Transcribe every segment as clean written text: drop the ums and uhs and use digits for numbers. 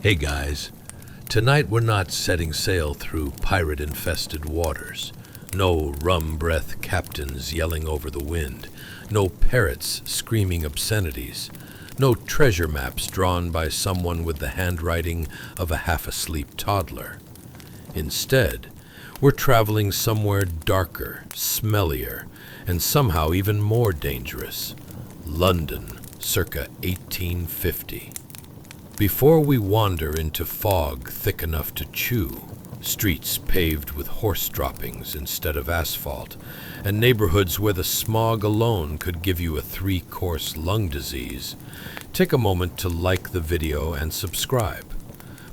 Hey guys, tonight we're not setting sail through pirate-infested waters. No rum-breath captains yelling over the wind. No parrots screaming obscenities. No treasure maps drawn by someone with the handwriting of a half-asleep toddler. Instead, we're traveling somewhere darker, smellier, and somehow even more dangerous. London, circa 1850. Before we wander into fog thick enough to chew, streets paved with horse droppings instead of asphalt, and neighborhoods where the smog alone could give you a 3-course lung disease, take a moment to like the video and subscribe,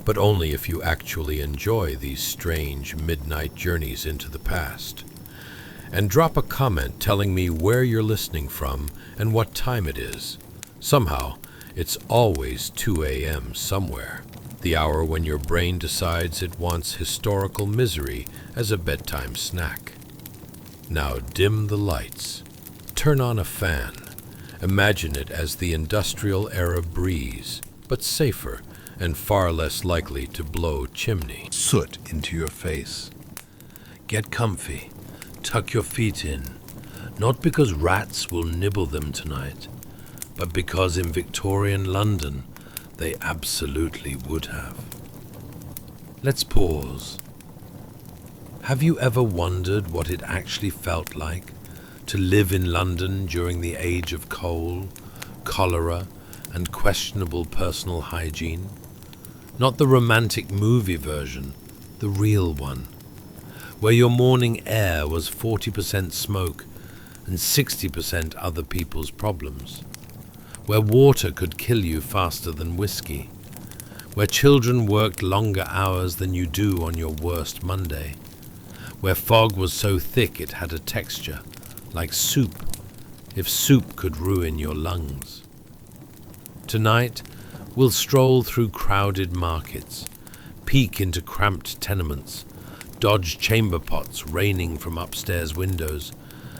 but only if you actually enjoy these strange midnight journeys into the past. And drop a comment telling me where you're listening from and what time it is. Somehow, it's always 2 a.m. somewhere, the hour when your brain decides it wants historical misery as a bedtime snack. Now dim the lights, turn on a fan, imagine it as the industrial era breeze, but safer and far less likely to blow chimney. Soot into your face. Get comfy, tuck your feet in, not because rats will nibble them tonight, but because in Victorian London, they absolutely would have. Let's pause. Have you ever wondered what it actually felt like to live in London during the age of coal, cholera, and questionable personal hygiene? Not the romantic movie version, the real one, where your morning air was 40% smoke and 60% other people's problems. Where water could kill you faster than whiskey, where children worked longer hours than you do on your worst Monday, where fog was so thick it had a texture like soup, if soup could ruin your lungs. Tonight, we'll stroll through crowded markets, peek into cramped tenements, dodge chamber pots raining from upstairs windows,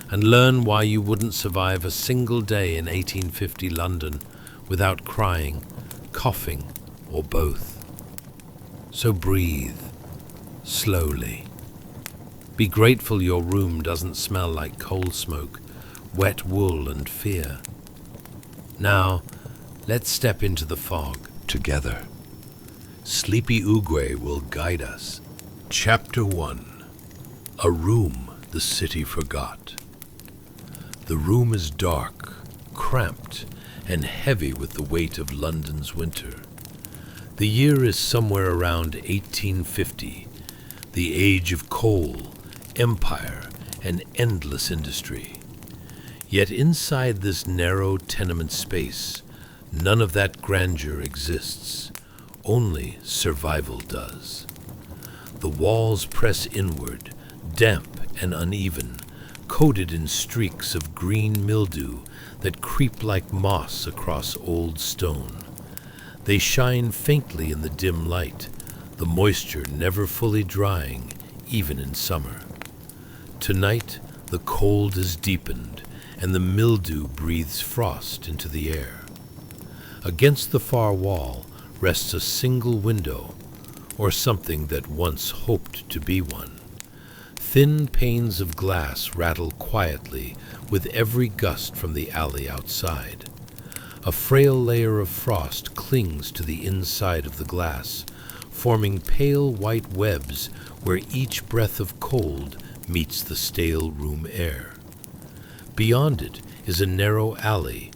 and learn why you wouldn't survive a single day in 1850 London without crying, coughing, or both. So breathe, slowly. Be grateful your room doesn't smell like coal smoke, wet wool, and fear. Now, let's step into the fog together. Sleepy Oogway will guide us. Chapter 1. A room the city forgot. The room is dark, cramped, and heavy with the weight of London's winter. The year is somewhere around 1850, the age of coal, empire, and endless industry. Yet inside this narrow tenement space, none of that grandeur exists. Only survival does. The walls press inward, damp and uneven, coated in streaks of green mildew that creep like moss across old stone. They shine faintly in the dim light, the moisture never fully drying, even in summer. Tonight, the cold is deepened, and the mildew breathes frost into the air. Against the far wall rests a single window, or something that once hoped to be one. Thin panes of glass rattle quietly with every gust from the alley outside. A frail layer of frost clings to the inside of the glass, forming pale white webs where each breath of cold meets the stale room air. Beyond it is a narrow alley,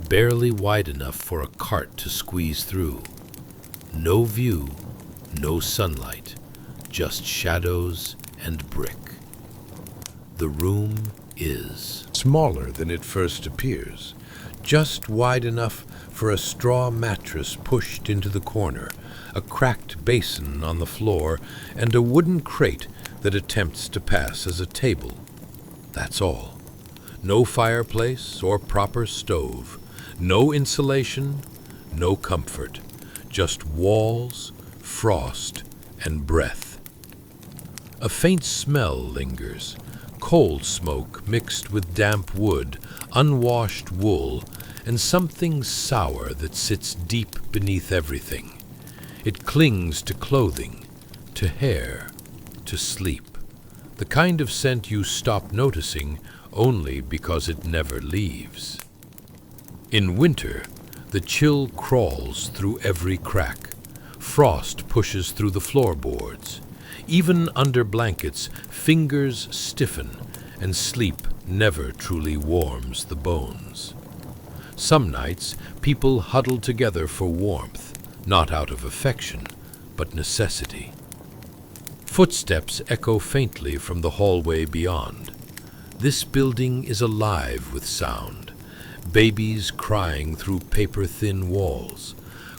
barely wide enough for a cart to squeeze through. No view, no sunlight, just shadows and brick. The room is smaller than it first appears, just wide enough for a straw mattress pushed into the corner, a cracked basin on the floor, and a wooden crate that attempts to pass as a table. That's all. No fireplace or proper stove, no insulation, no comfort, just walls, frost, and breath. A faint smell lingers, coal smoke mixed with damp wood, unwashed wool, and something sour that sits deep beneath everything. It clings to clothing, to hair, to sleep. The kind of scent you stop noticing only because it never leaves. In winter, the chill crawls through every crack. Frost pushes through the floorboards. Even under blankets, fingers stiffen, and sleep never truly warms the bones. Some nights, people huddle together for warmth, not out of affection, but necessity. Footsteps echo faintly from the hallway beyond. This building is alive with sound. Babies crying through paper-thin walls.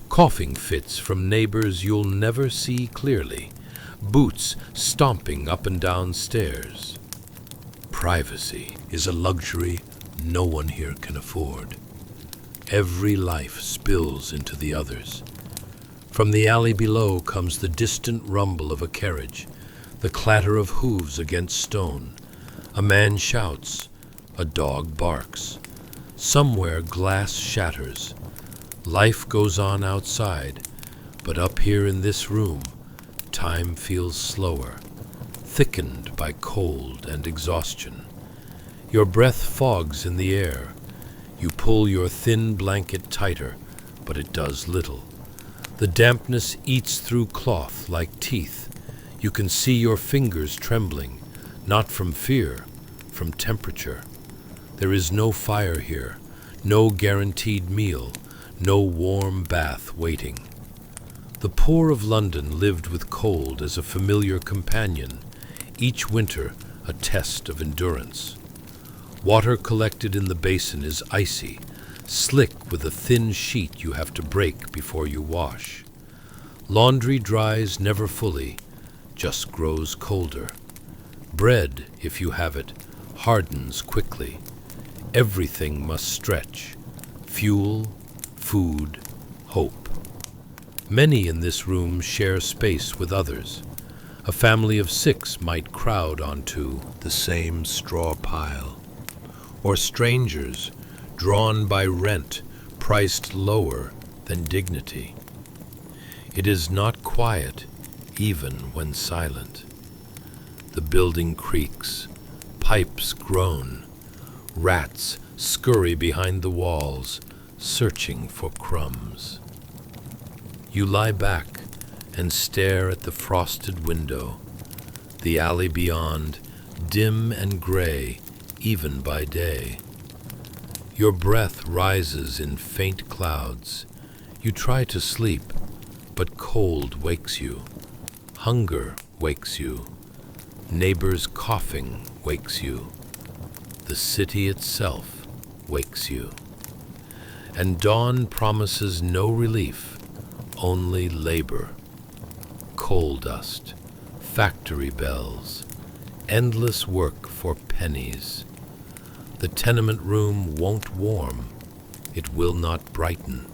Coughing fits from neighbors you'll never see clearly. Boots stomping up and down stairs. Privacy is a luxury no one here can afford. Every life spills into the others. From the alley below comes the distant rumble of a carriage, the clatter of hooves against stone. A man shouts, a dog barks. Somewhere glass shatters. Life goes on outside, but up here in this room, time feels slower, thickened by cold and exhaustion. Your breath fogs in the air. You pull your thin blanket tighter, but it does little. The dampness eats through cloth like teeth. You can see your fingers trembling, not from fear, from temperature. There is no fire here, no guaranteed meal, no warm bath waiting. The poor of London lived with cold as a familiar companion, each winter a test of endurance. Water collected in the basin is icy, slick with a thin sheet you have to break before you wash. Laundry dries never fully, just grows colder. Bread, if you have it, hardens quickly. Everything must stretch. Fuel, food, hope. Many in this room share space with others. A family of 6 might crowd onto the same straw pile. Or strangers, drawn by rent, priced lower than dignity. It is not quiet, even when silent. The building creaks, pipes groan, rats scurry behind the walls, searching for crumbs. You lie back and stare at the frosted window, the alley beyond, dim and gray, even by day. Your breath rises in faint clouds. You try to sleep, but cold wakes you. Hunger wakes you. Neighbors' coughing wakes you. The city itself wakes you. And dawn promises no relief, only labor. Coal dust, factory bells, endless work for pennies. The tenement room won't warm. It will not brighten.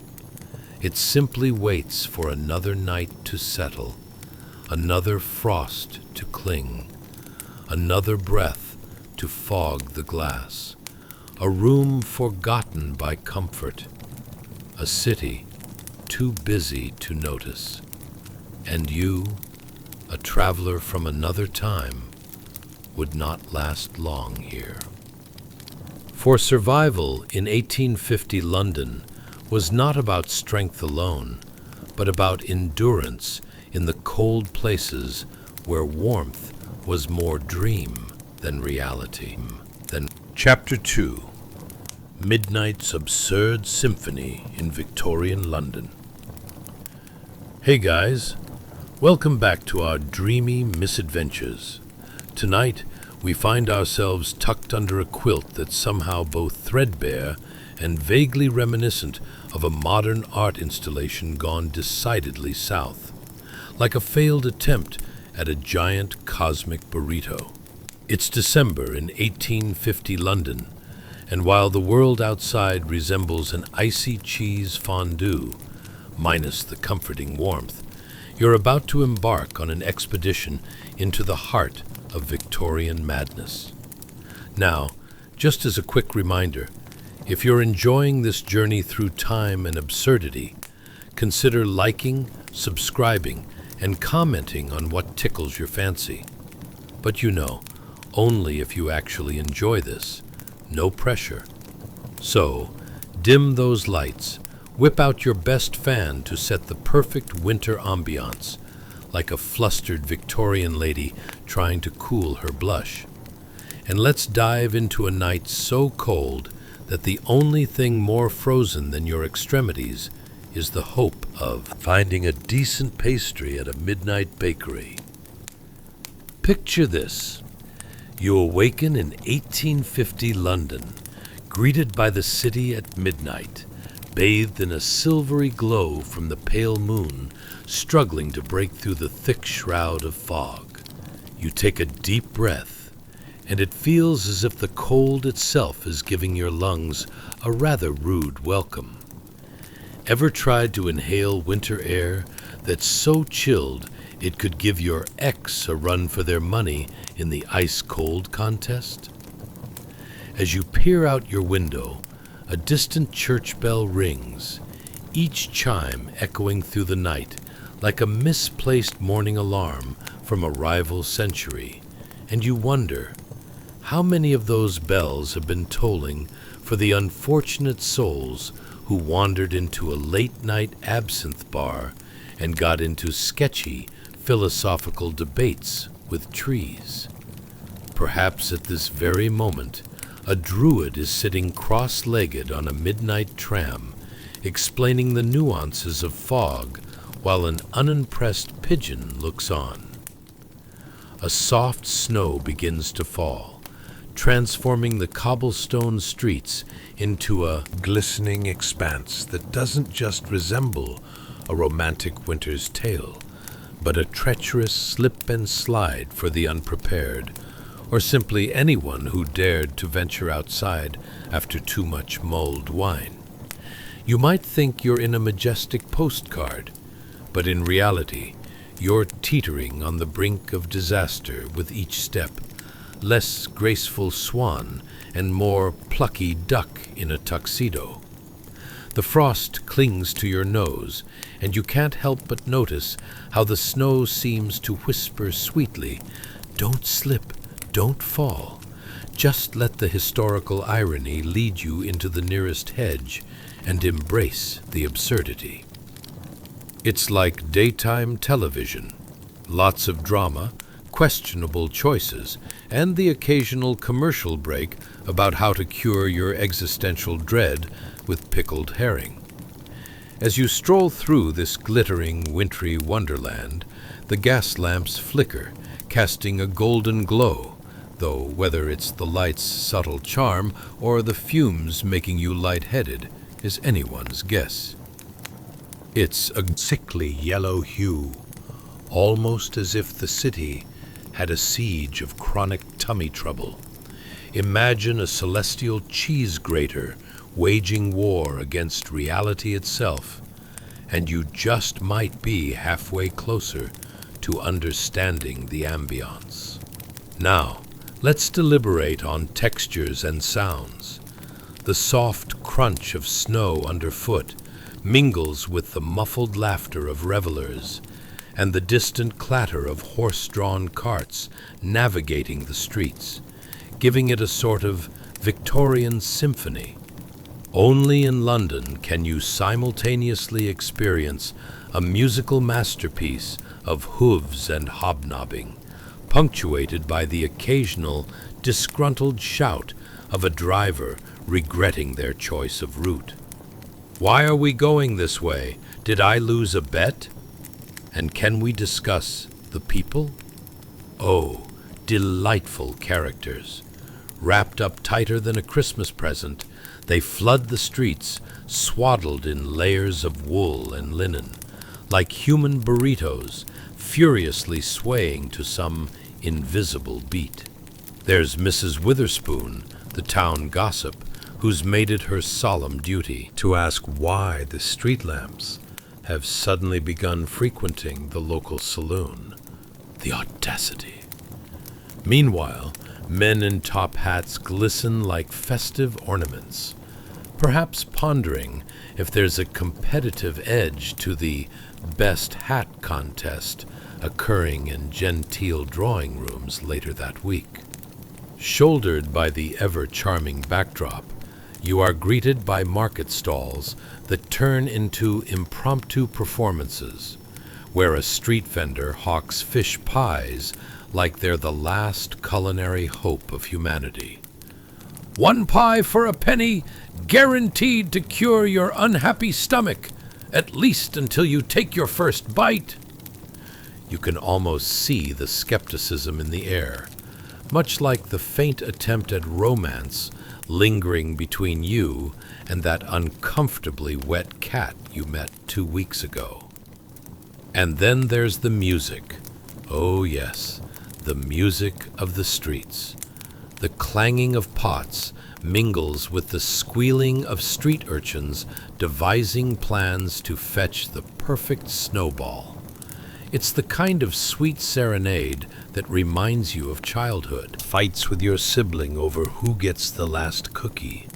It simply waits for another night to settle, another frost to cling, another breath to fog the glass, a room forgotten by comfort, a city too busy to notice. And you, a traveler from another time, would not last long here. For survival in 1850 London was not about strength alone, but about endurance in the cold places where warmth was more dream than reality. Chapter 2. Midnight's Absurd Symphony in Victorian London. Hey guys, welcome back to our dreamy misadventures. Tonight, we find ourselves tucked under a quilt that's somehow both threadbare and vaguely reminiscent of a modern art installation gone decidedly south, like a failed attempt at a giant cosmic burrito. It's December in 1850 London, and while the world outside resembles an icy cheese fondue, minus the comforting warmth, you're about to embark on an expedition into the heart of Victorian madness. Now, just as a quick reminder, if you're enjoying this journey through time and absurdity, consider liking, subscribing, and commenting on what tickles your fancy. But only if you actually enjoy this. No pressure. So, dim those lights, whip out your best fan to set the perfect winter ambiance, like a flustered Victorian lady trying to cool her blush. And let's dive into a night so cold that the only thing more frozen than your extremities is the hope of finding a decent pastry at a midnight bakery. Picture this. You awaken in 1850 London, greeted by the city at midnight, bathed in a silvery glow from the pale moon, struggling to break through the thick shroud of fog. You take a deep breath, and it feels as if the cold itself is giving your lungs a rather rude welcome. Ever tried to inhale winter air that's so chilled it could give your ex a run for their money in the ice-cold contest? As you peer out your window, a distant church bell rings, each chime echoing through the night like a misplaced morning alarm from a rival century, and you wonder, how many of those bells have been tolling for the unfortunate souls who wandered into a late-night absinthe bar and got into sketchy philosophical debates with trees? Perhaps at this very moment, a druid is sitting cross-legged on a midnight tram, explaining the nuances of fog while an unimpressed pigeon looks on. A soft snow begins to fall, transforming the cobblestone streets into a glistening expanse that doesn't just resemble a romantic winter's tale, but a treacherous slip and slide for the unprepared, or simply anyone who dared to venture outside after too much mulled wine. You might think you're in a majestic postcard, but in reality, you're teetering on the brink of disaster with each step, less graceful swan and more plucky duck in a tuxedo. The frost clings to your nose, and you can't help but notice how the snow seems to whisper sweetly, "Don't slip, don't fall. Just let the historical irony lead you into the nearest hedge and embrace the absurdity." It's like daytime television. Lots of drama, questionable choices, and the occasional commercial break about how to cure your existential dread with pickled herring. As you stroll through this glittering, wintry wonderland, the gas lamps flicker, casting a golden glow, though whether it's the light's subtle charm or the fumes making you lightheaded is anyone's guess. It's a sickly yellow hue, almost as if the city had a siege of chronic tummy trouble. Imagine a celestial cheese grater waging war against reality itself, and you just might be halfway closer to understanding the ambience. Now, let's deliberate on textures and sounds. The soft crunch of snow underfoot mingles with the muffled laughter of revelers and the distant clatter of horse-drawn carts navigating the streets, giving it a sort of Victorian symphony. Only in London can you simultaneously experience a musical masterpiece of hooves and hobnobbing, punctuated by the occasional disgruntled shout of a driver regretting their choice of route. Why are we going this way? Did I lose a bet? And can we discuss the people? Oh, delightful characters. Wrapped up tighter than a Christmas present, they flood the streets, swaddled in layers of wool and linen, like human burritos, furiously swaying to some invisible beat. There's Mrs. Witherspoon, the town gossip, who's made it her solemn duty to ask why the street lamps have suddenly begun frequenting the local saloon. The audacity. Meanwhile, men in top hats glisten like festive ornaments. Perhaps pondering if there's a competitive edge to the best hat contest occurring in genteel drawing rooms later that week. Shouldered by the ever-charming backdrop, you are greeted by market stalls that turn into impromptu performances, where a street vendor hawks fish pies like they're the last culinary hope of humanity. "1 pie for a penny, guaranteed to cure your unhappy stomach, at least until you take your first bite." You can almost see the skepticism in the air, much like the faint attempt at romance lingering between you and that uncomfortably wet cat you met 2 weeks ago. And then there's the music. Oh yes, the music of the streets. The clanging of pots mingles with the squealing of street urchins devising plans to fetch the perfect snowball. It's the kind of sweet serenade that reminds you of childhood. Fights with your sibling over who gets the last cookie.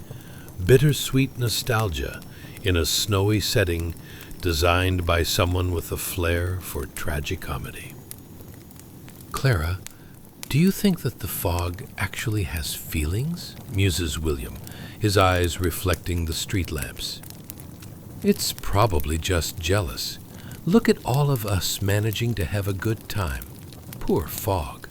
Bittersweet nostalgia in a snowy setting designed by someone with a flair for tragicomedy. "Clara, do you think that the fog actually has feelings?" muses William, his eyes reflecting the street lamps. "It's probably just jealous. Look at all of us managing to have a good time. Poor fog."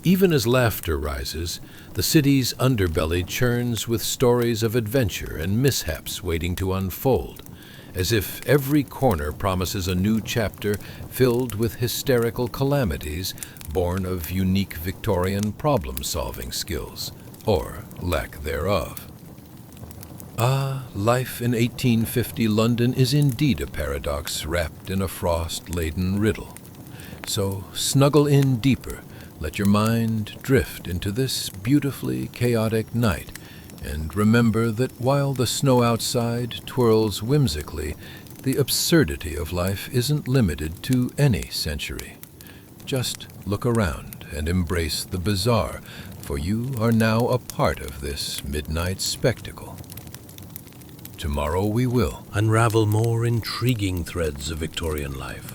Even as laughter rises, the city's underbelly churns with stories of adventure and mishaps waiting to unfold, as if every corner promises a new chapter filled with hysterical calamities born of unique Victorian problem-solving skills, or lack thereof. Ah, life in 1850 London is indeed a paradox wrapped in a frost-laden riddle. So snuggle in deeper, let your mind drift into this beautifully chaotic night, and remember that while the snow outside twirls whimsically, the absurdity of life isn't limited to any century. Just look around and embrace the bizarre, for you are now a part of this midnight spectacle. Tomorrow we will unravel more intriguing threads of Victorian life,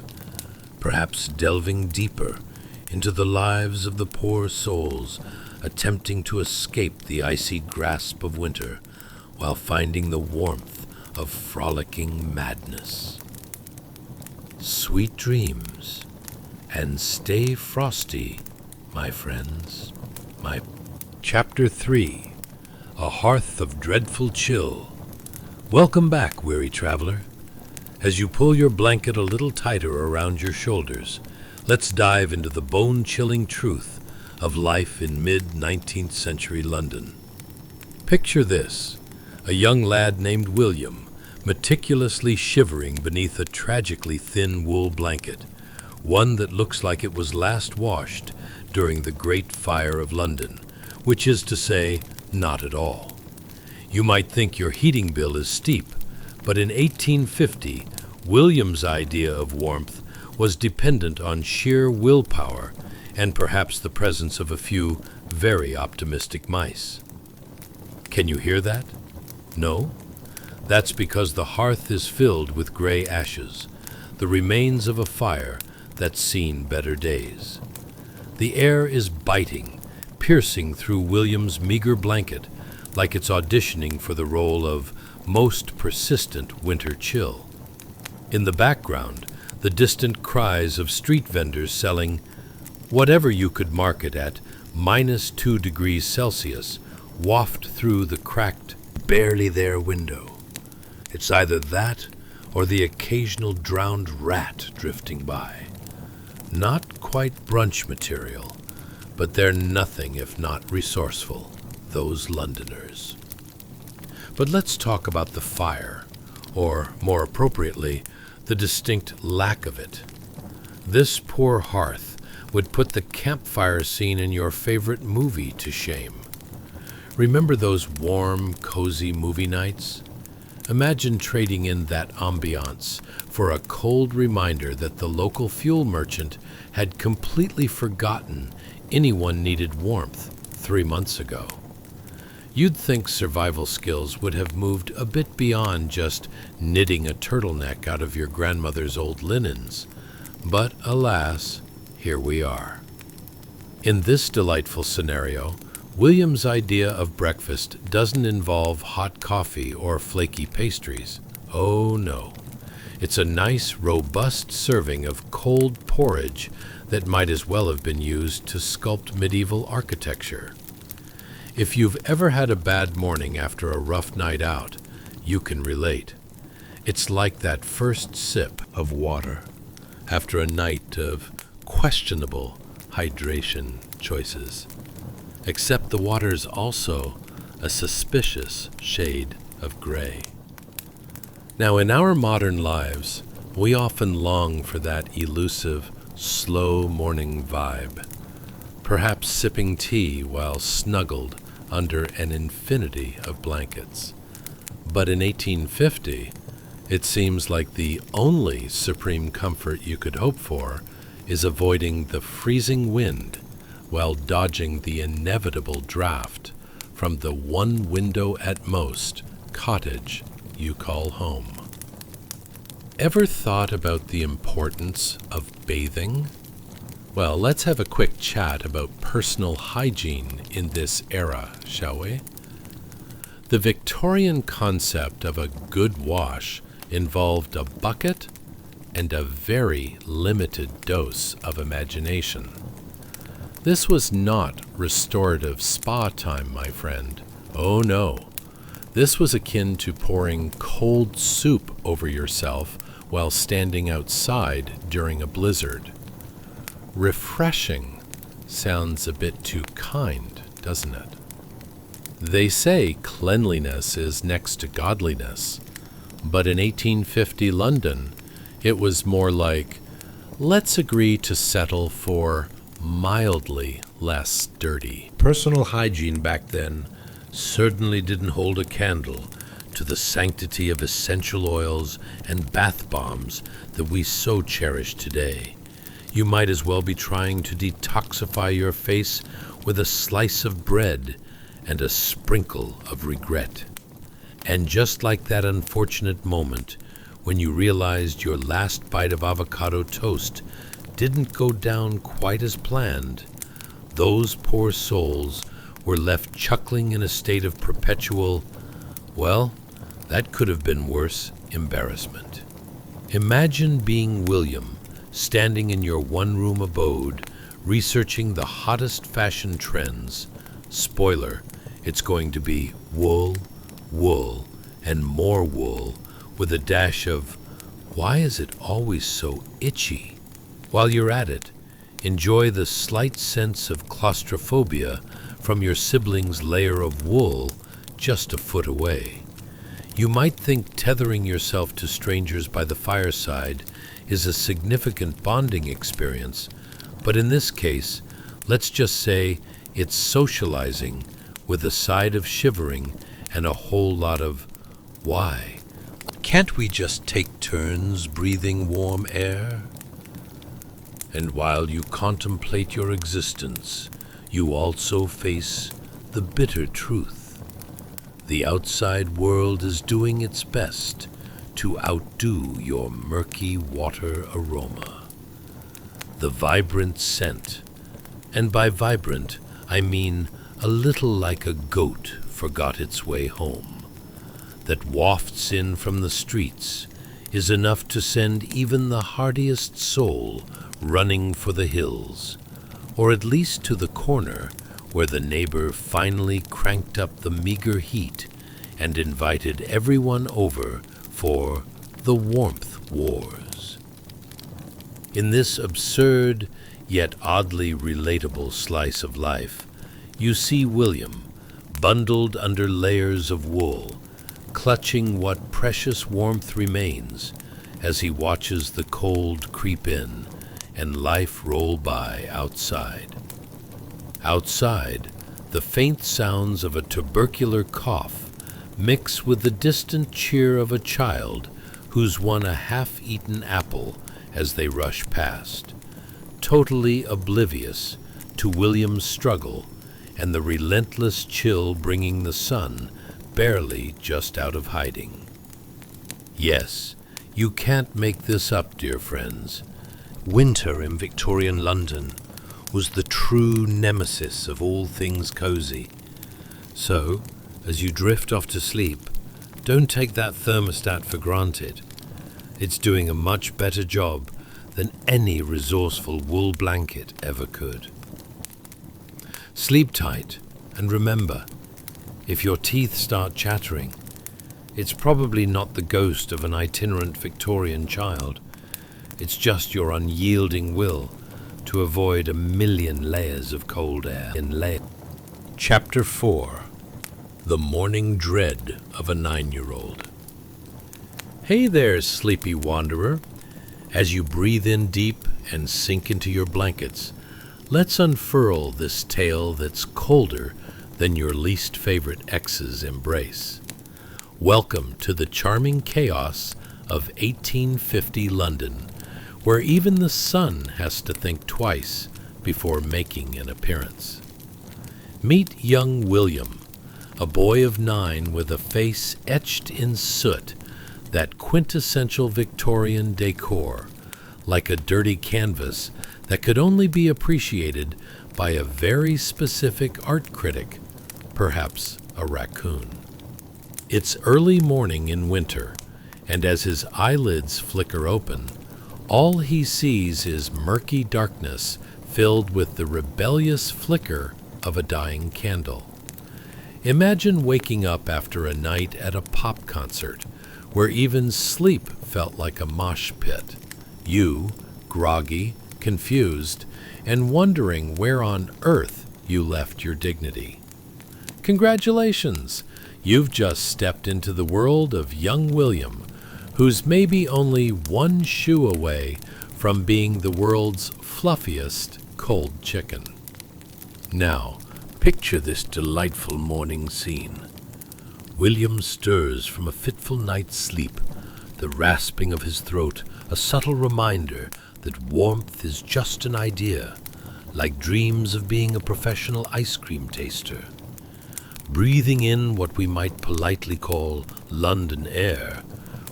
perhaps delving deeper into the lives of the poor souls attempting to escape the icy grasp of winter while finding the warmth of frolicking madness. Sweet dreams, and stay frosty, my friends. Chapter 3, A Hearth of Dreadful Chill. Welcome back, weary traveler. As you pull your blanket a little tighter around your shoulders, let's dive into the bone-chilling truth of life in mid-19th century London. Picture this: a young lad named William, meticulously shivering beneath a tragically thin wool blanket, one that looks like it was last washed during the Great Fire of London, which is to say, not at all. You might think your heating bill is steep, but in 1850, William's idea of warmth was dependent on sheer willpower and perhaps the presence of a few very optimistic mice. Can you hear that? No? That's because the hearth is filled with gray ashes, the remains of a fire that's seen better days. The air is biting, piercing through William's meager blanket like it's auditioning for the role of most persistent winter chill. In the background, the distant cries of street vendors selling whatever you could market at -2 degrees Celsius waft through the cracked, barely there window. It's either that or the occasional drowned rat drifting by. Not quite brunch material, but they're nothing if not resourceful, those Londoners. But let's talk about the fire, or more appropriately, the distinct lack of it. This poor hearth would put the campfire scene in your favorite movie to shame. Remember those warm, cozy movie nights? Imagine trading in that ambience for a cold reminder that the local fuel merchant had completely forgotten anyone needed warmth 3 months ago. You'd think survival skills would have moved a bit beyond just knitting a turtleneck out of your grandmother's old linens. But alas, here we are. In this delightful scenario, William's idea of breakfast doesn't involve hot coffee or flaky pastries. Oh no. It's a nice, robust serving of cold porridge that might as well have been used to sculpt medieval architecture. If you've ever had a bad morning after a rough night out, you can relate. It's like that first sip of water after a night of questionable hydration choices. Except the water's also a suspicious shade of gray. Now, in our modern lives, we often long for that elusive, slow morning vibe, perhaps sipping tea while snuggled under an infinity of blankets. But in 1850, it seems like the only supreme comfort you could hope for is avoiding the freezing wind while dodging the inevitable draft from the one window at most cottage you call home. Ever thought about the importance of bathing? Well, let's have a quick chat about personal hygiene in this era, shall we? The Victorian concept of a good wash involved a bucket and a very limited dose of imagination. This was not restorative spa time, my friend. Oh no. This was akin to pouring cold soup over yourself while standing outside during a blizzard. Refreshing sounds a bit too kind, doesn't it? They say cleanliness is next to godliness, but in 1850 London, it was more like, let's agree to settle for mildly less dirty. Personal hygiene back then certainly didn't hold a candle to the sanctity of essential oils and bath bombs that we so cherish today. You might as well be trying to detoxify your face with a slice of bread and a sprinkle of regret. And just like that unfortunate moment when you realized your last bite of avocado toast didn't go down quite as planned, those poor souls were left chuckling in a state of perpetual, well, that could have been worse, embarrassment. Imagine being William, standing in your one-room abode, researching the hottest fashion trends. Spoiler, it's going to be wool, wool, and more wool, with a dash of, why is it always so itchy? While you're at it, enjoy the slight sense of claustrophobia from your sibling's layer of wool just a foot away. You might think tethering yourself to strangers by the fireside is a significant bonding experience, but in this case, let's just say it's socializing with a side of shivering and a whole lot of, why? Can't we just take turns breathing warm air? And while you contemplate your existence, you also face the bitter truth. The outside world is doing its best to outdo your murky water aroma. The vibrant scent, and by vibrant, I mean a little like a goat forgot its way home, that wafts in from the streets, is enough to send even the hardiest soul running for the hills, or at least to the corner where the neighbor finally cranked up the meager heat and invited everyone over for the warmth wars. In this absurd yet oddly relatable slice of life, you see William, bundled under layers of wool, clutching what precious warmth remains as he watches the cold creep in and life roll by outside. Outside, the faint sounds of a tubercular cough mix with the distant cheer of a child who's won a half-eaten apple as they rush past, totally oblivious to William's struggle and the relentless chill bringing the sun barely just out of hiding. Yes, you can't make this up, dear friends. Winter in Victorian London was the true nemesis of all things cozy. So, as you drift off to sleep, don't take that thermostat for granted. It's doing a much better job than any resourceful wool blanket ever could. Sleep tight, and remember, if your teeth start chattering, it's probably not the ghost of an itinerant Victorian child. It's just your unyielding will to avoid a million layers of cold air. Chapter 4. The Morning Dread of a 9-year-old. Hey there, sleepy wanderer. As you breathe in deep and sink into your blankets, let's unfurl this tale that's colder than your least favorite ex's embrace. Welcome to the charming chaos of 1850 London, where even the sun has to think twice before making an appearance. Meet young William, a boy of 9 with a face etched in soot, that quintessential Victorian decor, like a dirty canvas that could only be appreciated by a very specific art critic, perhaps a raccoon. It's early morning in winter, and as his eyelids flicker open, all he sees is murky darkness filled with the rebellious flicker of a dying candle. Imagine waking up after a night at a pop concert, where even sleep felt like a mosh pit. You, groggy, confused, and wondering where on earth you left your dignity. Congratulations! You've just stepped into the world of young William, who's maybe only one shoe away from being the world's fluffiest cold chicken. Now, picture this delightful morning scene. William stirs from a fitful night's sleep, the rasping of his throat a subtle reminder that warmth is just an idea, like dreams of being a professional ice cream taster. Breathing in what we might politely call London air,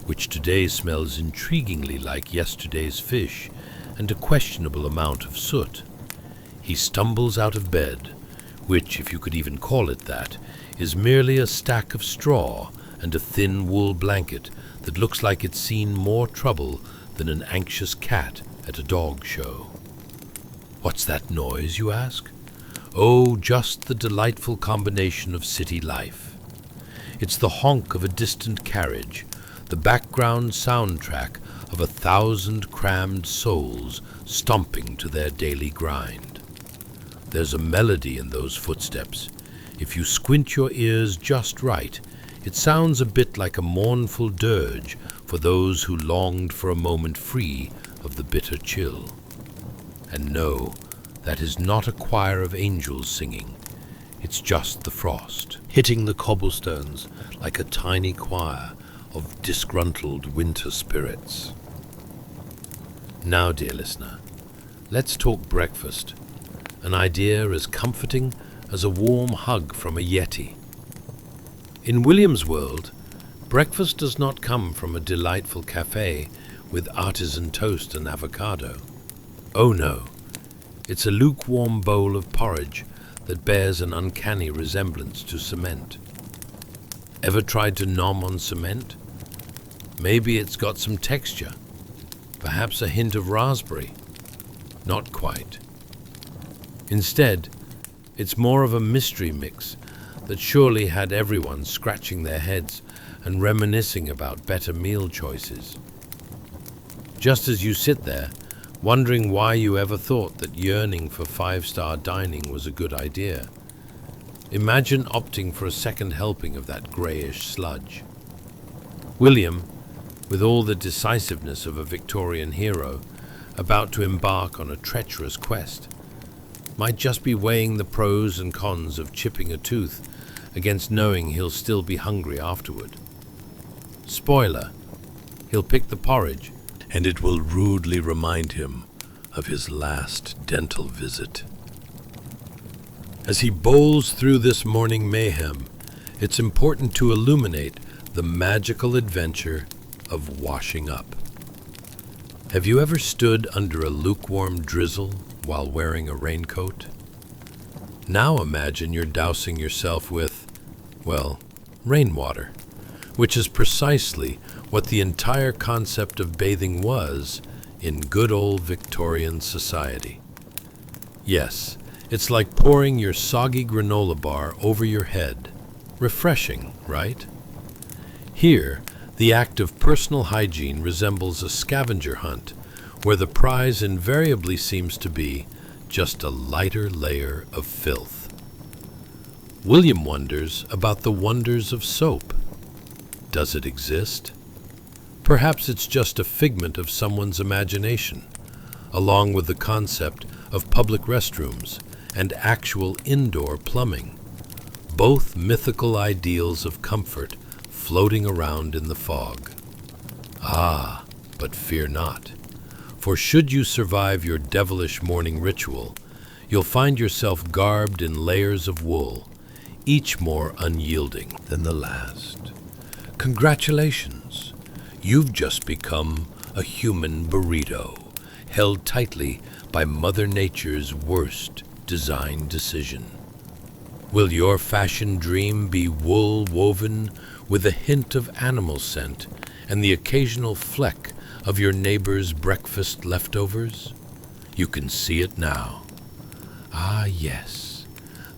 which today smells intriguingly like yesterday's fish and a questionable amount of soot, he stumbles out of bed, which, if you could even call it that, is merely a stack of straw and a thin wool blanket that looks like it's seen more trouble than an anxious cat at a dog show. What's that noise, you ask? Oh, just the delightful combination of city life. It's the honk of a distant carriage, the background soundtrack of 1,000 crammed souls stomping to their daily grind. There's a melody in those footsteps. If you squint your ears just right, it sounds a bit like a mournful dirge for those who longed for a moment free of the bitter chill. And no, that is not a choir of angels singing. It's just the frost, hitting the cobblestones like a tiny choir of disgruntled winter spirits. Now, dear listener, let's talk breakfast, an idea as comforting as a warm hug from a Yeti. In William's world, breakfast does not come from a delightful cafe with artisan toast and avocado. Oh no, it's a lukewarm bowl of porridge that bears an uncanny resemblance to cement. Ever tried to nom on cement? Maybe it's got some texture, perhaps a hint of raspberry. Not quite. Instead, it's more of a mystery mix that surely had everyone scratching their heads and reminiscing about better meal choices. Just as you sit there, wondering why you ever thought that yearning for 5-star dining was a good idea, imagine opting for a second helping of that greyish sludge. William, with all the decisiveness of a Victorian hero, about to embark on a treacherous quest, might just be weighing the pros and cons of chipping a tooth against knowing he'll still be hungry afterward. Spoiler, he'll pick the porridge, and it will rudely remind him of his last dental visit. As he bowls through this morning mayhem, it's important to illuminate the magical adventure of washing up. Have you ever stood under a lukewarm drizzle while wearing a raincoat? Now imagine you're dousing yourself with, well, rainwater, which is precisely what the entire concept of bathing was in good old Victorian society. Yes, it's like pouring your soggy granola bar over your head. Refreshing, right? Here, the act of personal hygiene resembles a scavenger hunt, where the prize invariably seems to be just a lighter layer of filth. William wonders about the wonders of soap. Does it exist? Perhaps it's just a figment of someone's imagination, along with the concept of public restrooms and actual indoor plumbing, both mythical ideals of comfort floating around in the fog. Ah, but fear not, for should you survive your devilish morning ritual, you'll find yourself garbed in layers of wool, each more unyielding than the last. Congratulations! You've just become a human burrito, held tightly by Mother Nature's worst design decision. Will your fashion dream be wool woven with a hint of animal scent and the occasional fleck of your neighbor's breakfast leftovers? You can see it now. Ah, yes,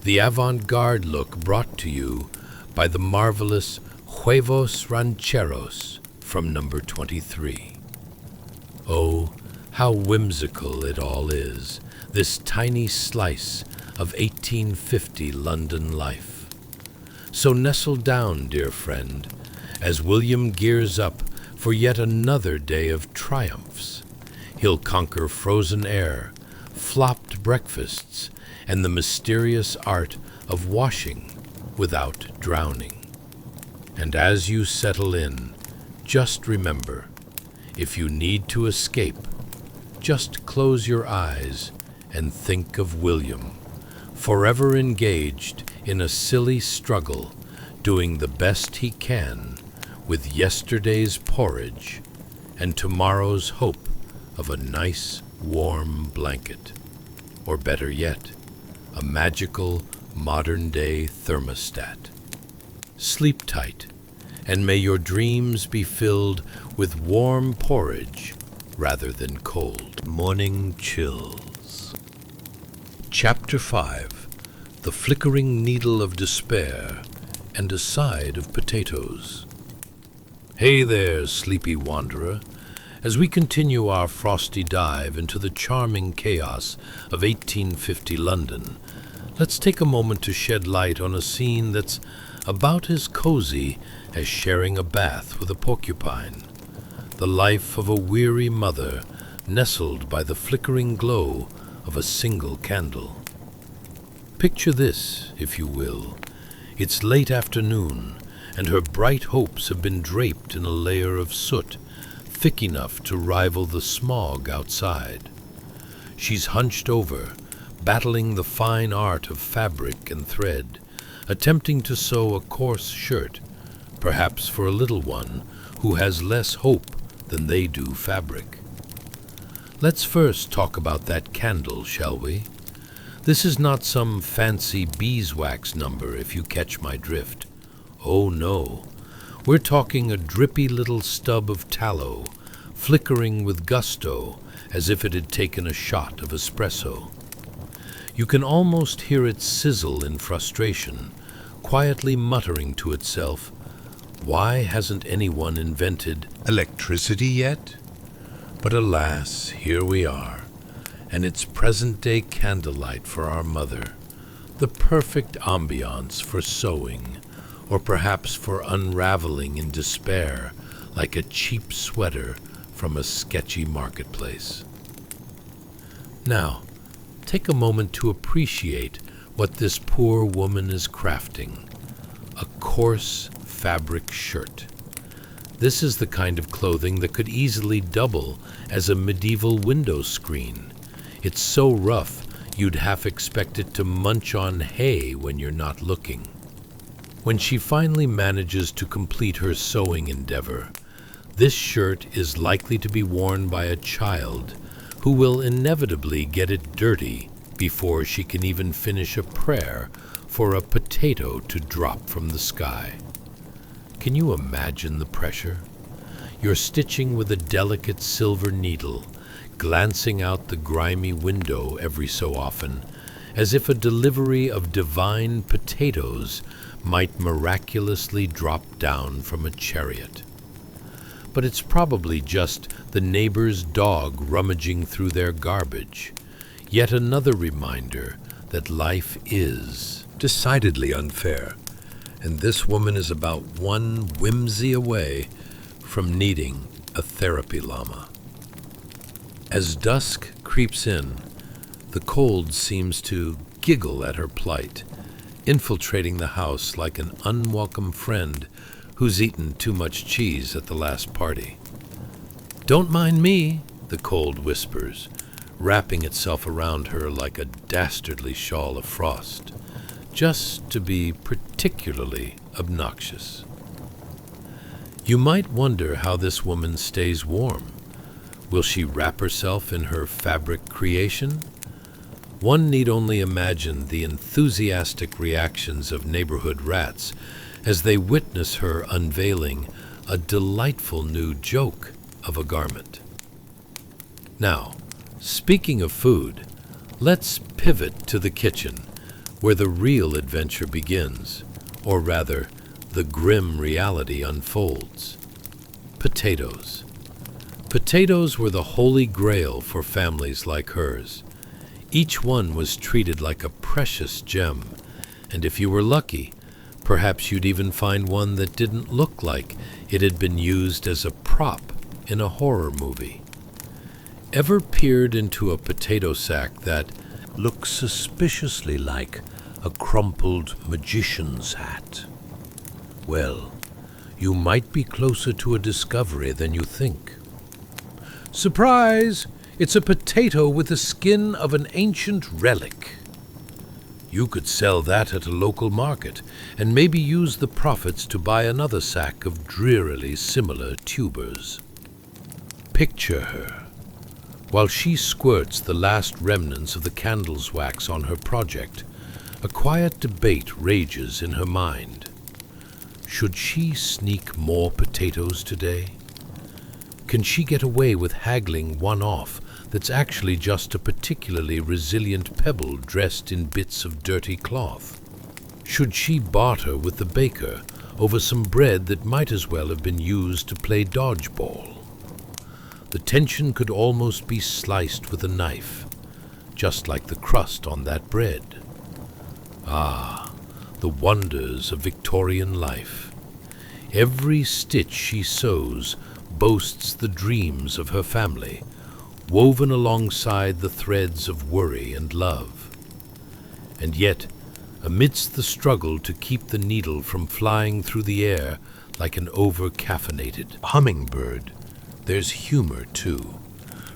the avant-garde look brought to you by the marvelous Huevos Rancheros from number 23. Oh, how whimsical it all is, this tiny slice of 1850 London life. So nestle down, dear friend, as William gears up for yet another day of triumphs. He'll conquer frozen air, flopped breakfasts, and the mysterious art of washing without drowning. And as you settle in, just remember, if you need to escape, just close your eyes and think of William, forever engaged in a silly struggle, doing the best he can with yesterday's porridge and tomorrow's hope of a nice warm blanket, or better yet, a magical modern-day thermostat. Sleep tight, and may your dreams be filled with warm porridge rather than cold morning chills. Chapter 5. The Flickering Needle of Despair and a Side of Potatoes. Hey there, sleepy wanderer. As we continue our frosty dive into the charming chaos of 1850 London, let's take a moment to shed light on a scene that's about as cozy as sharing a bath with a porcupine. The life of a weary mother nestled by the flickering glow of a single candle. Picture this, if you will. It's late afternoon, and her bright hopes have been draped in a layer of soot thick enough to rival the smog outside. She's hunched over, battling the fine art of fabric and thread, attempting to sew a coarse shirt, perhaps for a little one who has less hope than they do fabric. Let's first talk about that candle, shall we? This is not some fancy beeswax number, if you catch my drift. Oh no, we're talking a drippy little stub of tallow, flickering with gusto as if it had taken a shot of espresso. You can almost hear it sizzle in frustration, quietly muttering to itself, "Why hasn't anyone invented electricity yet?" But alas, here we are, and it's present-day candlelight for our mother, the perfect ambience for sewing, or perhaps for unraveling in despair like a cheap sweater from a sketchy marketplace. Now, take a moment to appreciate what this poor woman is crafting. A coarse fabric shirt. This is the kind of clothing that could easily double as a medieval window screen. It's so rough, You'd half expect it to munch on hay when you're not looking. When she finally manages to complete her sewing endeavor, this shirt is likely to be worn by a child who will inevitably get it dirty before she can even finish a prayer for a potato to drop from the sky. Can you imagine the pressure? You're stitching with a delicate silver needle, glancing out the grimy window every so often, as if a delivery of divine potatoes might miraculously drop down from a chariot. But it's probably just the neighbor's dog rummaging through their garbage, yet another reminder that life is decidedly unfair, and this woman is about one whimsy away from needing a therapy llama. As dusk creeps in, the cold seems to giggle at her plight, infiltrating the house like an unwelcome friend who's eaten too much cheese at the last party. "Don't mind me," the cold whispers, wrapping itself around her like a dastardly shawl of frost, just to be particularly obnoxious. You might wonder how this woman stays warm. Will she wrap herself in her fabric creation? One need only imagine the enthusiastic reactions of neighborhood rats as they witness her unveiling a delightful new joke of a garment. Now, speaking of food, let's pivot to the kitchen, where the real adventure begins, or rather, the grim reality unfolds. Potatoes. Potatoes were the holy grail for families like hers. Each one was treated like a precious gem, and if you were lucky, perhaps you'd even find one that didn't look like it had been used as a prop in a horror movie. Ever peered into a potato sack that looked suspiciously like a crumpled magician's hat? Well, you might be closer to a discovery than you think. Surprise! It's a potato with the skin of an ancient relic. You could sell that at a local market and maybe use the profits to buy another sack of drearily similar tubers. Picture her. While she squirts the last remnants of the candle's wax on her project, a quiet debate rages in her mind. Should she sneak more potatoes today? Can she get away with haggling one off that's actually just a particularly resilient pebble dressed in bits of dirty cloth? Should she barter with the baker over some bread that might as well have been used to play dodgeball? The tension could almost be sliced with a knife, just like the crust on that bread. Ah, the wonders of Victorian life. Every stitch she sews boasts the dreams of her family, woven alongside the threads of worry and love. And yet, amidst the struggle to keep the needle from flying through the air like an over-caffeinated hummingbird, there's humor too.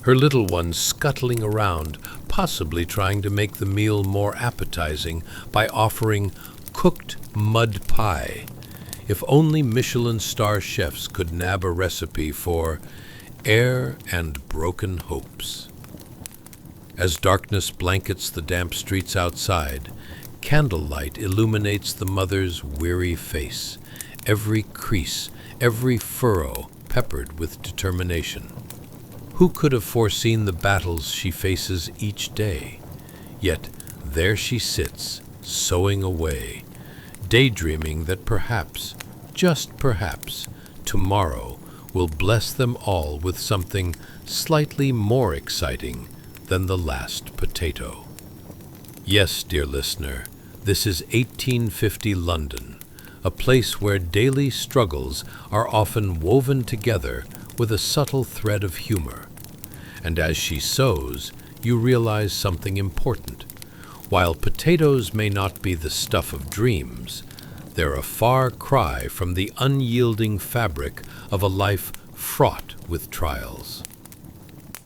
Her little one scuttling around, possibly trying to make the meal more appetizing by offering cooked mud pie. If only Michelin star chefs could nab a recipe for air and broken hopes. As darkness blankets the damp streets outside, candlelight illuminates the mother's weary face, every crease, every furrow peppered with determination. Who could have foreseen the battles she faces each day? Yet there she sits, sewing away, daydreaming that perhaps, just perhaps, tomorrow will bless them all with something slightly more exciting than the last potato. Yes, dear listener, this is 1850 London, a place where daily struggles are often woven together with a subtle thread of humor. And as she sews, you realize something important. While potatoes may not be the stuff of dreams, they're a far cry from the unyielding fabric of a life fraught with trials.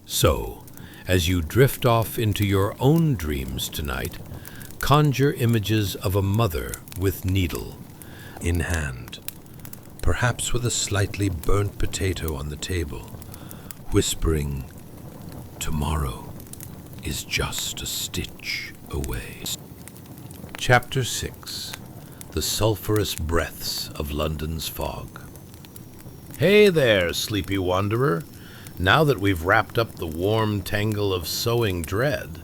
So, As you drift off into your own dreams tonight, conjure images of a mother with needle in hand, perhaps with a slightly burnt potato on the table, whispering, "Tomorrow is just a stitch away." Chapter 6. The Sulphurous Breaths of London's Fog. Hey there, sleepy wanderer. Now that we've wrapped up the warm tangle of sowing dread,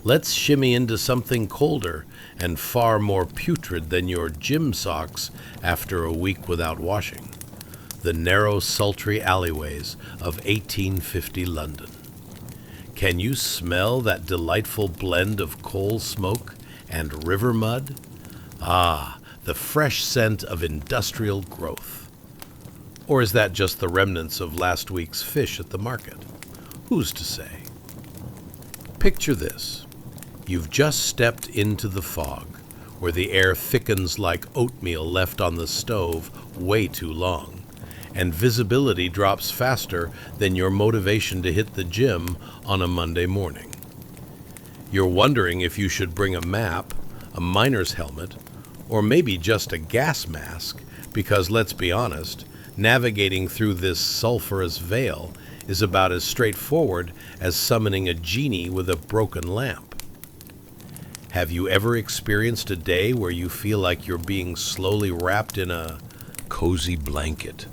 let's shimmy into something colder and far more putrid than your gym socks after a week without washing. The narrow, sultry alleyways of 1850 London. Can you smell that delightful blend of coal smoke and river mud? Ah, the fresh scent of industrial growth. Or is that just the remnants of last week's fish at the market? Who's to say? Picture this. You've just stepped into the fog, where the air thickens like oatmeal left on the stove way too long, and visibility drops faster than your motivation to hit the gym on a Monday morning. You're wondering if you should bring a map, a miner's helmet, or maybe just a gas mask, because let's be honest, navigating through this sulphurous veil is about as straightforward as summoning a genie with a broken lamp. Have you ever experienced a day where you feel like you're being slowly wrapped in a cozy blanket,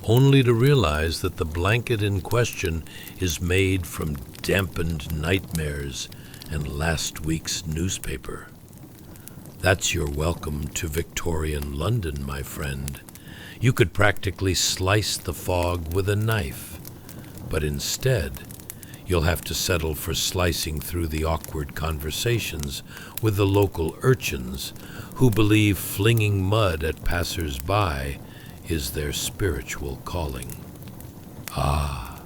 only to realize that the blanket in question is made from dampened nightmares and last week's newspaper? That's your welcome to Victorian London, my friend. You could practically slice the fog with a knife, but instead, you'll have to settle for slicing through the awkward conversations with the local urchins who believe flinging mud at passers-by is their spiritual calling. Ah,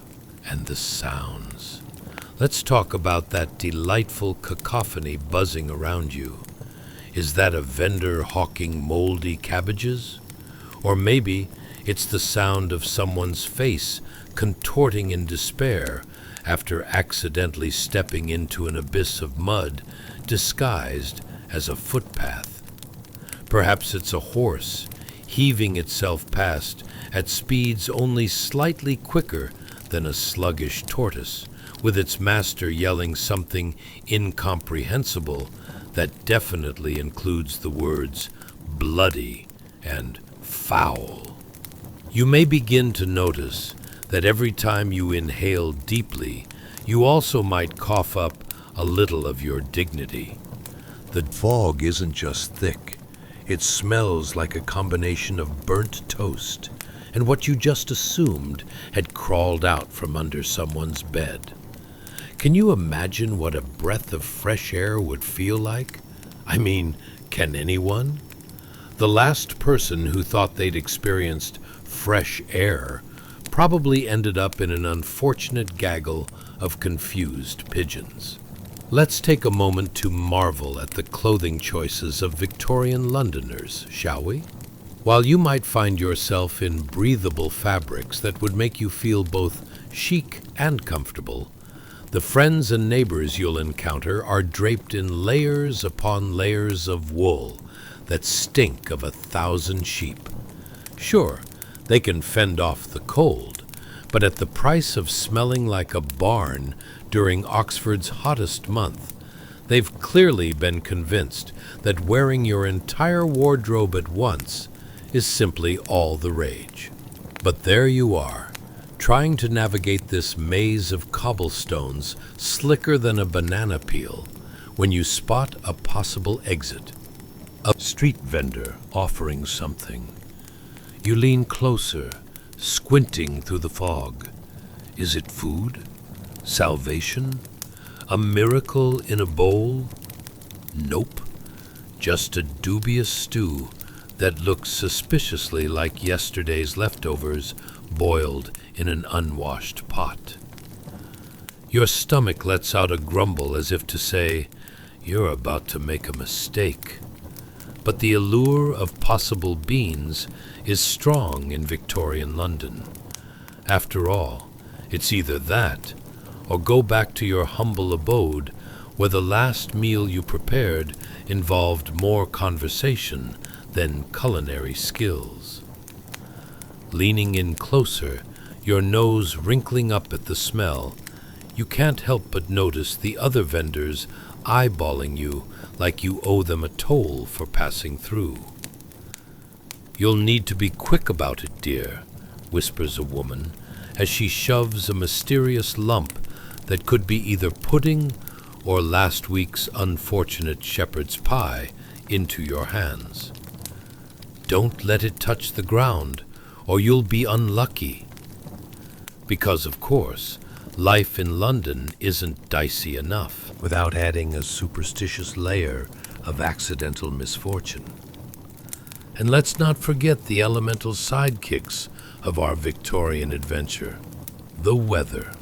and the sounds. Let's talk about that delightful cacophony buzzing around you. Is that a vendor hawking moldy cabbages? Or maybe it's the sound of someone's face contorting in despair after accidentally stepping into an abyss of mud disguised as a footpath. Perhaps it's a horse heaving itself past at speeds only slightly quicker than a sluggish tortoise, with its master yelling something incomprehensible that definitely includes the words bloody and foul. You may begin to notice that every time you inhale deeply, you also might cough up a little of your dignity. The fog isn't just thick. It smells like a combination of burnt toast and what you just assumed had crawled out from under someone's bed. Can you imagine what a breath of fresh air would feel like? I mean, can anyone? The last person who thought they'd experienced fresh air probably ended up in an unfortunate gaggle of confused pigeons. Let's take a moment to marvel at the clothing choices of Victorian Londoners, shall we? While you might find yourself in breathable fabrics that would make you feel both chic and comfortable, the friends and neighbors you'll encounter are draped in layers upon layers of wool that stink of 1,000 sheep. Sure, they can fend off the cold, but at the price of smelling like a barn during Oxford's hottest month, they've clearly been convinced that wearing your entire wardrobe at once is simply all the rage. But there you are, trying to navigate this maze of cobblestones slicker than a banana peel, when you spot a possible exit. A street vendor offering something. You lean closer, squinting through the fog. Is it food? Salvation? A miracle in a bowl? Nope. Just a dubious stew that looks suspiciously like yesterday's leftovers boiled in an unwashed pot. Your stomach lets out a grumble as if to say, "You're about to make a mistake." But the allure of possible beans is strong in Victorian London. After all, it's either that or go back to your humble abode where the last meal you prepared involved more conversation than culinary skills. Leaning in closer, your nose wrinkling up at the smell, you can't help but notice the other vendors eyeballing you like you owe them a toll for passing through. "You'll need to be quick about it, dear," whispers a woman, as she shoves a mysterious lump that could be either pudding or last week's unfortunate shepherd's pie into your hands. "Don't let it touch the ground, or you'll be unlucky." Because, of course, life in London isn't dicey enough without adding a superstitious layer of accidental misfortune. And let's not forget the elemental sidekicks of our Victorian adventure, the weather.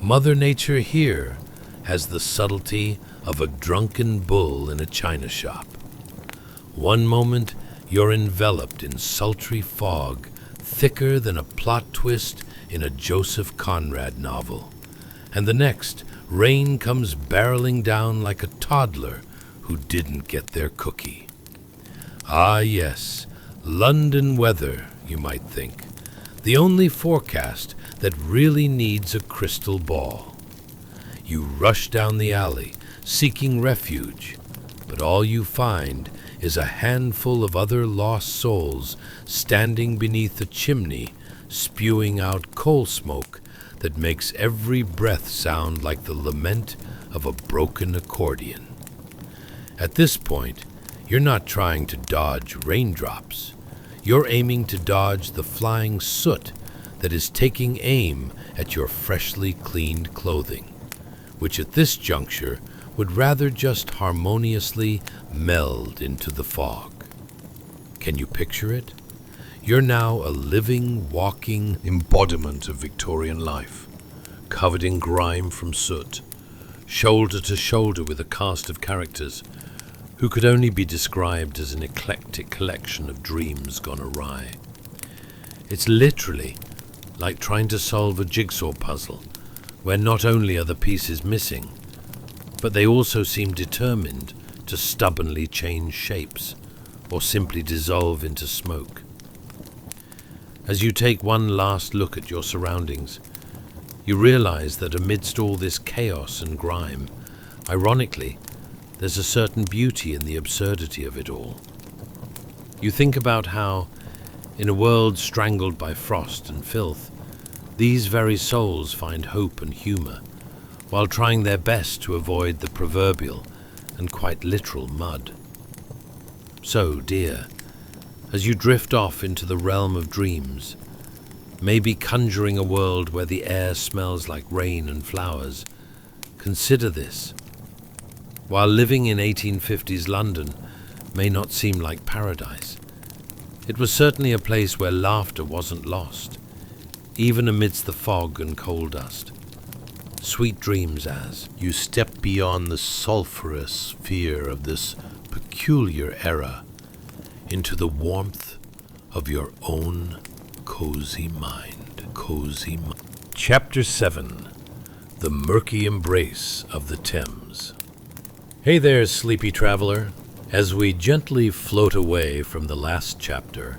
Mother Nature here has the subtlety of a drunken bull in a china shop. One moment you're enveloped in sultry fog, thicker than a plot twist in a Joseph Conrad novel, and the next, rain comes barreling down like a toddler who didn't get their cookie. Ah yes, London weather, you might think, the only forecast that really needs a crystal ball. You rush down the alley, seeking refuge, but all you find is a handful of other lost souls standing beneath a chimney, spewing out coal smoke that makes every breath sound like the lament of a broken accordion. At this point, you're not trying to dodge raindrops. You're aiming to dodge the flying soot that is taking aim at your freshly cleaned clothing, which at this juncture would rather just harmoniously meld into the fog. Can you picture it? You're now a living, walking embodiment of Victorian life, covered in grime from soot, shoulder to shoulder with a cast of characters who could only be described as an eclectic collection of dreams gone awry. It's literally like trying to solve a jigsaw puzzle, where not only are the pieces missing, but they also seem determined to stubbornly change shapes, or simply dissolve into smoke. As you take one last look at your surroundings, you realize that amidst all this chaos and grime, ironically, there's a certain beauty in the absurdity of it all. You think about how, in a world strangled by frost and filth, these very souls find hope and humor, while trying their best to avoid the proverbial and quite literal mud. So, dear, as you drift off into the realm of dreams, maybe conjuring a world where the air smells like rain and flowers, consider this. While living in 1850s London may not seem like paradise, it was certainly a place where laughter wasn't lost, even amidst the fog and coal dust. Sweet dreams as you step beyond the sulphurous fear of this peculiar era into the warmth of your own cozy mind. Chapter 7. The Murky Embrace of the Thames. Hey there, sleepy traveler. As we gently float away from the last chapter,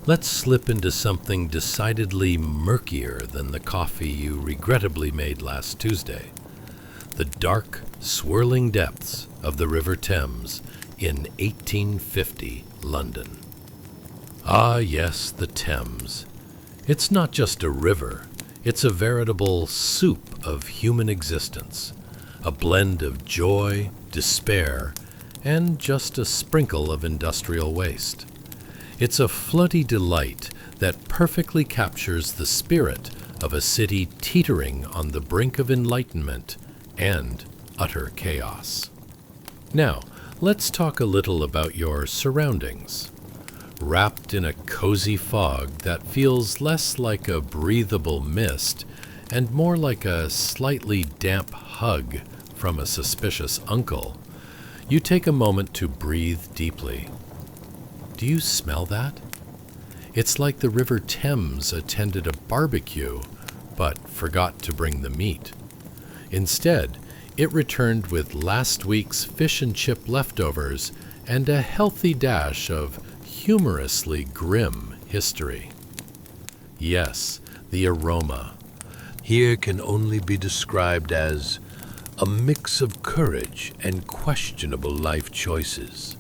let's slip into something decidedly murkier than the coffee you regrettably made last Tuesday. The dark, swirling depths of the River Thames in 1850 London. Ah yes, the Thames. It's not just a river, it's a veritable soup of human existence, a blend of joy, despair, and just a sprinkle of industrial waste. It's a floody delight that perfectly captures the spirit of a city teetering on the brink of enlightenment and utter chaos. Now, let's talk a little about your surroundings. Wrapped in a cozy fog that feels less like a breathable mist and more like a slightly damp hug from a suspicious uncle, you take a moment to breathe deeply. Do you smell that? It's like the River Thames attended a barbecue, but forgot to bring the meat. Instead, it returned with last week's fish and chip leftovers and a healthy dash of humorously grim history. Yes, the aroma here can only be described as a mix of courage and questionable life choices.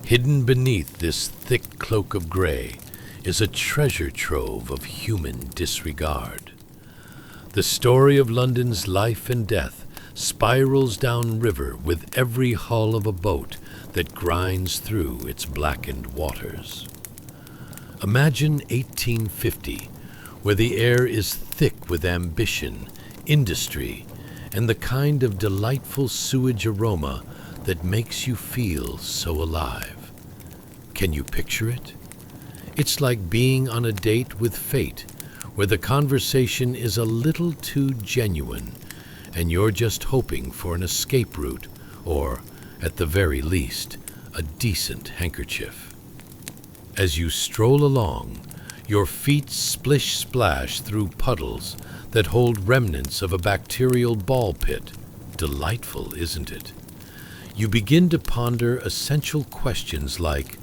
Hidden beneath this thick cloak of gray is a treasure trove of human disregard. The story of London's life and death spirals downriver with every hull of a boat that grinds through its blackened waters. Imagine 1850, where the air is thick with ambition, industry, and the kind of delightful sewage aroma that makes you feel so alive. Can you picture it? It's like being on a date with fate, where the conversation is a little too genuine, and you're just hoping for an escape route, or, at the very least, a decent handkerchief. As you stroll along, your feet splish-splash through puddles that hold remnants of a bacterial ball pit. Delightful, isn't it? You begin to ponder essential questions like,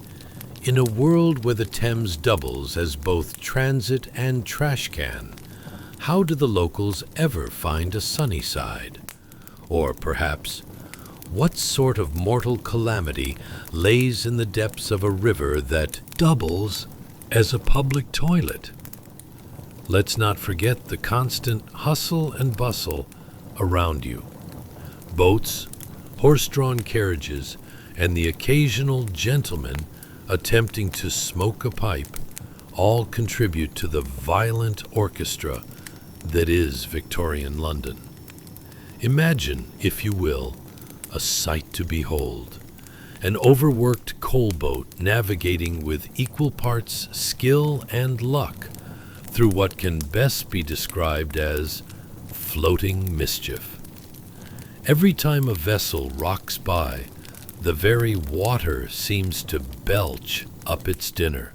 in a world where the Thames doubles as both transit and trash can, how do the locals ever find a sunny side? Or perhaps, what sort of mortal calamity lays in the depths of a river that doubles as a public toilet? Let's not forget the constant hustle and bustle around you. Boats, horse-drawn carriages, and the occasional gentleman attempting to smoke a pipe all contribute to the violent orchestra that is Victorian London. Imagine, if you will, a sight to behold. An overworked coal boat navigating with equal parts skill and luck through what can best be described as floating mischief. Every time a vessel rocks by, the very water seems to belch up its dinner,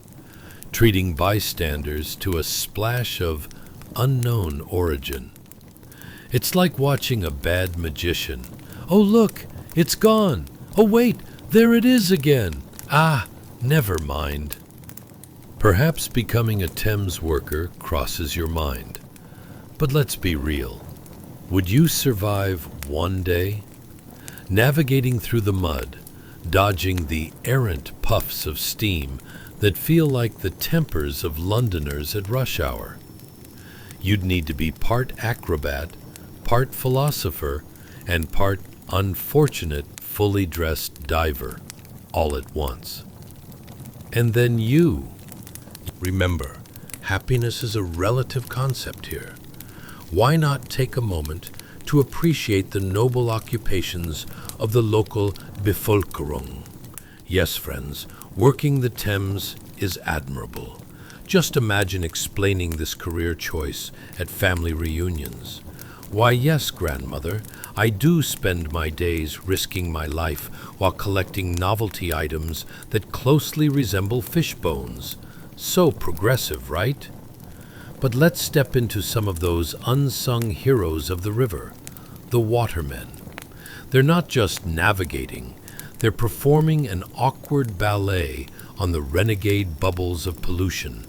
treating bystanders to a splash of unknown origin. It's like watching a bad magician. Oh, look, it's gone. Oh, wait, there it is again. Ah, never mind. Perhaps becoming a Thames worker crosses your mind. But let's be real. Would you survive one day? Navigating through the mud, dodging the errant puffs of steam that feel like the tempers of Londoners at rush hour. You'd need to be part acrobat, part philosopher, and part unfortunate fully dressed diver, all at once. And then you. Remember, happiness is a relative concept here. Why not take a moment to appreciate the noble occupations of the local Bevölkerung? Yes, friends, working the Thames is admirable. Just imagine explaining this career choice at family reunions. Why, yes, grandmother, I do spend my days risking my life while collecting novelty items that closely resemble fish bones. So progressive, right? But let's step into some of those unsung heroes of the river, the watermen. They're not just navigating, they're performing an awkward ballet on the renegade bubbles of pollution,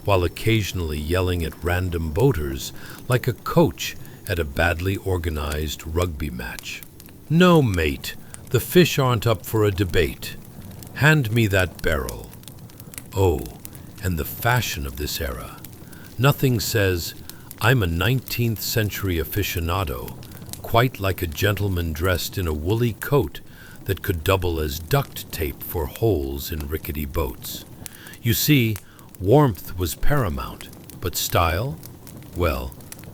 while occasionally yelling at random boaters like a coach at a badly organized rugby match. No, mate, the fish aren't up for a debate. Hand me that barrel. Oh, and the fashion of this era. Nothing says, I'm a 19th century aficionado, quite like a gentleman dressed in a woolly coat that could double as duct tape for holes in rickety boats. You see, warmth was paramount, but style? Well,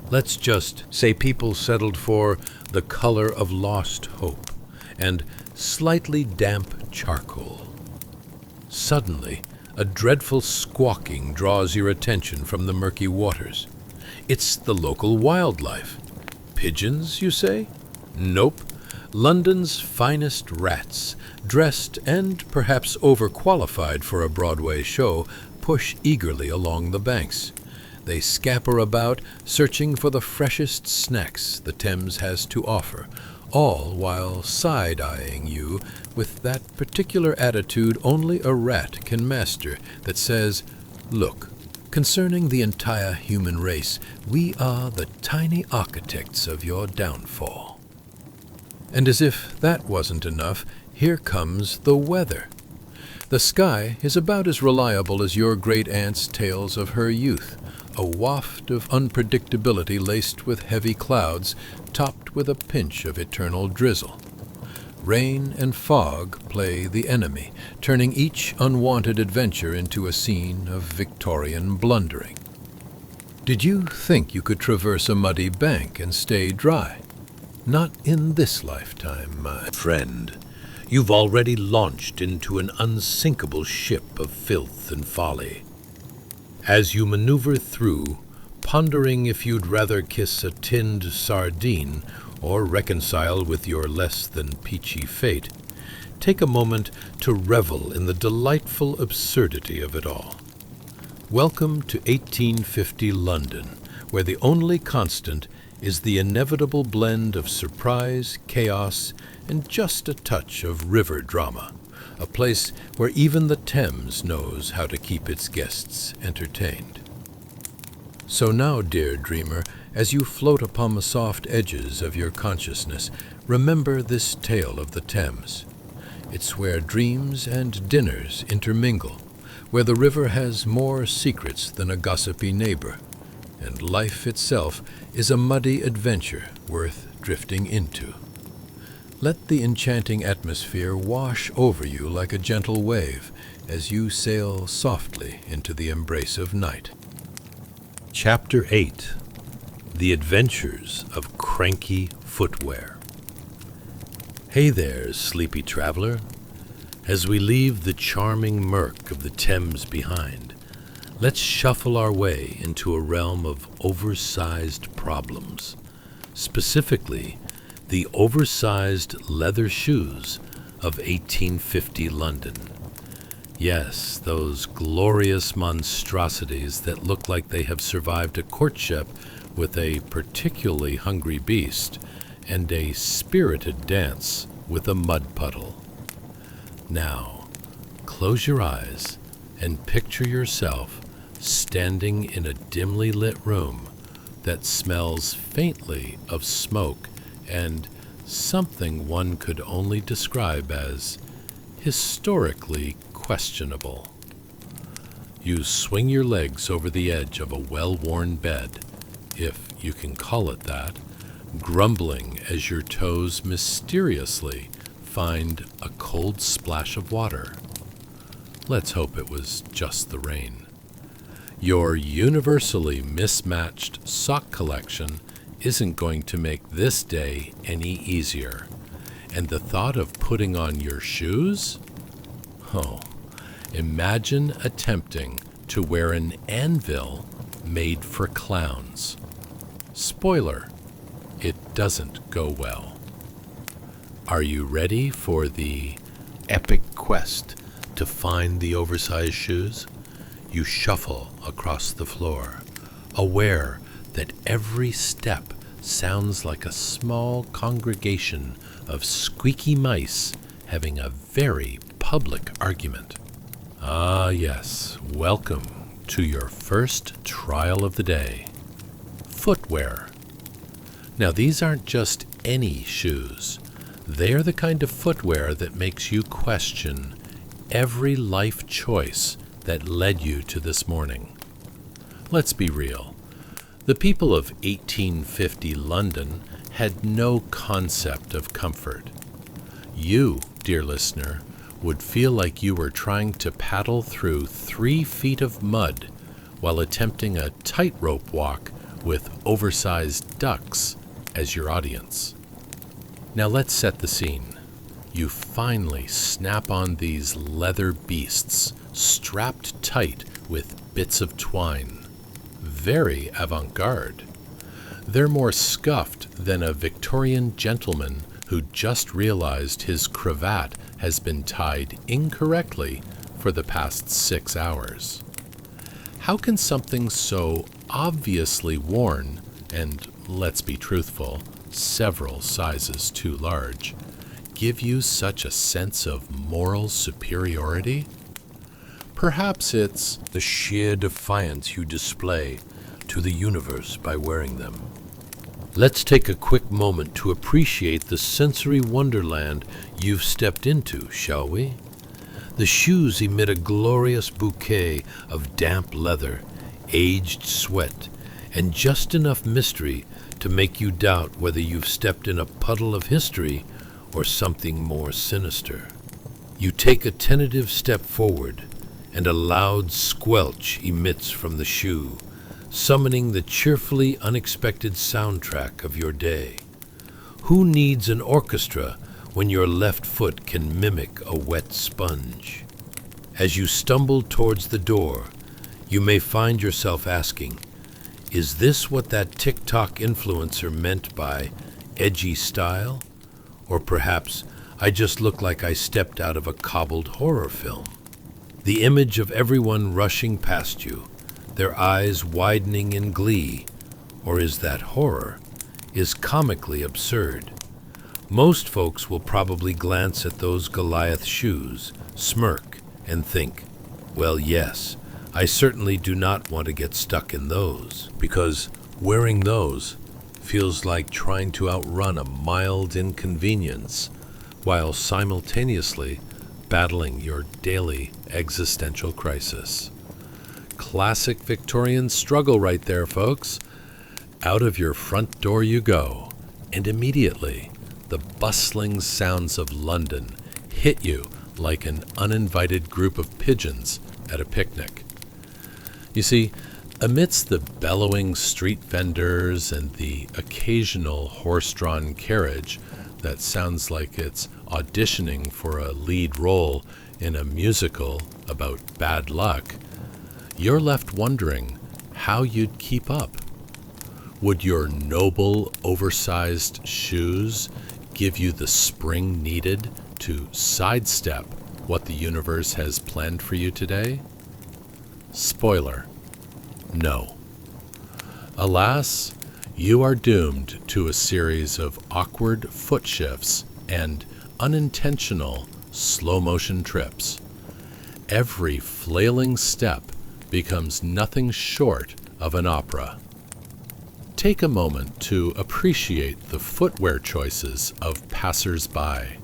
let's just say people settled for the color of lost hope and slightly damp charcoal. Suddenly, a dreadful squawking draws your attention from the murky waters. It's the local wildlife. Pigeons, you say? Nope. London's finest rats, dressed and perhaps overqualified for a Broadway show, push eagerly along the banks. They scamper about, searching for the freshest snacks the Thames has to offer, all while side-eyeing you with that particular attitude only a rat can master that says, "Look, concerning the entire human race, we are the tiny architects of your downfall." And as if that wasn't enough, here comes the weather. The sky is about as reliable as your great-aunt's tales of her youth, a waft of unpredictability laced with heavy clouds, topped with a pinch of eternal drizzle. Rain and fog play the enemy, turning each unwanted adventure into a scene of Victorian blundering. Did you think you could traverse a muddy bank and stay dry? Not in this lifetime, my friend. You've already launched into an unsinkable ship of filth and folly. As you maneuver through, pondering if you'd rather kiss a tinned sardine or reconcile with your less than peachy fate, take a moment to revel in the delightful absurdity of it all. Welcome to 1850 London, where the only constant is the inevitable blend of surprise, chaos, and just a touch of river drama, a place where even the Thames knows how to keep its guests entertained. So now, dear dreamer, as you float upon the soft edges of your consciousness, remember this tale of the Thames. It's where dreams and dinners intermingle, where the river has more secrets than a gossipy neighbor, and life itself is a muddy adventure worth drifting into. Let the enchanting atmosphere wash over you like a gentle wave as you sail softly into the embrace of night. Chapter 8. The Adventures of Cranky Footwear. Hey there, sleepy traveler. As we leave the charming murk of the Thames behind, let's shuffle our way into a realm of oversized problems, specifically the oversized leather shoes of 1850 London. Yes, those glorious monstrosities that look like they have survived a courtship with a particularly hungry beast and a spirited dance with a mud puddle. Now, close your eyes and picture yourself standing in a dimly lit room that smells faintly of smoke and something one could only describe as historically questionable. You swing your legs over the edge of a well-worn bed, if you can call it that, grumbling as your toes mysteriously find a cold splash of water. Let's hope it was just the rain. Your universally mismatched sock collection isn't going to make this day any easier. And the thought of putting on your shoes? Oh, imagine attempting to wear an anvil made for clowns. Spoiler, it doesn't go well. Are you ready for the epic quest to find the oversized shoes? You shuffle across the floor, aware that every step sounds like a small congregation of squeaky mice having a very public argument. Ah, yes, welcome to your first trial of the day. Footwear. Now, these aren't just any shoes. They are the kind of footwear that makes you question every life choice that led you to this morning. Let's be real. The people of 1850 London had no concept of comfort. You, dear listener, would feel like you were trying to paddle through 3 feet of mud while attempting a tightrope walk with oversized ducks as your audience. Now let's set the scene. You finally snap on these leather beasts, strapped tight with bits of twine. Very avant-garde. They're more scuffed than a Victorian gentleman who just realized his cravat has been tied incorrectly for the past 6 hours. How can something so obviously worn, and let's be truthful, several sizes too large, give you such a sense of moral superiority? Perhaps it's the sheer defiance you display to the universe by wearing them. Let's take a quick moment to appreciate the sensory wonderland you've stepped into, shall we? The shoes emit a glorious bouquet of damp leather, aged sweat, and just enough mystery to make you doubt whether you've stepped in a puddle of history or something more sinister. You take a tentative step forward, and a loud squelch emits from the shoe, summoning the cheerfully unexpected soundtrack of your day. Who needs an orchestra when your left foot can mimic a wet sponge? As you stumble towards the door, you may find yourself asking, is this what that TikTok influencer meant by edgy style? Or perhaps I just look like I stepped out of a cobbled horror film. The image of everyone rushing past you, their eyes widening in glee, or is that horror, is comically absurd. Most folks will probably glance at those Goliath shoes, smirk, and think, well, yes, I certainly do not want to get stuck in those, because wearing those feels like trying to outrun a mild inconvenience while simultaneously battling your daily existential crisis. Classic Victorian struggle right there, folks. Out of your front door you go, and immediately the bustling sounds of London hit you like an uninvited group of pigeons at a picnic. You see, amidst the bellowing street vendors and the occasional horse-drawn carriage that sounds like it's auditioning for a lead role in a musical about bad luck, you're left wondering how you'd keep up. Would your noble, oversized shoes give you the spring needed to sidestep what the universe has planned for you today? Spoiler: no. Alas, you are doomed to a series of awkward foot shifts and unintentional slow-motion trips. Every flailing step becomes nothing short of an opera. Take a moment to appreciate the footwear choices of passers-by.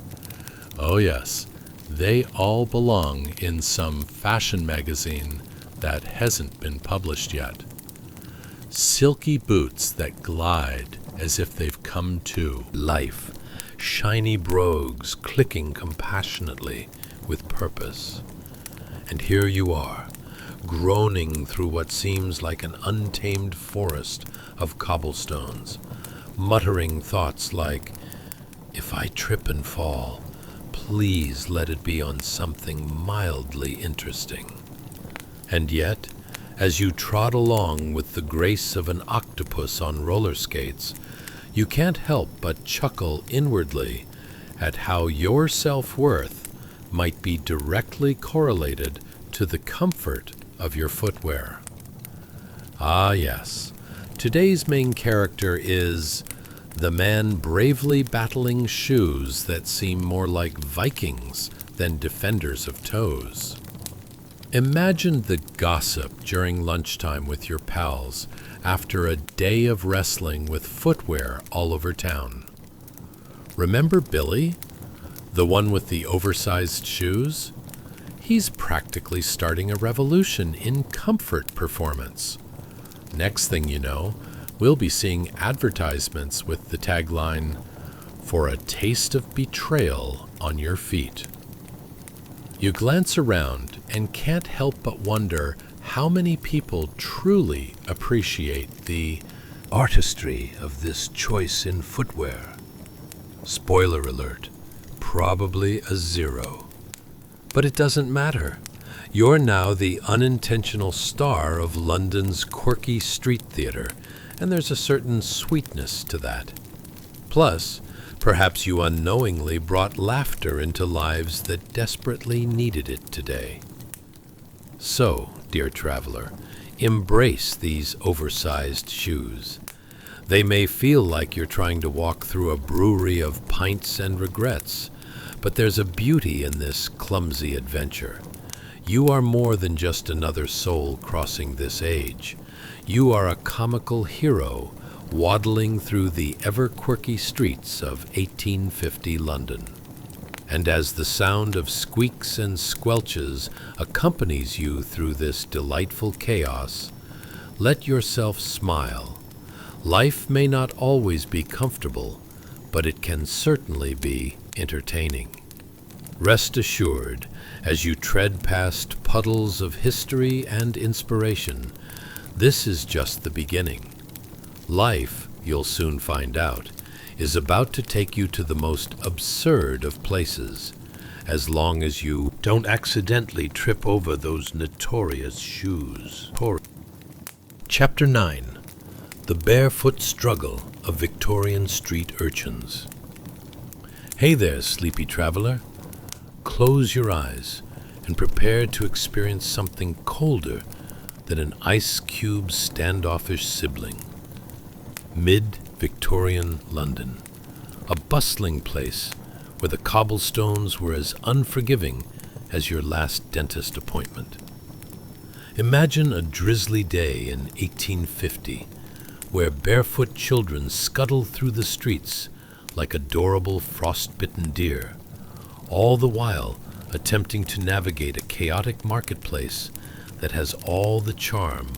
Oh yes, they all belong in some fashion magazine that hasn't been published yet. Silky boots that glide as if they've come to life, shiny brogues clicking compassionately with purpose. And here you are, groaning through what seems like an untamed forest of cobblestones, muttering thoughts like, if I trip and fall, please let it be on something mildly interesting. And yet, as you trot along with the grace of an octopus on roller skates, you can't help but chuckle inwardly at how your self-worth might be directly correlated to the comfort of your footwear. Ah yes, today's main character is the man bravely battling shoes that seem more like Vikings than defenders of toes. Imagine the gossip during lunchtime with your pals after a day of wrestling with footwear all over town. Remember Billy, the one with the oversized shoes? He's practically starting a revolution in comfort performance. Next thing you know, we'll be seeing advertisements with the tagline, "For a taste of betrayal on your feet." You glance around and can't help but wonder how many people truly appreciate the artistry of this choice in footwear. Spoiler alert, probably a zero. But it doesn't matter. You're now the unintentional star of London's quirky street theater, and there's a certain sweetness to that. Plus, perhaps you unknowingly brought laughter into lives that desperately needed it today. So, dear traveler, Embrace these oversized shoes. They may feel like you're trying to walk through a brewery of pints and regrets, but there's a beauty in this clumsy adventure. You are more than just another soul crossing this age. You are a comical hero waddling through the ever-quirky streets of 1850 London. And as the sound of squeaks and squelches accompanies you through this delightful chaos, let yourself smile. Life may not always be comfortable, but it can certainly be entertaining. Rest assured, as you tread past puddles of history and inspiration, this is just the beginning. Life, you'll soon find out, is about to take you to the most absurd of places, as long as you don't accidentally trip over those notorious shoes. Chapter 9. The Barefoot Struggle of Victorian Street Urchins. Hey there, sleepy traveler. Close your eyes and prepare to experience something colder than an ice cube standoffish sibling. Mid-Victorian London, a bustling place where the cobblestones were as unforgiving as your last dentist appointment. Imagine a drizzly day in 1850, where barefoot children scuttle through the streets like adorable frost-bitten deer, all the while attempting to navigate a chaotic marketplace that has all the charm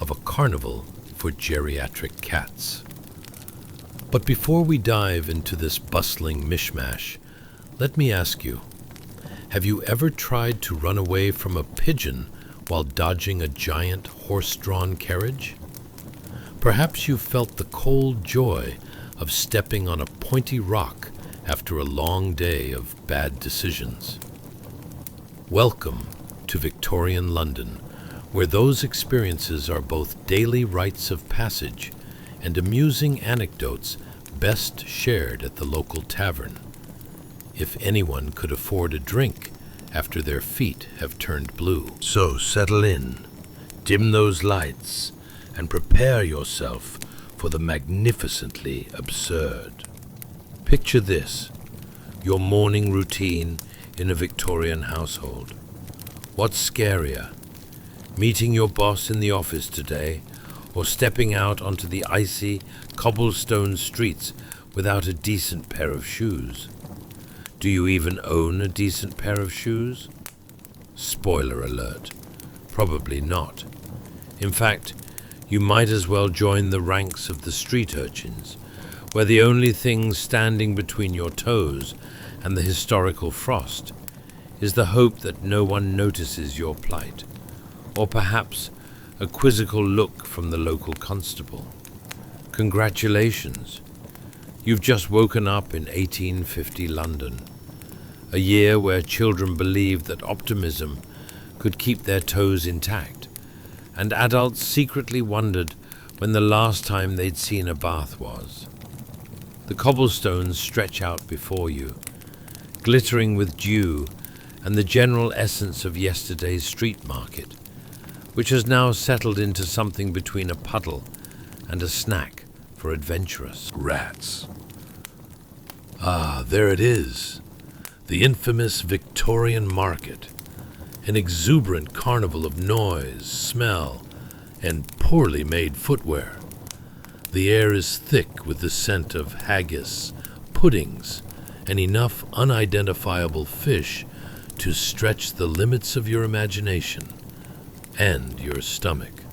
of a carnival for geriatric cats. But before we dive into this bustling mishmash, let me ask you, have you ever tried to run away from a pigeon while dodging a giant horse-drawn carriage? Perhaps you felt the cold joy of stepping on a pointy rock after a long day of bad decisions. Welcome to Victorian London, where those experiences are both daily rites of passage and amusing anecdotes best shared at the local tavern, if anyone could afford a drink after their feet have turned blue. So settle in, dim those lights, and prepare yourself for the magnificently absurd. Picture this, your morning routine in a Victorian household. What's scarier, meeting your boss in the office today, or stepping out onto the icy, cobblestone streets without a decent pair of shoes? Do you even own a decent pair of shoes? Spoiler alert, probably not. In fact, you might as well join the ranks of the street urchins, where the only thing standing between your toes and the historical frost is the hope that no one notices your plight, or perhaps a quizzical look from the local constable. Congratulations! You've just woken up in 1850 London, a year where children believed that optimism could keep their toes intact, and adults secretly wondered when the last time they'd seen a bath was. The cobblestones stretch out before you, glittering with dew and the general essence of yesterday's street market, which has now settled into something between a puddle and a snack for adventurous rats. Ah, there it is, the infamous Victorian market, an exuberant carnival of noise, smell, and poorly made footwear. The air is thick with the scent of haggis, puddings, and enough unidentifiable fish to stretch the limits of your imagination and your stomach.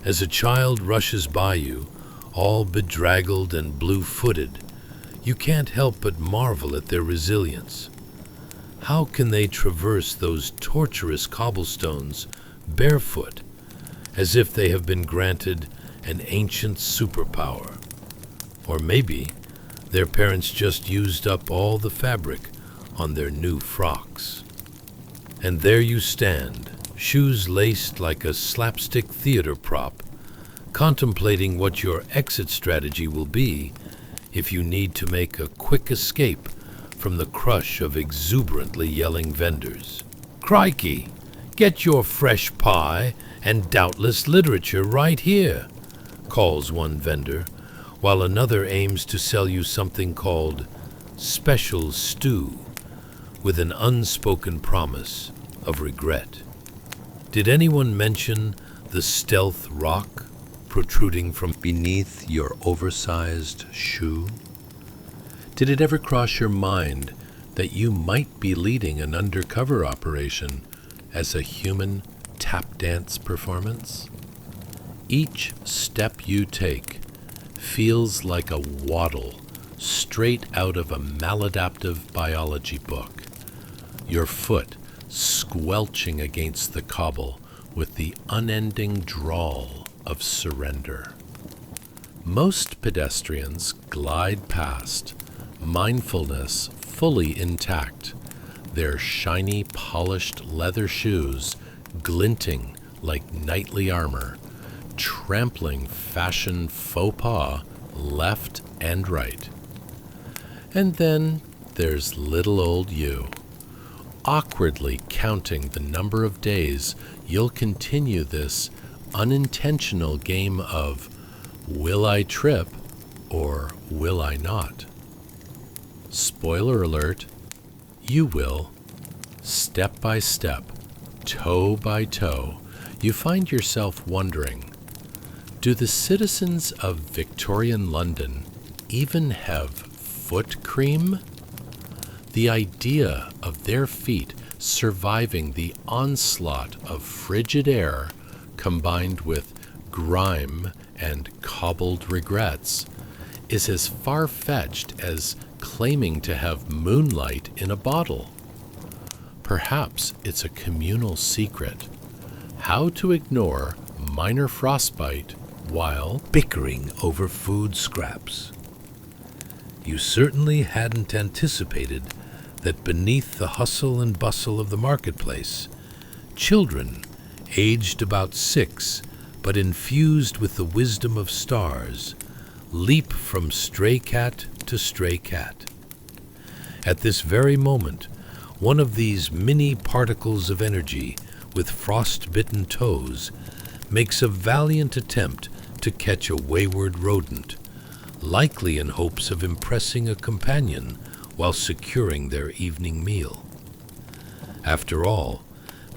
As a child rushes by you, all bedraggled and blue-footed, you can't help but marvel at their resilience. How can they traverse those tortuous cobblestones barefoot, as if they have been granted an ancient superpower? Or maybe their parents just used up all the fabric on their new frocks. And there you stand, shoes laced like a slapstick theater prop, contemplating what your exit strategy will be if you need to make a quick escape from the crush of exuberantly yelling vendors. Crikey! Get your fresh pie And doubtless literature right here, calls one vendor, while another aims to sell you something called special stew, with an unspoken promise of regret. Did anyone mention the stealth rock protruding from beneath your oversized shoe? Did it ever cross your mind that you might be leading an undercover operation as a human tap dance performance? Each step you take feels like a waddle straight out of a maladaptive biology book, your foot squelching against the cobble with the unending drawl of surrender. Most pedestrians glide past, mindfulness fully intact, their shiny polished leather shoes glinting like knightly armor, trampling fashion faux pas left and right. And then there's little old you, awkwardly counting the number of days you'll continue this unintentional game of will I trip or will I not? Spoiler alert, you will. Step by step, toe by toe, you find yourself wondering, do the citizens of Victorian London even have foot cream? The idea of their feet surviving the onslaught of frigid air combined with grime and cobbled regrets is as far-fetched as claiming to have moonlight in a bottle. Perhaps it's a communal secret, how to ignore minor frostbite while bickering over food scraps. You certainly hadn't anticipated that beneath the hustle and bustle of the marketplace, children, aged about 6, but infused with the wisdom of stars, leap from stray cat to stray cat. At this very moment, one of these mini particles of energy with frost-bitten toes makes a valiant attempt to catch a wayward rodent, likely in hopes of impressing a companion while securing their evening meal. After all,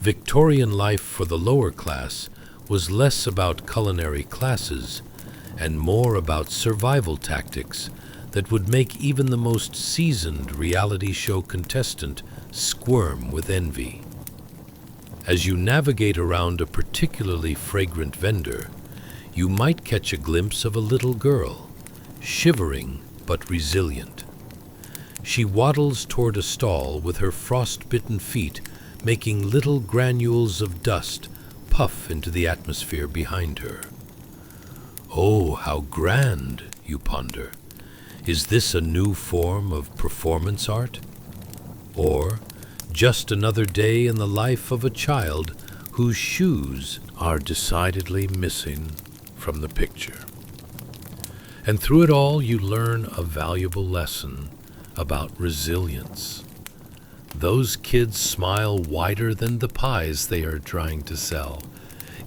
Victorian life for the lower class was less about culinary classes and more about survival tactics that would make even the most seasoned reality show contestant squirm with envy. As you navigate around a particularly fragrant vendor, you might catch a glimpse of a little girl, shivering but resilient. She waddles toward a stall with her frost-bitten feet making little granules of dust puff into the atmosphere behind her. Oh, how grand, you ponder. Is this a new form of performance art? Or just another day in the life of a child whose shoes are decidedly missing from the picture? And through it all, you learn a valuable lesson about resilience. Those kids smile wider than the pies they are trying to sell,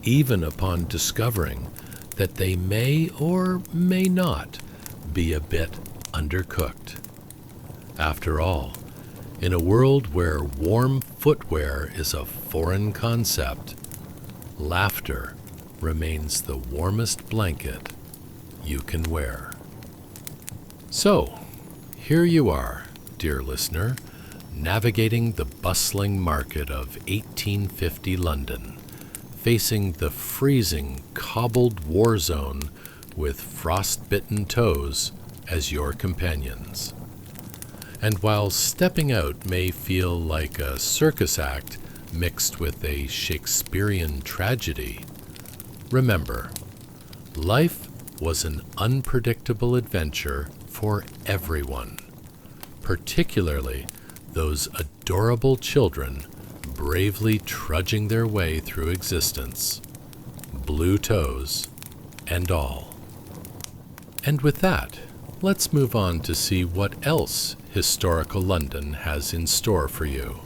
even upon discovering that they may or may not be a bit undercooked. After all, in a world where warm footwear is a foreign concept, laughter remains the warmest blanket you can wear. So, here you are, dear listener, navigating the bustling market of 1850 London, facing the freezing, cobbled war zone with frost-bitten toes as your companions. And while stepping out may feel like a circus act mixed with a Shakespearean tragedy, remember, life was an unpredictable adventure for everyone, particularly those adorable children bravely trudging their way through existence, blue toes and all. And with that, let's move on to see what else historical London has in store for you.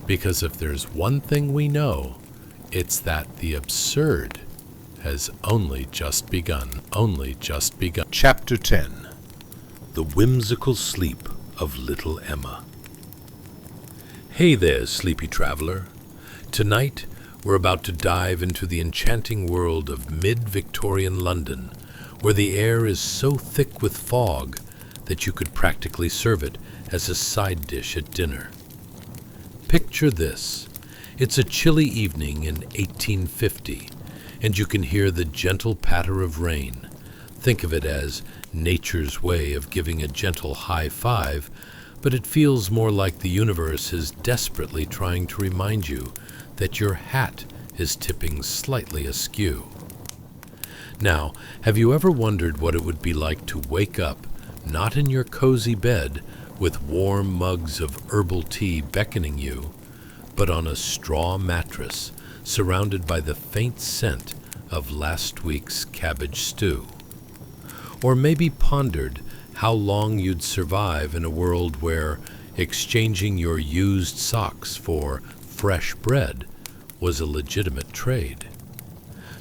Because if there's one thing we know, It's that the absurd has only just begun. Chapter 10. The Whimsical Sleep of Little Emma. Hey there, sleepy traveler. Tonight, we're about to dive into the enchanting world of mid-Victorian London, where the air is so thick with fog that you could practically serve it as a side dish at dinner. Picture this. It's a chilly evening in 1850, and you can hear the gentle patter of rain. Think of it as nature's way of giving a gentle high five, but it feels more like the universe is desperately trying to remind you that your hat is tipping slightly askew. Now, have you ever wondered what it would be like to wake up, not in your cozy bed, with warm mugs of herbal tea beckoning you, but on a straw mattress, surrounded by the faint scent of last week's cabbage stew? Or maybe pondered how long you'd survive in a world where exchanging your used socks for fresh bread was a legitimate trade?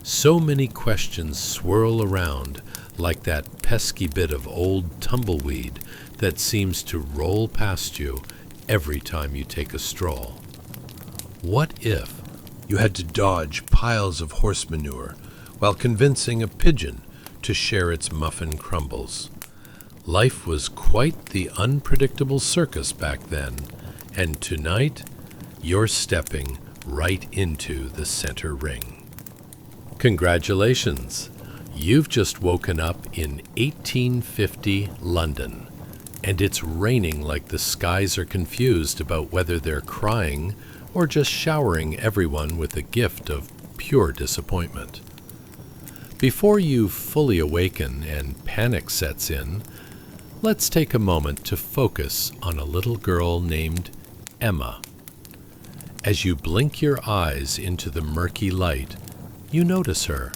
So many questions swirl around like that pesky bit of old tumbleweed that seems to roll past you every time you take a stroll. What if you had to dodge piles of horse manure while convincing a pigeon to share its muffin crumbles? Life was quite the unpredictable circus back then, and tonight you're stepping right into the center ring. Congratulations! You've just woken up in 1850 London, and it's raining like the skies are confused about whether they're crying or just showering everyone with a gift of pure disappointment. Before you fully awaken and panic sets in, let's take a moment to focus on a little girl named Emma. As you blink your eyes into the murky light, you notice her,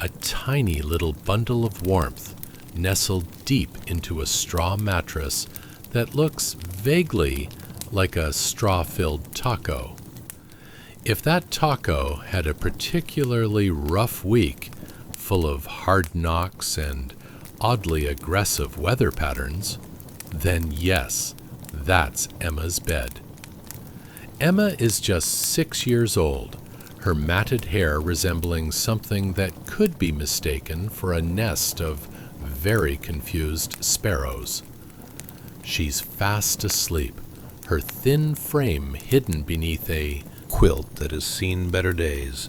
a tiny little bundle of warmth nestled deep into a straw mattress that looks vaguely like a straw-filled taco. If that taco had a particularly rough week, full of hard knocks and oddly aggressive weather patterns, then yes, that's Emma's bed. Emma is just 6 years old, her matted hair resembling something that could be mistaken for a nest of very confused sparrows. She's fast asleep, her thin frame hidden beneath a quilt that has seen better days,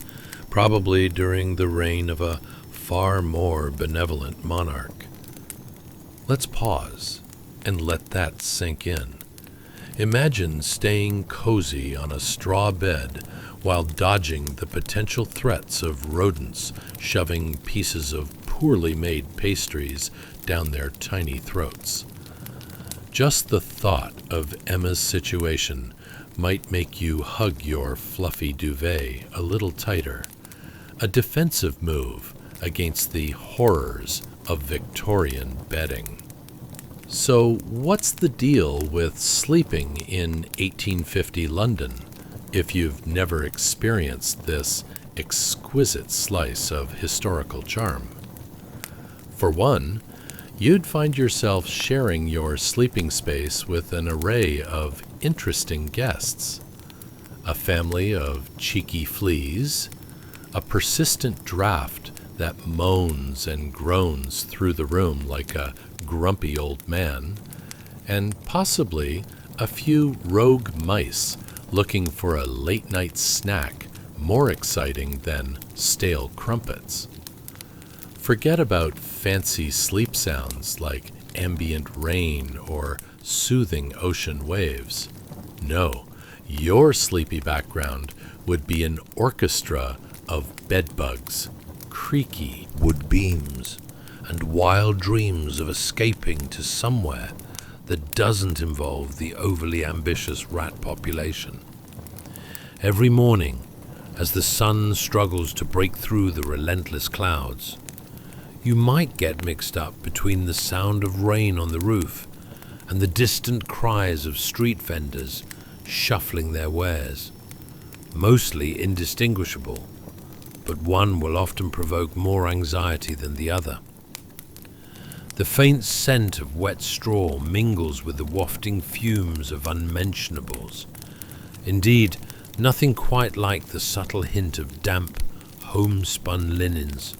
probably during the reign of a far more benevolent monarch. Let's pause and let that sink in. Imagine staying cozy on a straw bed while dodging the potential threats of rodents shoving pieces of poorly made pastries down their tiny throats. Just the thought of Emma's situation might make you hug your fluffy duvet a little tighter, a defensive move against the horrors of Victorian bedding. So, what's the deal with sleeping in 1850 London if you've never experienced this exquisite slice of historical charm? For one, you'd find yourself sharing your sleeping space with an array of interesting guests. A family of cheeky fleas, a persistent draft that moans and groans through the room like a grumpy old man, and possibly a few rogue mice looking for a late-night snack more exciting than stale crumpets. Forget about fancy sleep sounds like ambient rain or soothing ocean waves. No, your sleepy background would be an orchestra of bedbugs, creaky wood beams, and wild dreams of escaping to somewhere that doesn't involve the overly ambitious rat population. Every morning, as the sun struggles to break through the relentless clouds, you might get mixed up between the sound of rain on the roof and the distant cries of street vendors shuffling their wares. mostly indistinguishable, but one will often provoke more anxiety than the other. The faint scent of wet straw mingles with the wafting fumes of unmentionables. Indeed, nothing quite like the subtle hint of damp, homespun linens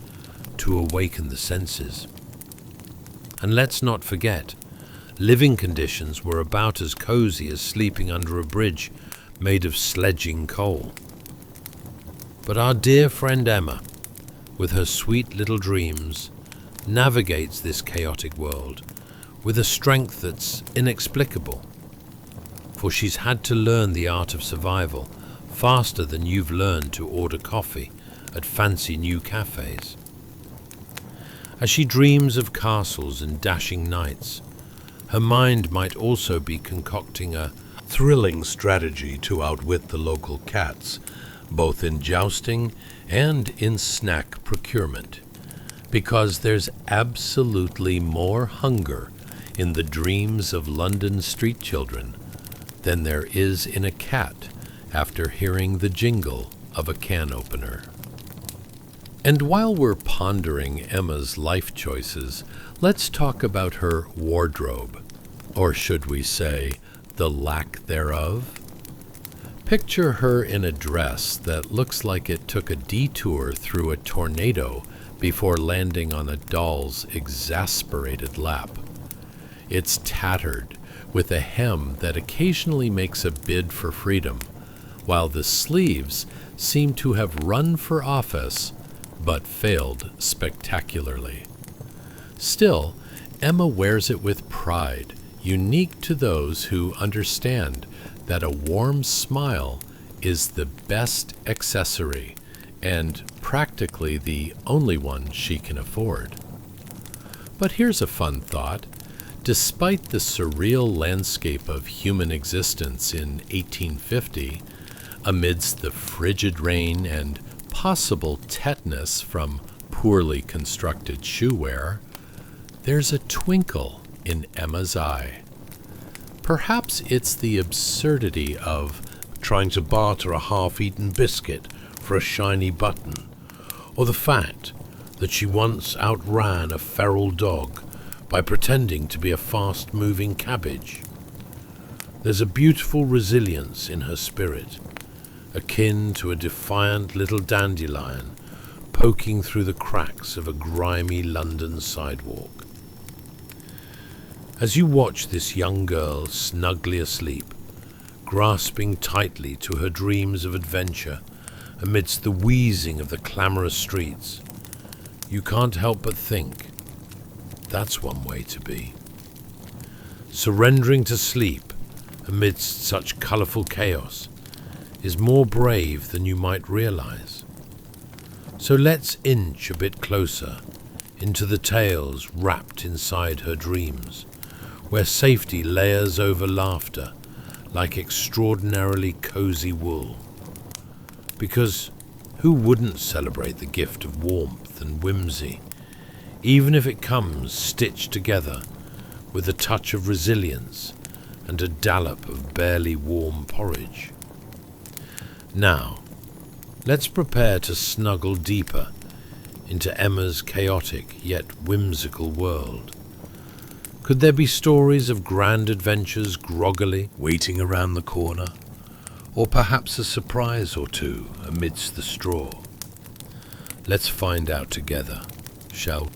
to awaken the senses. And let's not forget, living conditions were about as cozy as sleeping under a bridge made of sledging coal. But our dear friend Emma, with her sweet little dreams, navigates this chaotic world with a strength that's inexplicable. For she's had to learn the art of survival faster than you've learned to order coffee at fancy new cafes. As she dreams of castles and dashing knights, her mind might also be concocting a thrilling strategy to outwit the local cats, both in jousting and in snack procurement, because there's absolutely more hunger in the dreams of London street children than there is in a cat after hearing the jingle of a can opener. And while we're pondering Emma's life choices, let's talk about her wardrobe, or should we say, the lack thereof. Picture her in a dress that looks like it took a detour through a tornado before landing on a doll's exasperated lap. It's tattered, with a hem that occasionally makes a bid for freedom, while the sleeves seem to have run for office, but failed spectacularly. Still, Emma wears it with pride, unique to those who understand that a warm smile is the best accessory and practically the only one she can afford. But here's a fun thought. Despite the surreal landscape of human existence in 1850, amidst the frigid rain and possible tetanus from poorly constructed shoe wear, there's a twinkle in Emma's eye. Perhaps it's the absurdity of trying to barter a half-eaten biscuit for a shiny button, or the fact that she once outran a feral dog by pretending to be a fast-moving cabbage. There's a beautiful resilience in her spirit, akin to a defiant little dandelion poking through the cracks of a grimy London sidewalk. As you watch this young girl snugly asleep, grasping tightly to her dreams of adventure amidst the wheezing of the clamorous streets, you can't help but think, that's one way to be. Surrendering to sleep amidst such colourful chaos is more brave than you might realize. So let's inch a bit closer into the tales wrapped inside her dreams, where safety layers over laughter like extraordinarily cozy wool. Because who wouldn't celebrate the gift of warmth and whimsy, even if it comes stitched together with a touch of resilience and a dollop of barely warm porridge? Now, let's prepare to snuggle deeper into Emma's chaotic yet whimsical world. Could there be stories of grand adventures groggily waiting around the corner? Or perhaps a surprise or two amidst the straw? Let's find out together, shall we?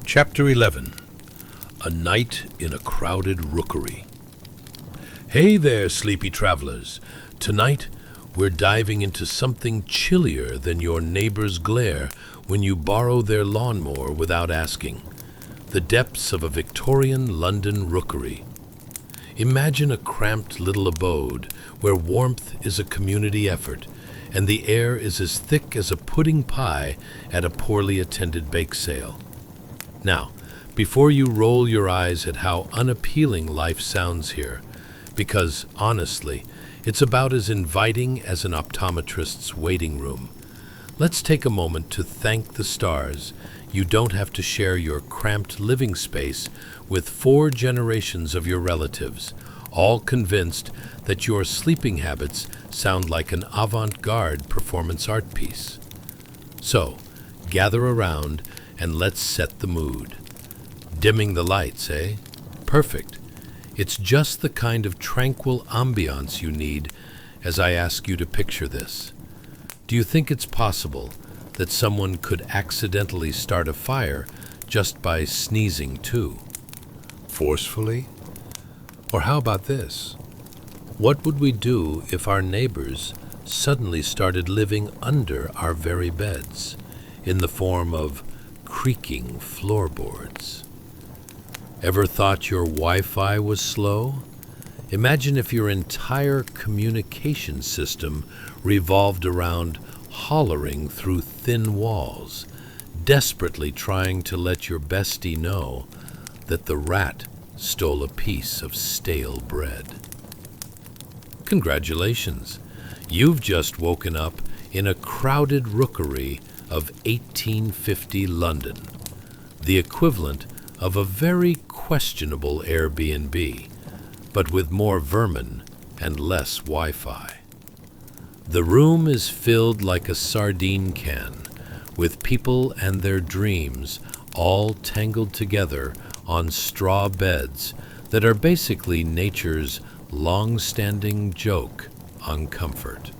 Chapter 11. A Night in a Crowded Rookery. Hey there, sleepy travelers. Tonight, we're diving into something chillier than your neighbor's glare when you borrow their lawnmower without asking. The depths of a Victorian London rookery. Imagine a cramped little abode where warmth is a community effort and the air is as thick as a pudding pie at a poorly attended bake sale. Now, before you roll your eyes at how unappealing life sounds here, because honestly, it's about as inviting as an optometrist's waiting room, let's take a moment to thank the stars you don't have to share your cramped living space with 4 generations of your relatives, all convinced that your sleeping habits sound like an avant-garde performance art piece. So, gather around and let's set the mood. Dimming the lights, eh? Perfect. It's just the kind of tranquil ambiance you need as I ask you to picture this. Do you think it's possible that someone could accidentally start a fire just by sneezing too? Forcefully? Or how about this? What would we do if our neighbors suddenly started living under our very beds, in the form of creaking floorboards? Ever thought your Wi-Fi was slow? Imagine if your entire communication system revolved around hollering through thin walls, desperately trying to let your bestie know that the rat stole a piece of stale bread. Congratulations! You've just woken up in a crowded rookery of 1850 London, the equivalent of a very questionable Airbnb, but with more vermin and less Wi-Fi. The room is filled like a sardine can, with people and their dreams all tangled together on straw beds that are basically nature's long-standing joke on comfort.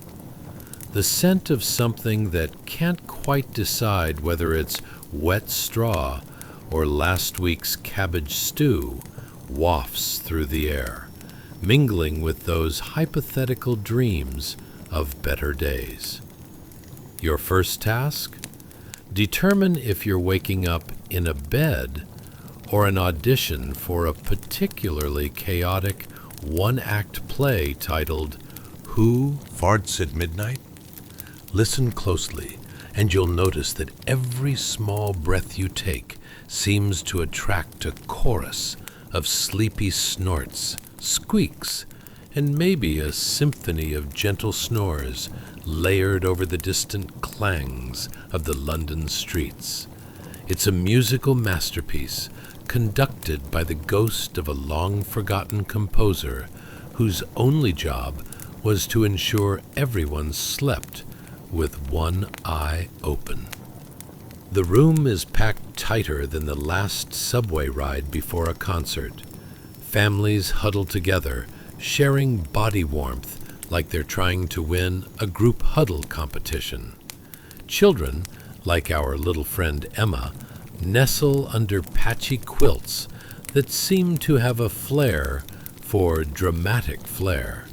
The scent of something that can't quite decide whether it's wet straw or last week's cabbage stew wafts through the air, mingling with those hypothetical dreams of better days. Your first task? Determine if you're waking up in a bed or an audition for a particularly chaotic one-act play titled Who Farts at Midnight? Listen closely, and you'll notice that every small breath you take seems to attract a chorus of sleepy snorts, squeaks, and maybe a symphony of gentle snores layered over the distant clangs of the London streets. It's a musical masterpiece conducted by the ghost of a long-forgotten composer whose only job was to ensure everyone slept with one eye open. The room is packed tighter than the last subway ride before a concert. Families huddle together, sharing body warmth like they're trying to win a group huddle competition. Children, like our little friend Emma, nestle under patchy quilts that seem to have a flair for dramatic flair.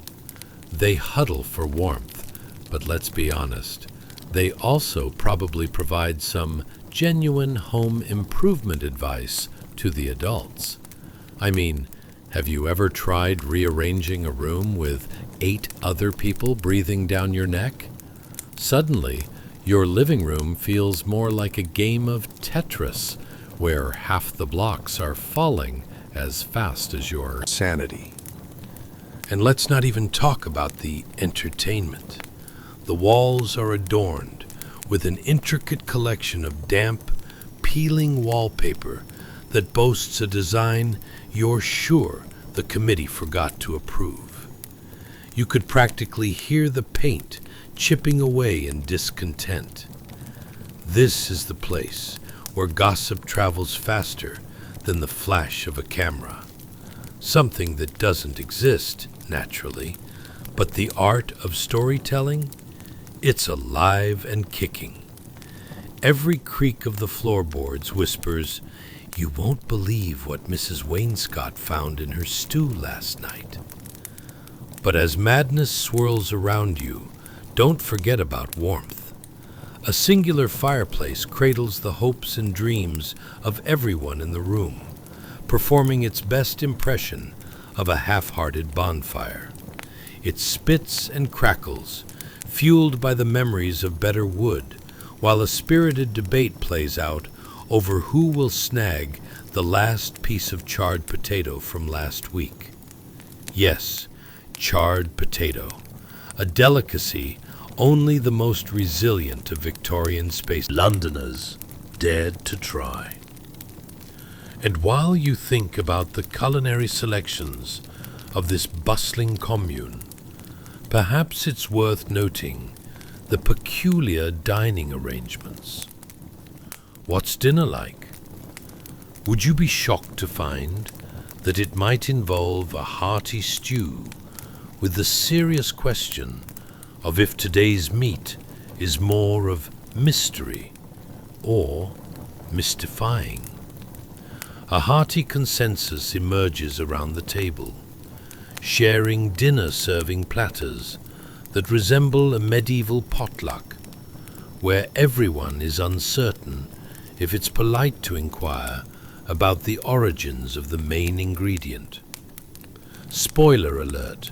They huddle for warmth, but let's be honest, they also probably provide some genuine home improvement advice to the adults. I mean, have you ever tried rearranging a room with 8 other people breathing down your neck? Suddenly, your living room feels more like a game of Tetris, where half the blocks are falling as fast as your sanity. And let's not even talk about the entertainment. The walls are adorned with an intricate collection of damp, peeling wallpaper that boasts a design you're sure the committee forgot to approve. You could practically hear the paint chipping away in discontent. This is the place where gossip travels faster than the flash of a camera. Something that doesn't exist, naturally, but the art of storytelling, it's alive and kicking. Every creak of the floorboards whispers, "You won't believe what Mrs. Wainscott found in her stew last night." But as madness swirls around you, don't forget about warmth. A singular fireplace cradles the hopes and dreams of everyone in the room, performing its best impression of a half-hearted bonfire. It spits and crackles, fueled by the memories of better wood, while a spirited debate plays out over who will snag the last piece of charred potato from last week. Yes, charred potato, a delicacy only the most resilient of Victorian space Londoners dared to try. And while you think about the culinary selections of this bustling commune, perhaps it's worth noting the peculiar dining arrangements. What's dinner like? Would you be shocked to find that it might involve a hearty stew with the serious question of if today's meat is more of mystery or mystifying? A hearty consensus emerges around the table, sharing dinner-serving platters that resemble a medieval potluck, where everyone is uncertain if it's polite to inquire about the origins of the main ingredient. Spoiler alert,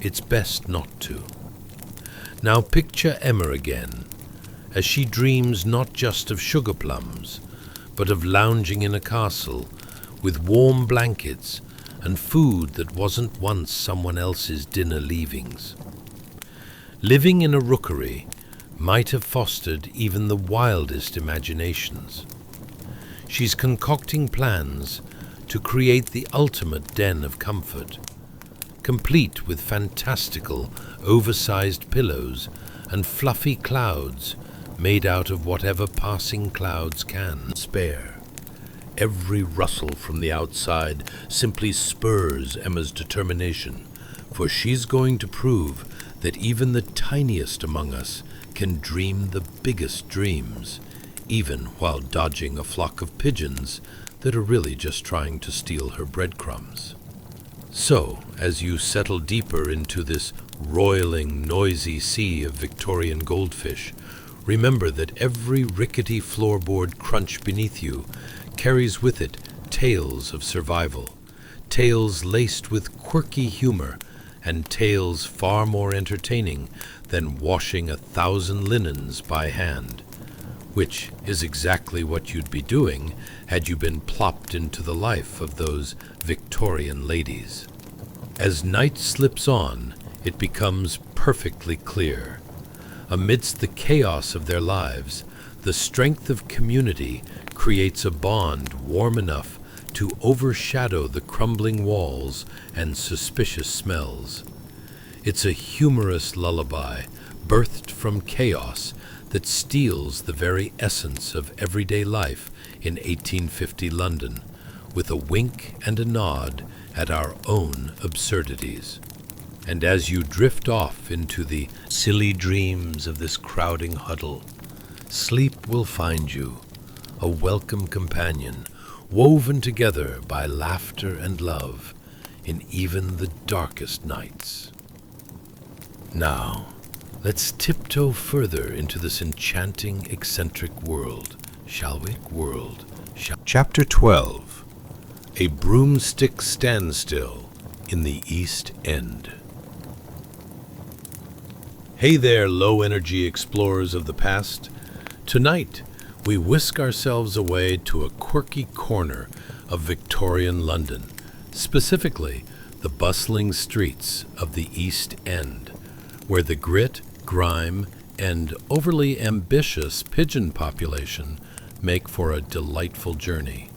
it's best not to. Now picture Emma again, as she dreams not just of sugar plums, but of lounging in a castle with warm blankets and food that wasn't once someone else's dinner leavings. Living in a rookery might have fostered even the wildest imaginations. She's concocting plans to create the ultimate den of comfort, complete with fantastical, oversized pillows and fluffy clouds made out of whatever passing clouds can spare. Every rustle from the outside simply spurs Emma's determination, for she's going to prove that even the tiniest among us can dream the biggest dreams, even while dodging a flock of pigeons that are really just trying to steal her breadcrumbs. So, as you settle deeper into this roiling, noisy sea of Victorian goldfish, remember that every rickety floorboard crunch beneath you carries with it tales of survival, tales laced with quirky humor, and tales far more entertaining than washing 1,000 linens by hand, which is exactly what you'd be doing had you been plopped into the life of those Victorian ladies. As night slips on, it becomes perfectly clear. Amidst the chaos of their lives, the strength of community creates a bond warm enough to overshadow the crumbling walls and suspicious smells. It's a humorous lullaby, birthed from chaos, that steals the very essence of everyday life in 1850 London, with a wink and a nod at our own absurdities. And as you drift off into the silly dreams of this crowding huddle, sleep will find you, a welcome companion, woven together by laughter and love in even the darkest nights. Now, let's tiptoe further into this enchanting, eccentric world, shall we? Chapter 12. A Broomstick Standstill in the East End. Hey there, low-energy explorers of the past. Tonight, we whisk ourselves away to a quirky corner of Victorian London, specifically the bustling streets of the East End, where the grit, grime, and overly ambitious pigeon population make for a delightful journey.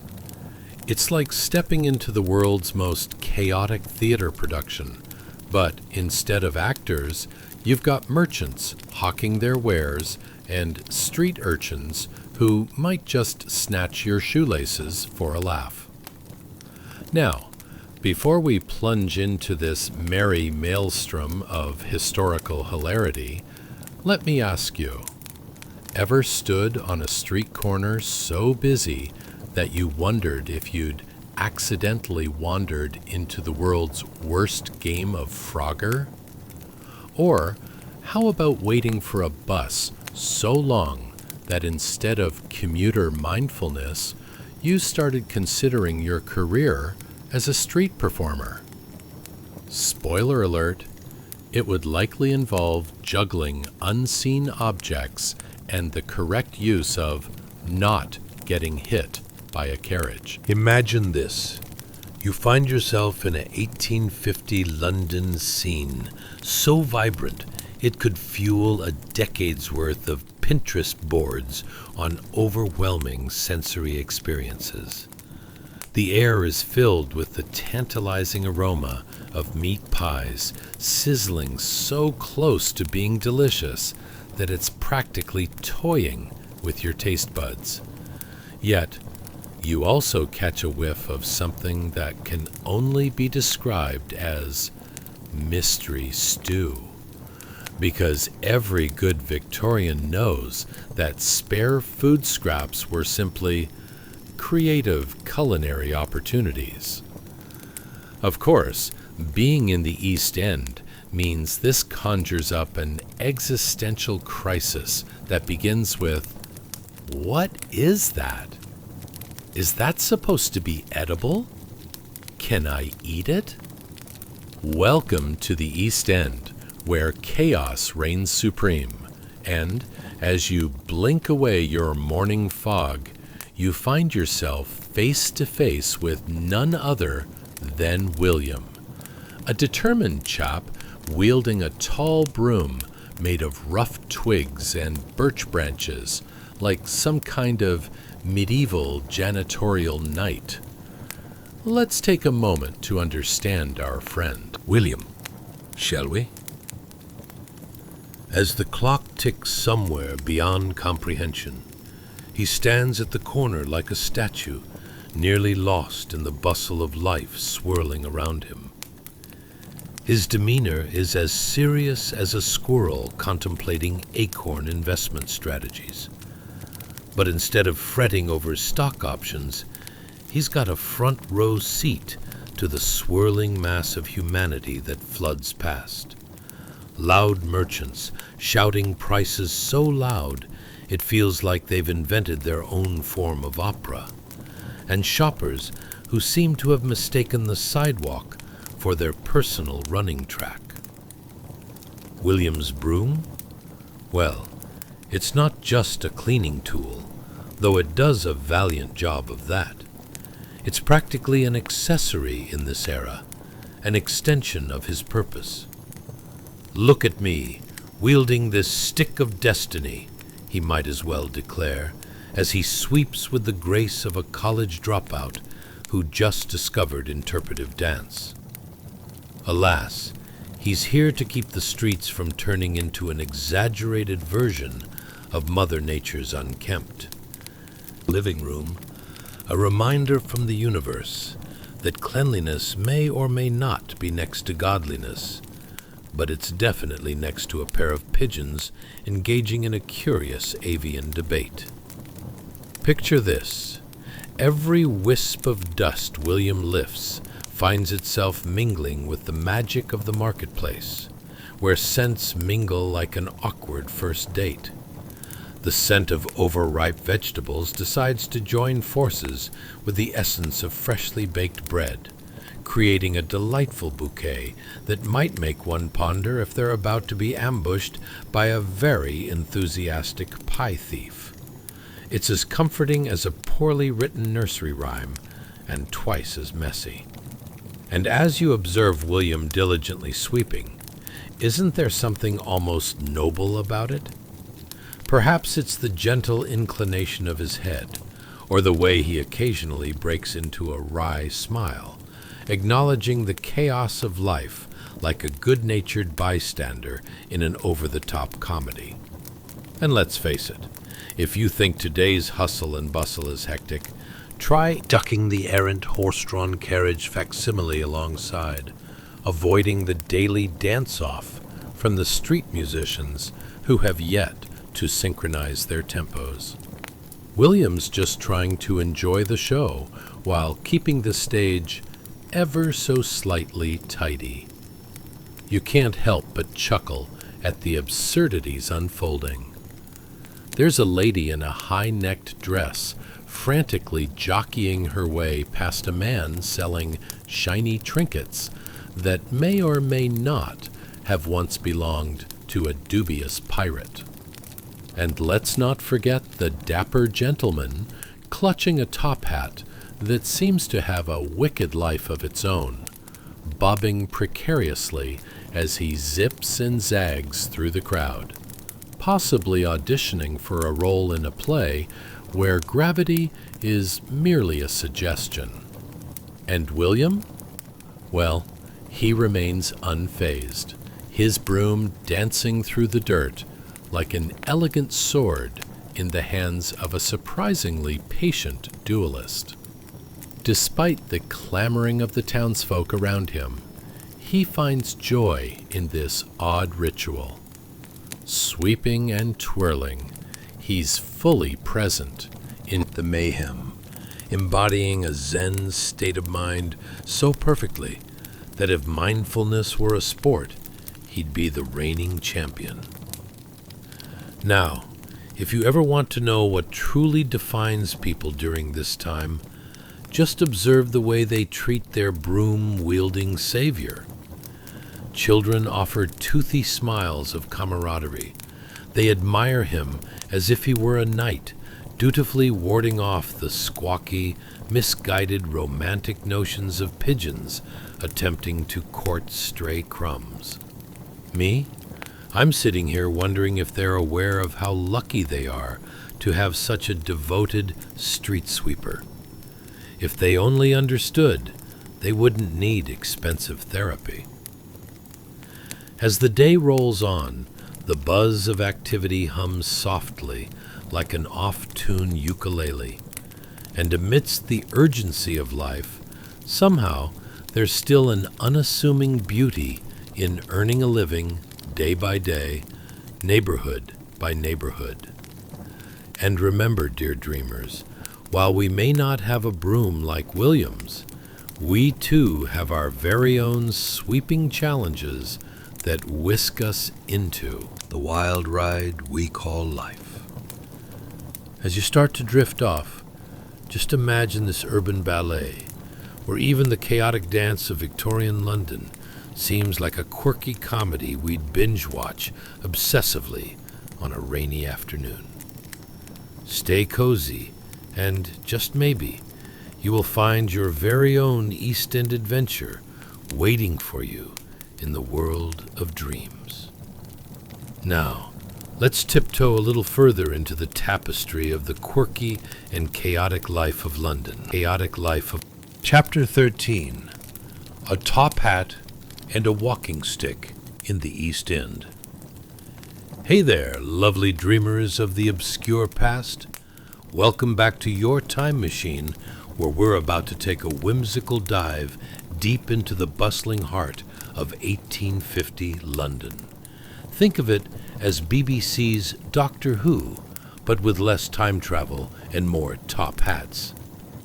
It's like stepping into the world's most chaotic theater production, but instead of actors, you've got merchants hawking their wares and street urchins who might just snatch your shoelaces for a laugh. Now, before we plunge into this merry maelstrom of historical hilarity, let me ask you, ever stood on a street corner so busy that you wondered if you'd accidentally wandered into the world's worst game of Frogger? Or how about waiting for a bus so long that instead of commuter mindfulness, you started considering your career as a street performer? Spoiler alert, it would likely involve juggling unseen objects and the correct use of not getting hit by a carriage. Imagine this. You find yourself in an 1850 London scene, so vibrant it could fuel a decade's worth of Pinterest boards on overwhelming sensory experiences. The air is filled with the tantalizing aroma of meat pies, sizzling so close to being delicious that it's practically toying with your taste buds. Yet, you also catch a whiff of something that can only be described as mystery stew. Because every good Victorian knows that spare food scraps were simply creative culinary opportunities. Of course, being in the East End means this conjures up an existential crisis that begins with, what is that? Is that supposed to be edible? Can I eat it? Welcome to the East End, where chaos reigns supreme, and as you blink away your morning fog, you find yourself face to face with none other than William, a determined chap wielding a tall broom made of rough twigs and birch branches, like some kind of medieval janitorial knight. Let's take a moment to understand our friend. William, shall we? As the clock ticks somewhere beyond comprehension, he stands at the corner like a statue, nearly lost in the bustle of life swirling around him. His demeanor is as serious as a squirrel contemplating acorn investment strategies. But instead of fretting over stock options, he's got a front row seat to the swirling mass of humanity that floods past. Loud merchants shouting prices so loud it feels like they've invented their own form of opera, and shoppers who seem to have mistaken the sidewalk for their personal running track. William's broom? Well, it's not just a cleaning tool, though it does a valiant job of that. It's practically an accessory in this era, an extension of his purpose. Look at me, wielding this stick of destiny, he might as well declare, as he sweeps with the grace of a college dropout who just discovered interpretive dance. Alas, he's here to keep the streets from turning into an exaggerated version of Mother Nature's unkempt. Living room, a reminder from the universe that cleanliness may or may not be next to godliness, but it's definitely next to a pair of pigeons engaging in a curious avian debate. Picture this. Every wisp of dust William lifts finds itself mingling with the magic of the marketplace, where scents mingle like an awkward first date. The scent of overripe vegetables decides to join forces with the essence of freshly baked bread, creating a delightful bouquet that might make one ponder if they're about to be ambushed by a very enthusiastic pie thief. It's as comforting as a poorly written nursery rhyme, and twice as messy. And as you observe William diligently sweeping, isn't there something almost noble about it? Perhaps it's the gentle inclination of his head, or the way he occasionally breaks into a wry smile, acknowledging the chaos of life like a good-natured bystander in an over-the-top comedy. And let's face it, if you think today's hustle and bustle is hectic, try ducking the errant horse-drawn carriage facsimile alongside, avoiding the daily dance-off from the street musicians who have yet to synchronize their tempos. William's just trying to enjoy the show while keeping the stage ever so slightly tidy. You can't help but chuckle at the absurdities unfolding. There's a lady in a high-necked dress frantically jockeying her way past a man selling shiny trinkets that may or may not have once belonged to a dubious pirate. And let's not forget the dapper gentleman clutching a top hat that seems to have a wicked life of its own, bobbing precariously as he zips and zags through the crowd, possibly auditioning for a role in a play where gravity is merely a suggestion. And William? Well, he remains unfazed, his broom dancing through the dirt like an elegant sword in the hands of a surprisingly patient duelist. Despite the clamoring of the townsfolk around him, he finds joy in this odd ritual. Sweeping and twirling, he's fully present in The mayhem, embodying a Zen state of mind so perfectly that if mindfulness were a sport, he'd be the reigning champion. Now, if you ever want to know what truly defines people during this time, just observe the way they treat their broom-wielding savior. Children offer toothy smiles of camaraderie. They admire him as if he were a knight, dutifully warding off the squawky, misguided romantic notions of pigeons attempting to court stray crumbs. Me? I'm sitting here wondering if they're aware of how lucky they are to have such a devoted street sweeper. If they only understood, they wouldn't need expensive therapy. As the day rolls on, the buzz of activity hums softly like an off-tune ukulele. And amidst the urgency of life, somehow there's still an unassuming beauty in earning a living day by day, neighborhood by neighborhood. And remember, dear dreamers, while we may not have a broom like William's, we too have our very own sweeping challenges that whisk us into The wild ride we call life. As you start to drift off, just imagine this urban ballet, where even the chaotic dance of Victorian London seems like a quirky comedy we'd binge-watch obsessively on a rainy afternoon. Stay cozy, and just maybe, you will find your very own East End adventure waiting for you in the world of dreams. Now, let's tiptoe a little further into the tapestry of the quirky and chaotic life of London. Chapter 13. A top hat and a walking stick in the East End. Hey there, lovely dreamers of the obscure past. Welcome back to your time machine, where we're about to take a whimsical dive deep into the bustling heart of 1850 London. Think of it as BBC's Doctor Who, but with less time travel and more top hats.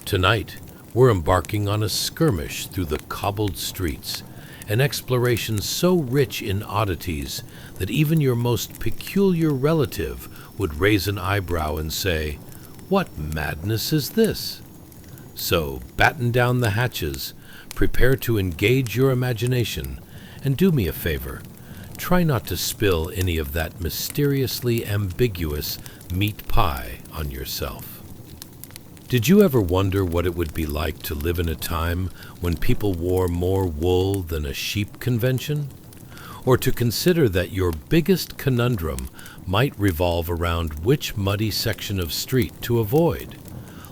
Tonight, we're embarking on a skirmish through the cobbled streets, an exploration so rich in oddities that even your most peculiar relative would raise an eyebrow and say, "What madness is this?" So batten down the hatches, prepare to engage your imagination, and do me a favor. Try not to spill any of that mysteriously ambiguous meat pie on yourself. Did you ever wonder what it would be like to live in a time when people wore more wool than a sheep convention? Or to consider that your biggest conundrum might revolve around which muddy section of street to avoid,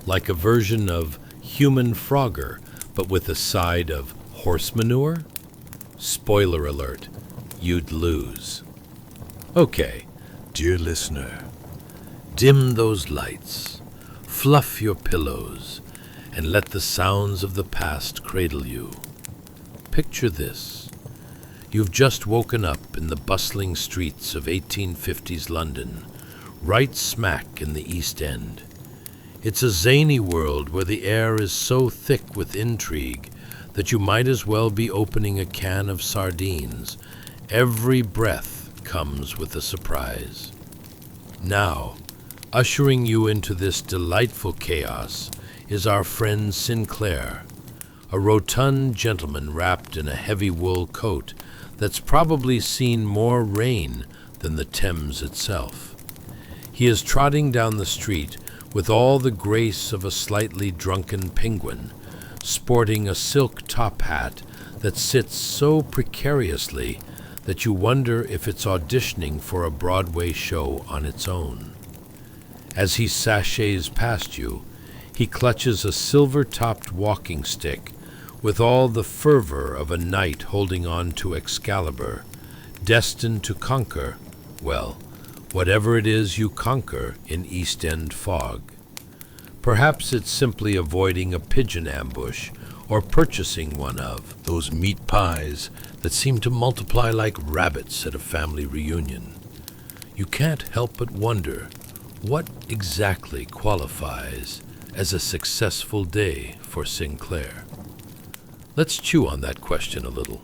like a version of Human Frogger, but with a side of horse manure? Spoiler alert, you'd lose. Okay, dear listener, dim those lights, fluff your pillows, and let the sounds of the past cradle you. Picture this. You've just woken up in the bustling streets of 1850s London, right smack in the East End. It's a zany world where the air is so thick with intrigue that you might as well be opening a can of sardines. Every breath comes with a surprise. Now, ushering you into this delightful chaos is our friend Sinclair, a rotund gentleman wrapped in a heavy wool coat that's probably seen more rain than the Thames itself. He is trotting down the street with all the grace of a slightly drunken penguin, sporting a silk top hat that sits so precariously that you wonder if it's auditioning for a Broadway show on its own. As he sashays past you, he clutches a silver-topped walking stick with all the fervor of a knight holding on to Excalibur, destined to conquer, well, whatever it is you conquer in East End fog. Perhaps it's simply avoiding a pigeon ambush or purchasing one of those meat pies that seem to multiply like rabbits at a family reunion. You can't help but wonder what exactly qualifies as a successful day for Sinclair. Let's chew on that question a little.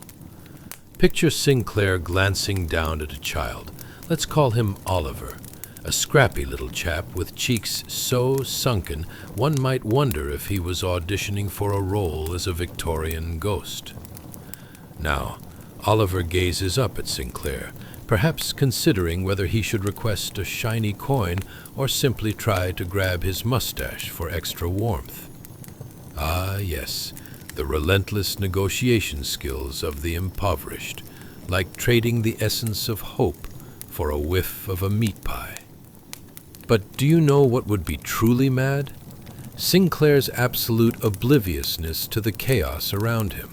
Picture Sinclair glancing down at a child. Let's call him Oliver, a scrappy little chap with cheeks so sunken one might wonder if he was auditioning for a role as a Victorian ghost. Now, Oliver gazes up at Sinclair, perhaps considering whether he should request a shiny coin or simply try to grab his mustache for extra warmth. Ah, yes, the relentless negotiation skills of the impoverished, like trading the essence of hope for a whiff of a meat pie. But do you know what would be truly mad? Sinclair's absolute obliviousness to the chaos around him.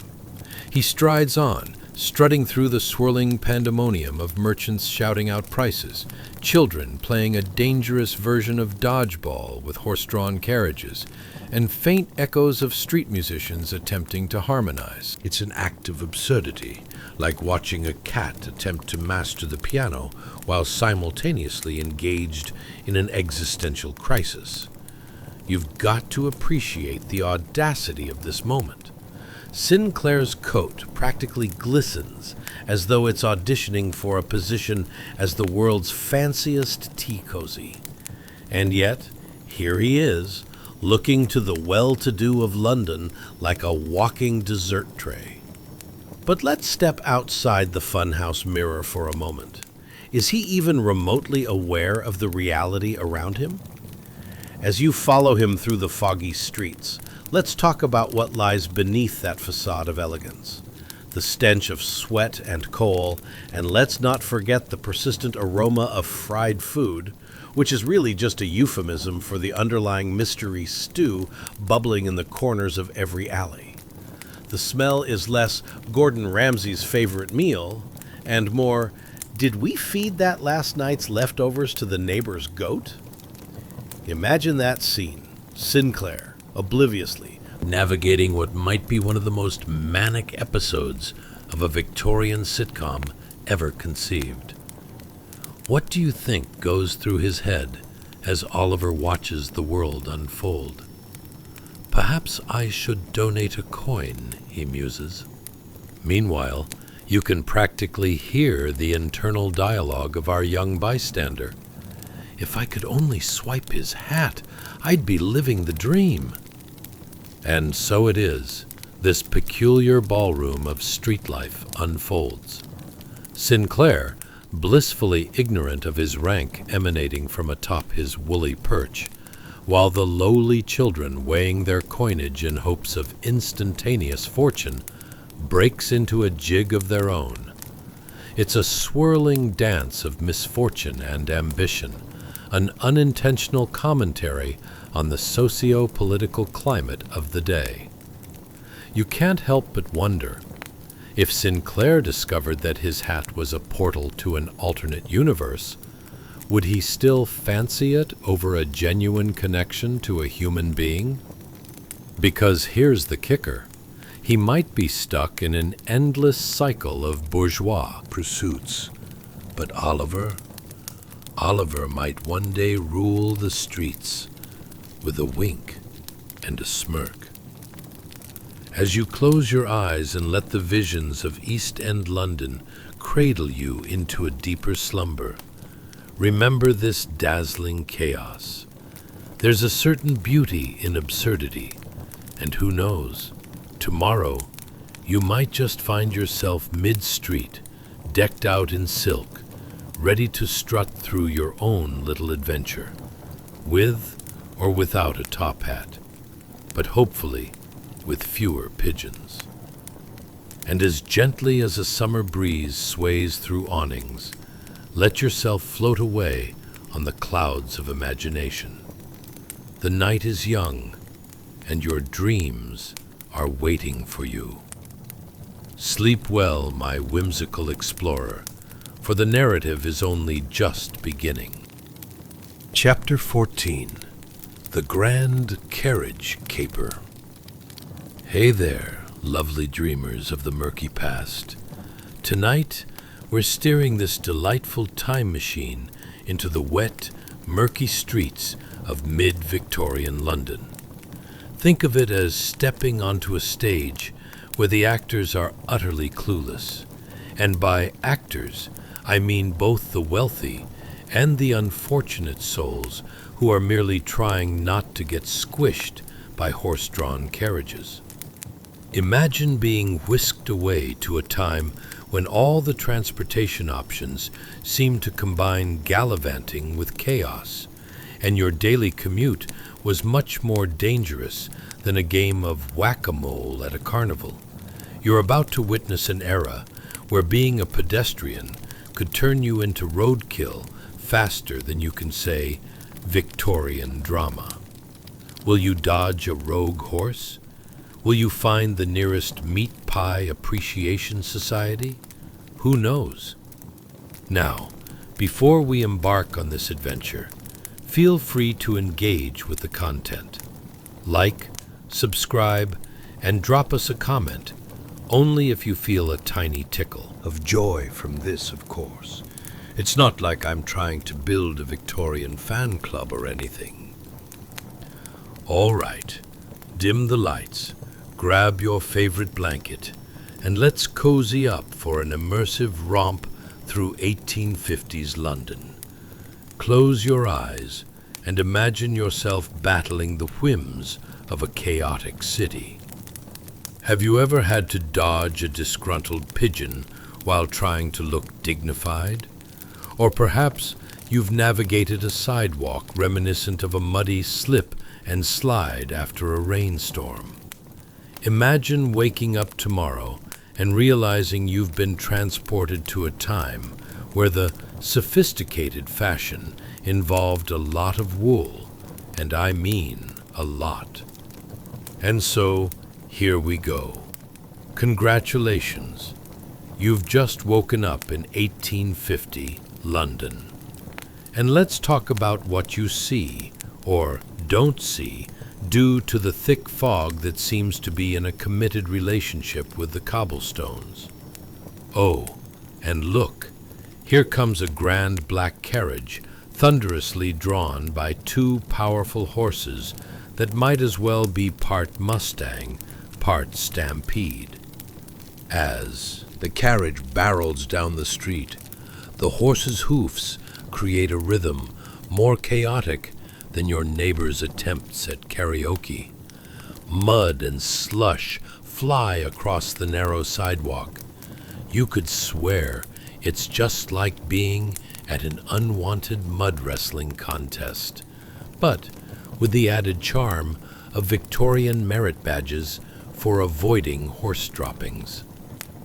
He strides on, strutting through the swirling pandemonium of merchants shouting out prices, children playing a dangerous version of dodgeball with horse-drawn carriages, and faint echoes of street musicians attempting to harmonize. It's an act of absurdity, like watching a cat attempt to master the piano while simultaneously engaged in an existential crisis. You've got to appreciate the audacity of this moment. Sinclair's coat practically glistens as though it's auditioning for a position as the world's fanciest tea cozy. And yet, here he is, looking to the well-to-do of London like a walking dessert tray. But let's step outside the funhouse mirror for a moment. Is he even remotely aware of the reality around him? As you follow him through the foggy streets, let's talk about what lies beneath that facade of elegance. The stench of sweat and coal, and let's not forget the persistent aroma of fried food, which is really just a euphemism for the underlying mystery stew bubbling in the corners of every alley. The smell is less Gordon Ramsay's favorite meal, and more, did we feed that last night's leftovers to the neighbor's goat? Imagine that scene, Sinclair, obliviously, navigating what might be one of the most manic episodes of a Victorian sitcom ever conceived. What do you think goes through his head as Oliver watches the world unfold? Perhaps I should donate a coin, he muses. Meanwhile, you can practically hear the internal dialogue of our young bystander. If I could only swipe his hat, I'd be living the dream. And so it is, this peculiar ballroom of street life unfolds. Sinclair, blissfully ignorant of his rank emanating from atop his woolly perch, while the lowly children weighing their coinage in hopes of instantaneous fortune, breaks into a jig of their own. It's a swirling dance of misfortune and ambition, an unintentional commentary on the socio-political climate of the day. You can't help but wonder, if Sinclair discovered that his hat was a portal to an alternate universe, would he still fancy it over a genuine connection to a human being? Because here's the kicker. He might be stuck in an endless cycle of bourgeois pursuits. But Oliver might one day rule the streets with a wink and a smirk. As you close your eyes and let the visions of East End London cradle you into a deeper slumber, remember this dazzling chaos. There's a certain beauty in absurdity, and who knows, tomorrow you might just find yourself mid-street, decked out in silk, ready to strut through your own little adventure, with or without a top hat, but hopefully with fewer pigeons. And as gently as a summer breeze sways through awnings, let yourself float away on the clouds of imagination. The night is young, and your dreams are waiting for you. Sleep well, my whimsical explorer, for the narrative is only just beginning. Chapter 14. The Grand Carriage Caper. Hey there, lovely dreamers of the murky past. Tonight, we're steering this delightful time machine into the wet, murky streets of mid-Victorian London. Think of it as stepping onto a stage where the actors are utterly clueless. And by actors, I mean both the wealthy and the unfortunate souls who are merely trying not to get squished by horse-drawn carriages. Imagine being whisked away to a time when all the transportation options seemed to combine gallivanting with chaos, and your daily commute was much more dangerous than a game of whack-a-mole at a carnival. You're about to witness an era where being a pedestrian could turn you into roadkill faster than you can say Victorian drama. Will you dodge a rogue horse? Will you find the nearest meat pie appreciation society? Who knows? Now, before we embark on this adventure, feel free to engage with the content. Like, subscribe, and drop us a comment, only if you feel a tiny tickle Of joy from this, of course. It's not like I'm trying to build a Victorian fan club or anything. All right, dim the lights, grab your favorite blanket, and let's cozy up for an immersive romp through 1850s London. Close your eyes and imagine yourself battling the whims of a chaotic city. Have you ever had to dodge a disgruntled pigeon while trying to look dignified? Or perhaps you've navigated a sidewalk reminiscent of a muddy slip and slide after a rainstorm. Imagine waking up tomorrow and realizing you've been transported to a time where the sophisticated fashion involved a lot of wool, and I mean a lot. And so, here we go. Congratulations. You've just woken up in 1850 London. And let's talk about what you see, or don't see, due to the thick fog that seems to be in a committed relationship with the cobblestones. Oh, and look, here comes a grand black carriage, thunderously drawn by two powerful horses that might as well be part Mustang, part Stampede. As The carriage barrels down the street. The horse's hoofs create a rhythm more chaotic than your neighbor's attempts at karaoke. Mud and slush fly across the narrow sidewalk. You could swear it's just like being at an unwanted mud wrestling contest, but with the added charm of Victorian merit badges for avoiding horse droppings.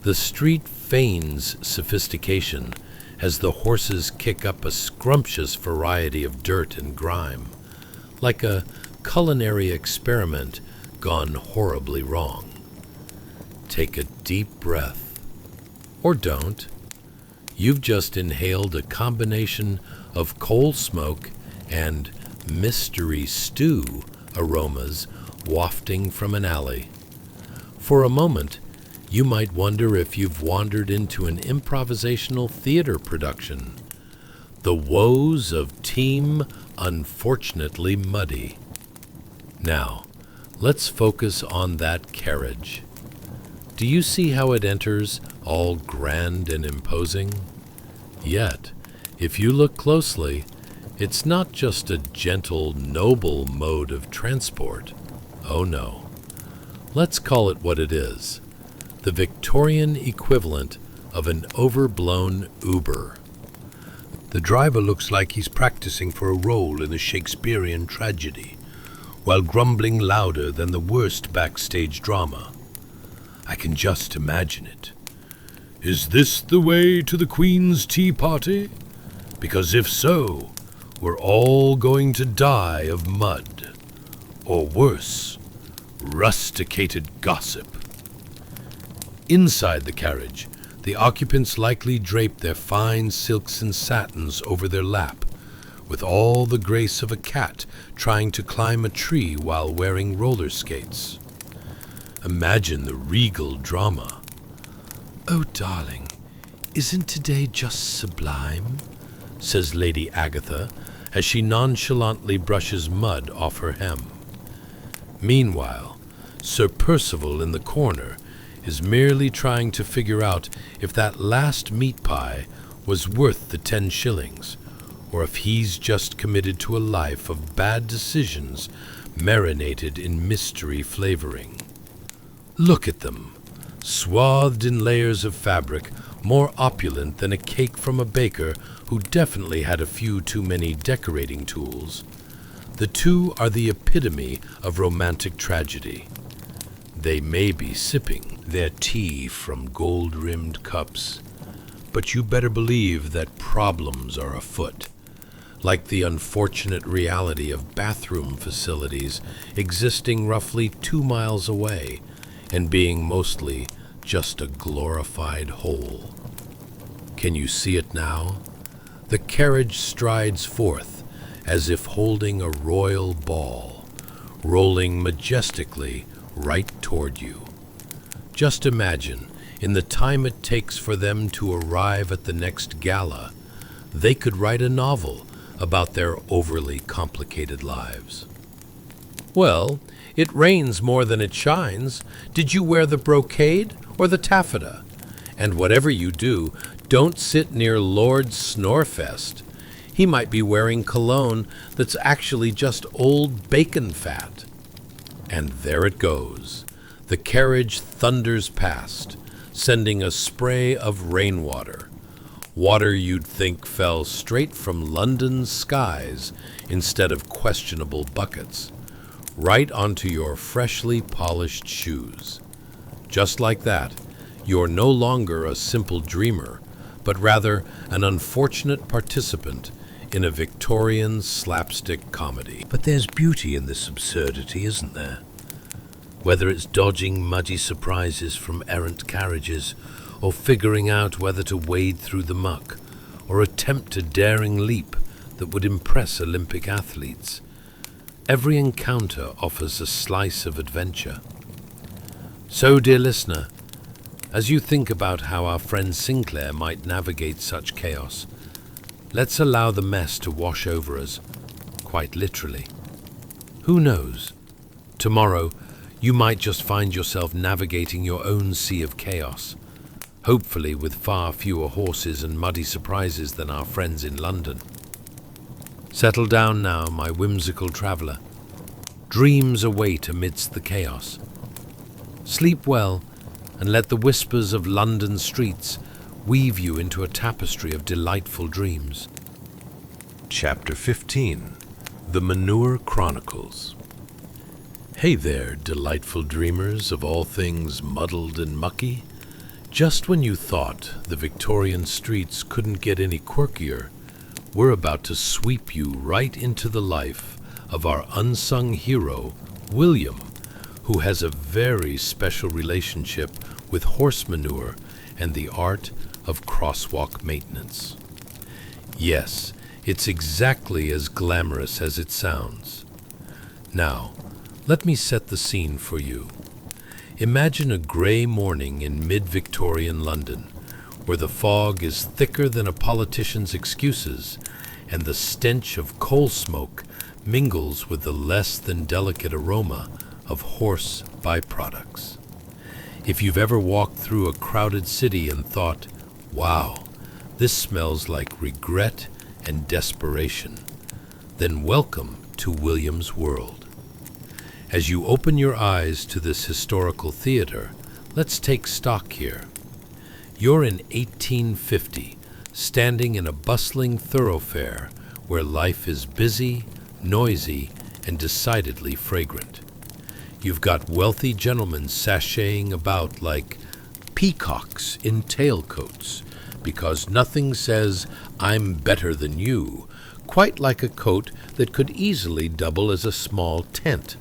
The street feigns sophistication as the horses kick up a scrumptious variety of dirt and grime, like a culinary experiment gone horribly wrong. Take a deep breath. Or don't. You've just inhaled a combination of coal smoke and mystery stew aromas wafting from an alley. For a moment, you might wonder if you've wandered into an improvisational theater production. The woes of Team Unfortunately Muddy. Now, let's focus on that carriage. Do you see how it enters, all grand and imposing? Yet, if you look closely, it's not just a gentle, noble mode of transport. Oh no. Let's call it what it is. The Victorian equivalent of an overblown Uber. The driver looks like he's practicing for a role in a Shakespearean tragedy, while grumbling louder than the worst backstage drama. I can just imagine it. Is this the way to the Queen's tea party? Because if so, we're all going to die of mud. Or worse, rusticated gossip. Inside the carriage, the occupants likely drape their fine silks and satins over their lap, with all the grace of a cat trying to climb a tree while wearing roller skates. Imagine the regal drama. "Oh, darling, isn't today just sublime?" says Lady Agatha as she nonchalantly brushes mud off her hem. Meanwhile, Sir Percival in the corner is merely trying to figure out if that last meat pie was worth the 10 shillings, or if he's just committed to a life of bad decisions marinated in mystery flavoring. Look at them, swathed in layers of fabric more opulent than a cake from a baker who definitely had a few too many decorating tools. The two are the epitome of romantic tragedy. They may be sipping their tea from gold-rimmed cups, but you better believe that problems are afoot, like the unfortunate reality of bathroom facilities existing roughly 2 miles away and being mostly just a glorified hole. Can you see it now? The carriage strides forth as if holding a royal ball, rolling majestically right toward you. Just imagine, in the time it takes for them to arrive at the next gala, they could write a novel about their overly complicated lives. "Well, it rains more than it shines. Did you wear the brocade or the taffeta? And whatever you do, don't sit near Lord Snorefest. He might be wearing cologne that's actually just old bacon fat." And there it goes. The carriage thunders past, sending a spray of rainwater. Water you'd think fell straight from London's skies instead of questionable buckets, right onto your freshly polished shoes. Just like that, you're no longer a simple dreamer, but rather an unfortunate participant in a Victorian slapstick comedy. But there's beauty in this absurdity, isn't there? Whether it's dodging muddy surprises from errant carriages, or figuring out whether to wade through the muck, or attempt a daring leap that would impress Olympic athletes, every encounter offers a slice of adventure. So, dear listener, as you think about how our friend Sinclair might navigate such chaos, let's allow the mess to wash over us, quite literally. Who knows? Tomorrow, you might just find yourself navigating your own sea of chaos, hopefully with far fewer horses and muddy surprises than our friends in London. Settle down now, my whimsical traveller. Dreams await amidst the chaos. Sleep well, and let the whispers of London streets weave you into a tapestry of delightful dreams. Chapter 15. The Manure Chronicles. Hey there, delightful dreamers of all things muddled and mucky. Just when you thought the Victorian streets couldn't get any quirkier, we're about to sweep you right into the life of our unsung hero, William, who has a very special relationship with horse manure and the art of crosswalk maintenance. Yes, it's exactly as glamorous as it sounds. Now, let me set the scene for you. Imagine a gray morning in mid-Victorian London, where the fog is thicker than a politician's excuses, and the stench of coal smoke mingles with the less than delicate aroma of horse byproducts. If you've ever walked through a crowded city and thought, "Wow, this smells like regret and desperation," then welcome to William's world. As you open your eyes to this historical theater, let's take stock here. You're in 1850, standing in a bustling thoroughfare where life is busy, noisy, and decidedly fragrant. You've got wealthy gentlemen sashaying about like peacocks in tailcoats, because nothing says, "I'm better than you," quite like a coat that could easily double as a small tent.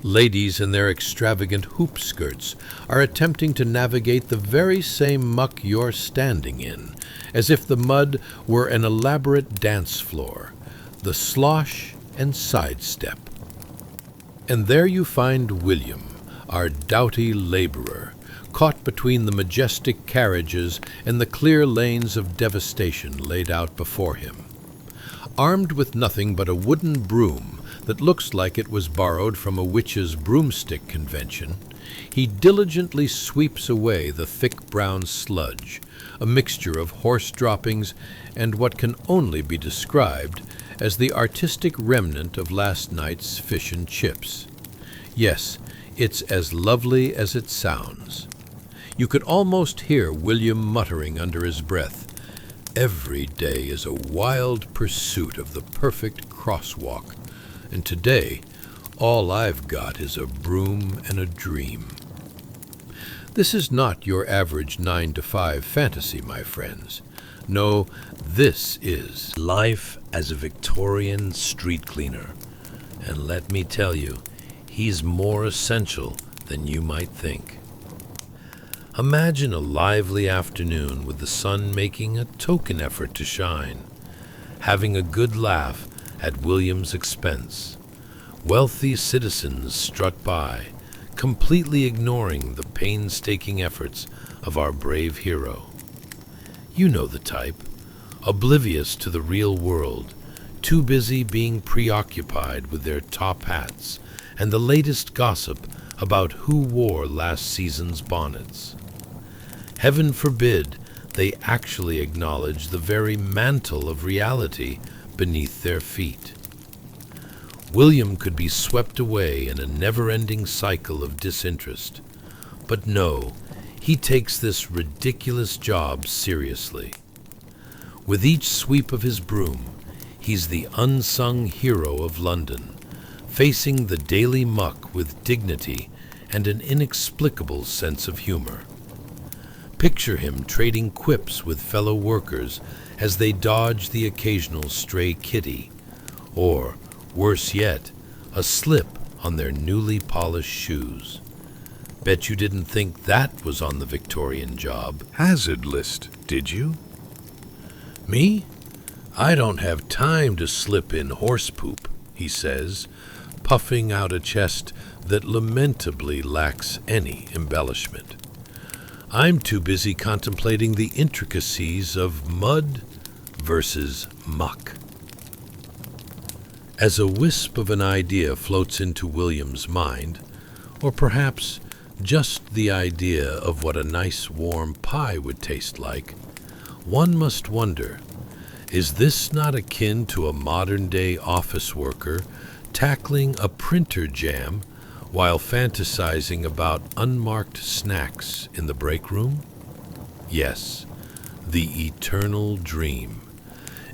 Ladies in their extravagant hoop skirts are attempting to navigate the very same muck you're standing in, as if the mud were an elaborate dance floor, the slosh and sidestep. And there you find William, our doughty laborer, caught between the majestic carriages and the clear lanes of devastation laid out before him. Armed with nothing but a wooden broom that looks like it was borrowed from a witch's broomstick convention, he diligently sweeps away the thick brown sludge, a mixture of horse droppings and what can only be described as the artistic remnant of last night's fish and chips. Yes, it's as lovely as it sounds. You could almost hear William muttering under his breath, "Every day is a wild pursuit of the perfect crosswalk, and today all I've got is a broom and a dream." This is not your average 9-to-5 fantasy, my friends. No, this is life as a Victorian street cleaner. And let me tell you, he's more essential than you might think. Imagine a lively afternoon with the sun making a token effort to shine, having a good laugh at William's expense. Wealthy citizens strut by, completely ignoring the painstaking efforts of our brave hero. You know the type, oblivious to the real world, too busy being preoccupied with their top hats and the latest gossip about who wore last season's bonnets. Heaven forbid they actually acknowledge the very mantle of reality beneath their feet. William could be swept away in a never-ending cycle of disinterest, but no, he takes this ridiculous job seriously. With each sweep of his broom, he's the unsung hero of London, facing the daily muck with dignity and an inexplicable sense of humor. Picture him trading quips with fellow workers as they dodge the occasional stray kitty, or, worse yet, a slip on their newly polished shoes. Bet you didn't think that was on the Victorian job. Hazard list, did you? Me? I don't have time to slip in horse poop, he says, puffing out a chest that lamentably lacks any embellishment. I'm too busy contemplating the intricacies of mud versus muck. As a wisp of an idea floats into William's mind, or perhaps just the idea of what a nice warm pie would taste like, one must wonder, is this not akin to a modern-day office worker tackling a printer jam while fantasizing about unmarked snacks in the break room? Yes, the eternal dream.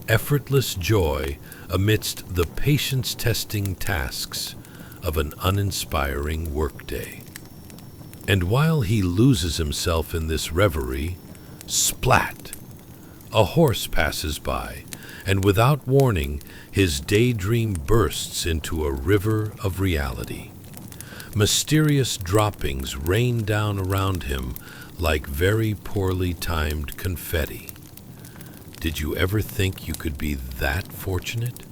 Effortless joy amidst the patience-testing tasks of an uninspiring workday. And while he loses himself in this reverie, splat! A horse passes by, and without warning, his daydream bursts into a river of reality. Mysterious droppings rain down around him like very poorly timed confetti. Did you ever think you could be that fortunate?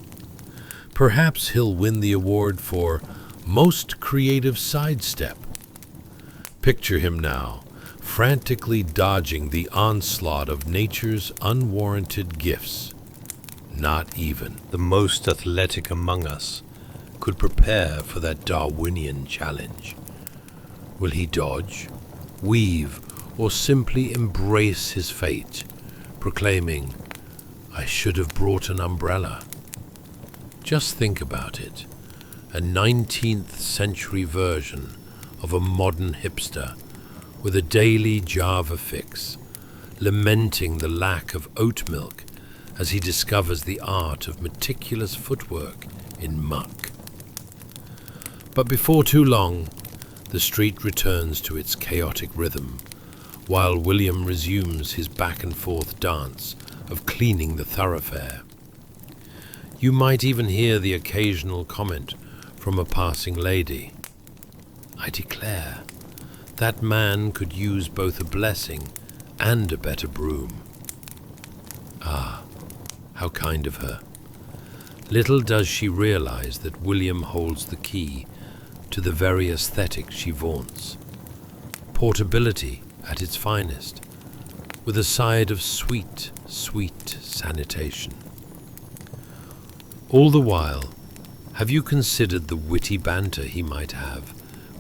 Perhaps he'll win the award for Most Creative Sidestep. Picture him now, frantically dodging the onslaught of nature's unwarranted gifts. Not even the most athletic among us could prepare for that Darwinian challenge. Will he dodge, weave, or simply embrace his fate, proclaiming, "I should have brought an umbrella"? Just think about it. A 19th century version of a modern hipster with a daily Java fix, lamenting the lack of oat milk as he discovers the art of meticulous footwork in muck. But before too long, the street returns to its chaotic rhythm, while William resumes his back-and-forth dance of cleaning the thoroughfare. You might even hear the occasional comment from a passing lady. I declare, that man could use both a blessing and a better broom. Ah, how kind of her. Little does she realize that William holds the key to the very aesthetic she vaunts. Portability at its finest, with a side of sweet, sweet sanitation. All the while, have you considered the witty banter he might have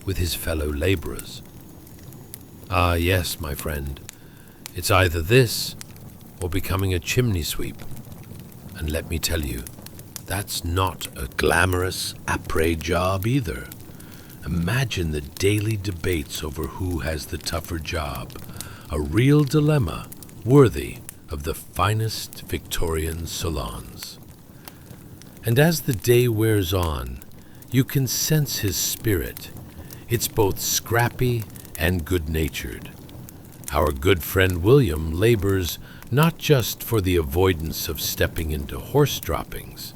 with his fellow labourers? Ah, yes, my friend, it's either this or becoming a chimney sweep. And let me tell you, that's not a glamorous après job either. Imagine the daily debates over who has the tougher job, a real dilemma worthy of the finest Victorian salons. And as the day wears on, you can sense his spirit. It's both scrappy and good-natured. Our good friend William labors not just for the avoidance of stepping into horse droppings,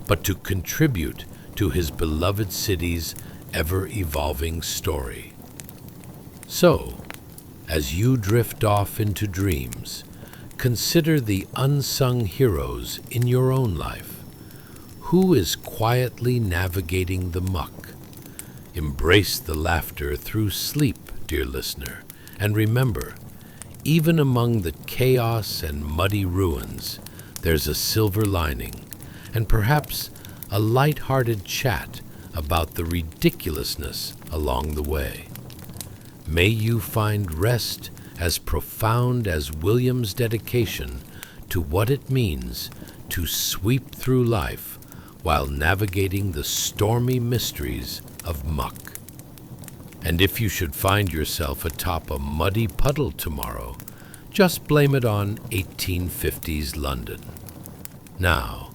but to contribute to his beloved city's ever-evolving story. So, as you drift off into dreams, consider the unsung heroes in your own life. Who is quietly navigating the muck? Embrace the laughter through sleep, dear listener, and remember, even among the chaos and muddy ruins, there's a silver lining, and perhaps a light-hearted chat about the ridiculousness along the way. May you find rest as profound as William's dedication to what it means to sweep through life while navigating the stormy mysteries of muck. And if you should find yourself atop a muddy puddle tomorrow, just blame it on 1850s London. Now,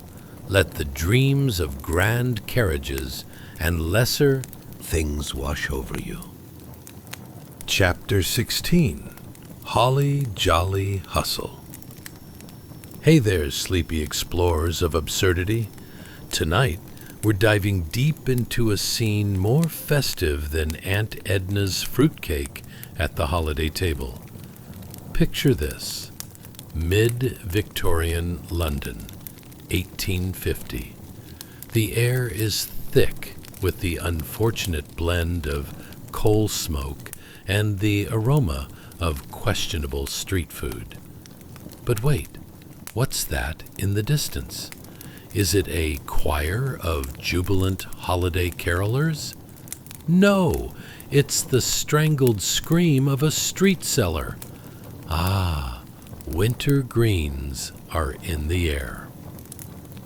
let the dreams of grand carriages and lesser things wash over you. Chapter 16. Holly Jolly Hustle. Hey there, sleepy explorers of absurdity. Tonight, we're diving deep into a scene more festive than Aunt Edna's fruitcake at the holiday table. Picture this: mid-Victorian London, 1850. The air is thick with the unfortunate blend of coal smoke and the aroma of questionable street food. But wait, what's that in the distance? Is it a choir of jubilant holiday carolers? No, it's the strangled scream of a street seller. Ah, winter greens are in the air.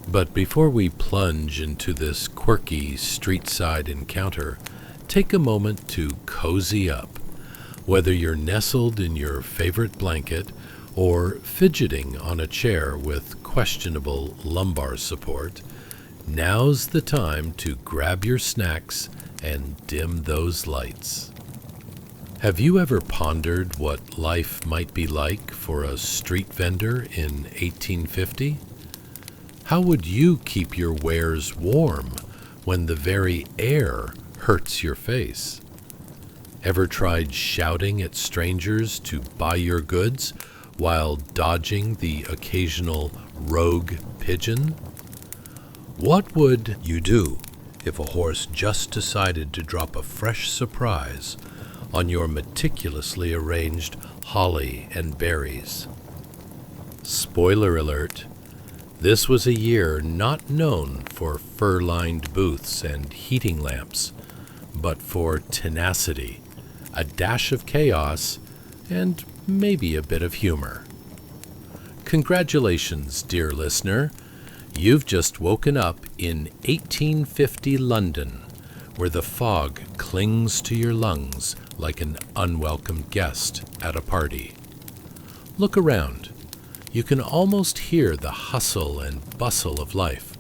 But before we plunge into this quirky street-side encounter, take a moment to cozy up. Whether you're nestled in your favorite blanket or fidgeting on a chair with questionable lumbar support, now's the time to grab your snacks and dim those lights. Have you ever pondered what life might be like for a street vendor in 1850? How would you keep your wares warm when the very air hurts your face? Ever tried shouting at strangers to buy your goods while dodging the occasional rogue pigeon? What would you do if a horse just decided to drop a fresh surprise on your meticulously arranged holly and berries? Spoiler alert, this was a year not known for fur-lined booths and heating lamps, but for tenacity, a dash of chaos, and maybe a bit of humor. Congratulations, dear listener. You've just woken up in 1850 London, where the fog clings to your lungs like an unwelcome guest at a party. Look around. You can almost hear the hustle and bustle of life,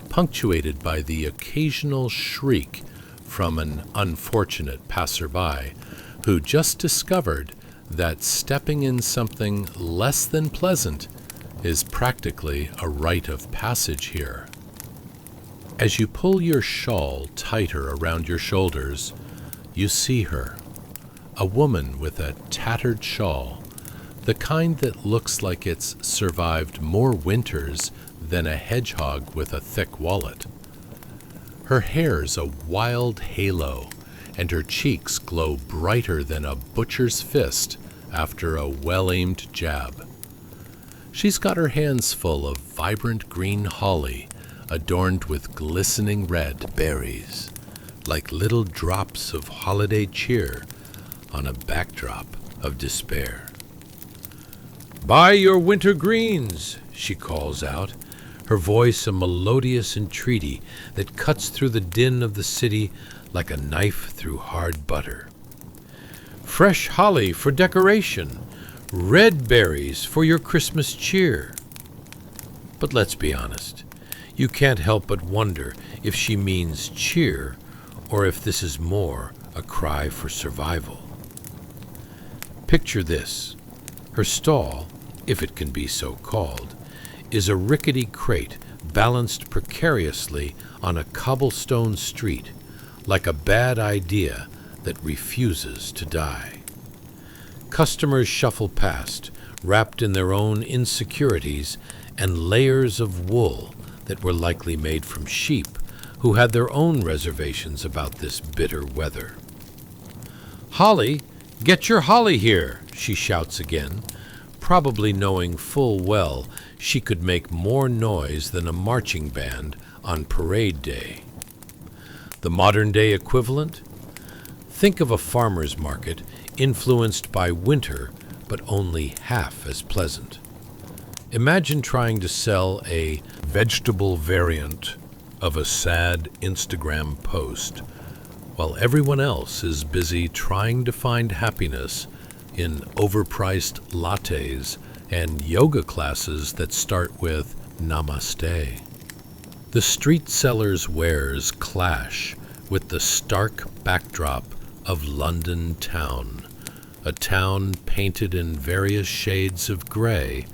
punctuated by the occasional shriek from an unfortunate passerby who just discovered that stepping in something less than pleasant is practically a rite of passage here. As you pull your shawl tighter around your shoulders, You see her, a woman with a tattered shawl, the kind that looks like it's survived more winters than a hedgehog with a thick wallet. Her hair's a wild halo, and her cheeks glow brighter than a butcher's fist after a well-aimed jab. She's got her hands full of vibrant green holly adorned with glistening red berries, like little drops of holiday cheer on a backdrop of despair. "Buy your winter greens," she calls out, her voice a melodious entreaty that cuts through the din of the city like a knife through hard butter. "Fresh holly for decoration, red berries for your Christmas cheer." But let's be honest, you can't help but wonder if she means cheer or if this is more a cry for survival. Picture this. Her stall, if it can be so called, is a rickety crate balanced precariously on a cobblestone street, like a bad idea that refuses to die. Customers shuffle past, wrapped in their own insecurities and layers of wool that were likely made from sheep who had their own reservations about this bitter weather. "Holly, get your holly here," she shouts again, probably knowing full well she could make more noise than a marching band on parade day. The modern-day equivalent? Think of a farmer's market influenced by winter, but only half as pleasant. Imagine trying to sell a vegetable variant of a sad Instagram post, while everyone else is busy trying to find happiness in overpriced lattes and yoga classes that start with namaste. The street seller's wares clash with the stark backdrop of London town, a town painted in various shades of gray,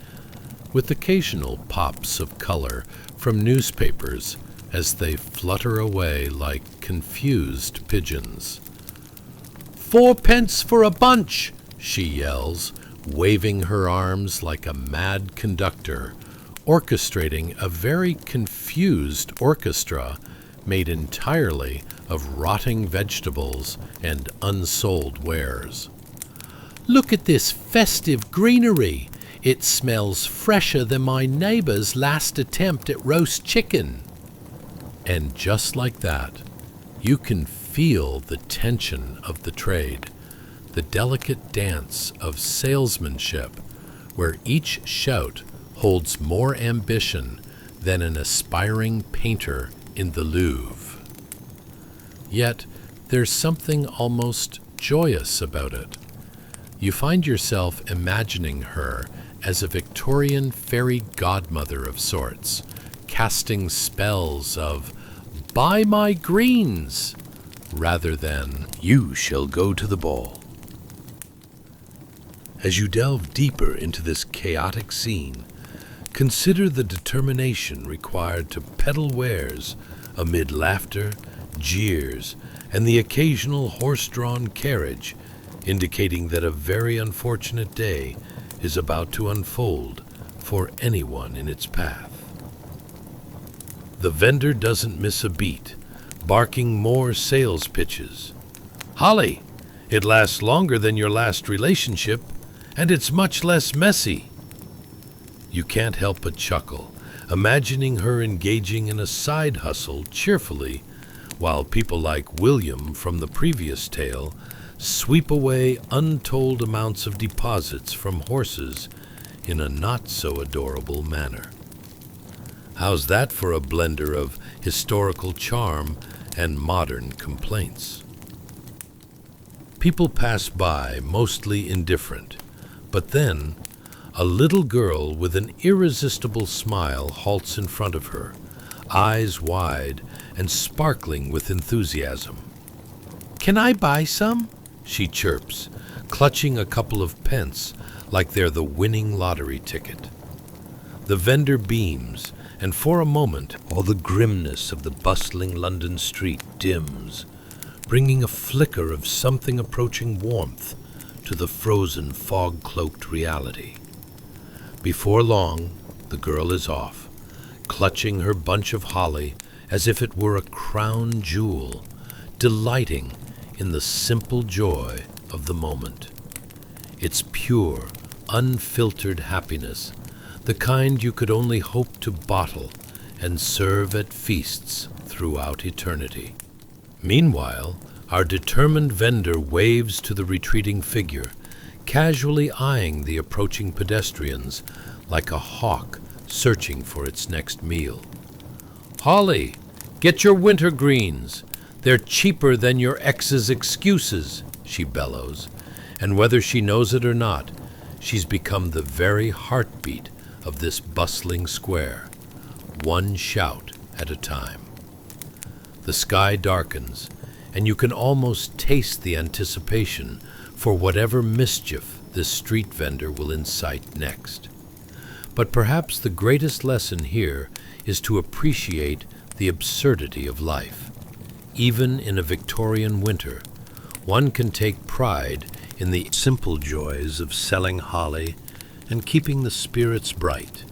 with occasional pops of color from newspapers as they flutter away like confused pigeons. "4 pence for a bunch," she yells, waving her arms like a mad conductor, orchestrating a very confused orchestra made entirely of rotting vegetables and unsold wares. "Look at this festive greenery. It smells fresher than my neighbor's last attempt at roast chicken." And just like that, you can feel the tension of the trade, the delicate dance of salesmanship, where each shout holds more ambition than an aspiring painter in the Louvre. Yet there's something almost joyous about it. You find yourself imagining her as a Victorian fairy godmother of sorts, casting spells of "buy my greens" rather than "you shall go to the ball." As you delve deeper into this chaotic scene, consider the determination required to peddle wares amid laughter, jeers, and the occasional horse-drawn carriage, indicating that a very unfortunate day is about to unfold for anyone in its path. The vendor doesn't miss a beat, barking more sales pitches. "Holly, it lasts longer than your last relationship, and it's much less messy." You can't help but chuckle, imagining her engaging in a side hustle cheerfully, while people like William from the previous tale sweep away untold amounts of deposits from horses in a not-so-adorable manner. How's that for a blender of historical charm and modern complaints? People pass by, mostly indifferent, but then a little girl with an irresistible smile halts in front of her, eyes wide and sparkling with enthusiasm. "Can I buy some?" she chirps, clutching a couple of pence like they're the winning lottery ticket. The vendor beams, and for a moment all the grimness of the bustling London street dims, bringing a flicker of something approaching warmth to the frozen, fog-cloaked reality. Before long, the girl is off, clutching her bunch of holly as if it were a crown jewel, delighting in the simple joy of the moment. It's pure, unfiltered happiness, the kind you could only hope to bottle and serve at feasts throughout eternity. Meanwhile, our determined vendor waves to the retreating figure, casually eyeing the approaching pedestrians like a hawk searching for its next meal. "Holly, get your winter greens. They're cheaper than your ex's excuses," she bellows, and whether she knows it or not, she's become the very heartbeat of this bustling square, one shout at a time. The sky darkens, and you can almost taste the anticipation for whatever mischief this street vendor will incite next. But perhaps the greatest lesson here is to appreciate the absurdity of life. Even in a Victorian winter, one can take pride in the simple joys of selling holly and keeping the spirits bright,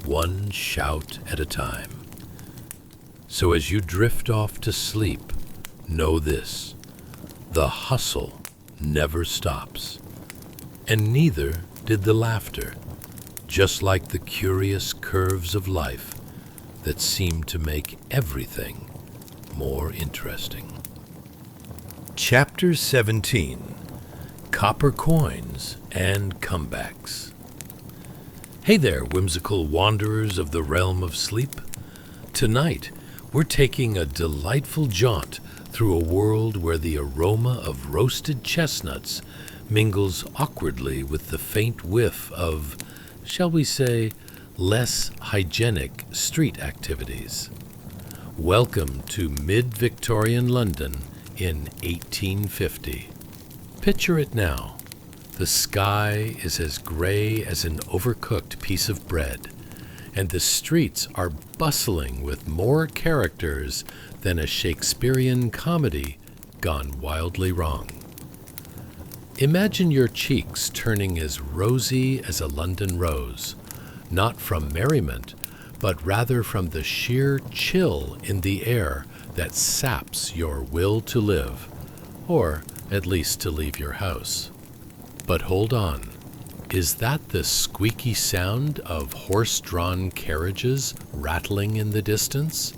one shout at a time. So as you drift off to sleep, know this: the hustle never stops, and neither did the laughter, just like the curious curves of life that seem to make everything more interesting. Chapter 17: Copper Coins and Comebacks. Hey there, whimsical wanderers of the realm of sleep. Tonight, we're taking a delightful jaunt through a world where the aroma of roasted chestnuts mingles awkwardly with the faint whiff of, shall we say, less hygienic street activities. Welcome to mid-Victorian London in 1850. Picture it now. The sky is as gray as an overcooked piece of bread, and the streets are bustling with more characters than a Shakespearean comedy gone wildly wrong. Imagine your cheeks turning as rosy as a London rose, not from merriment, but rather from the sheer chill in the air that saps your will to live, or at least to leave your house. But hold on. Is that the squeaky sound of horse-drawn carriages rattling in the distance?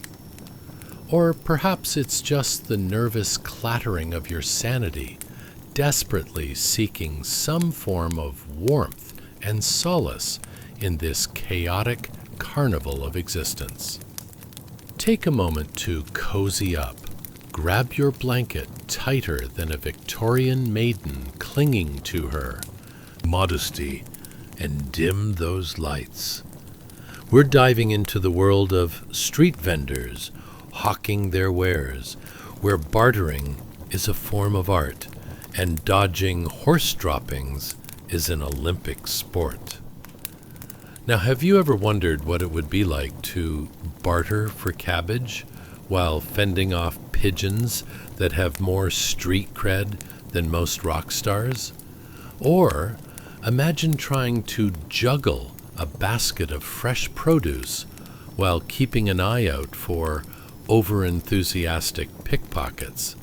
Or perhaps it's just the nervous clattering of your sanity, desperately seeking some form of warmth and solace in this chaotic carnival of existence. Take a moment to cozy up. Grab your blanket tighter than a Victorian maiden clinging to her modesty, and dim those lights. We're diving into the world of street vendors hawking their wares, where bartering is a form of art and dodging horse droppings is an Olympic sport. Now, have you ever wondered what it would be like to barter for cabbage while fending off pigeons that have more street cred than most rock stars? Or imagine trying to juggle a basket of fresh produce while keeping an eye out for over-enthusiastic pickpockets.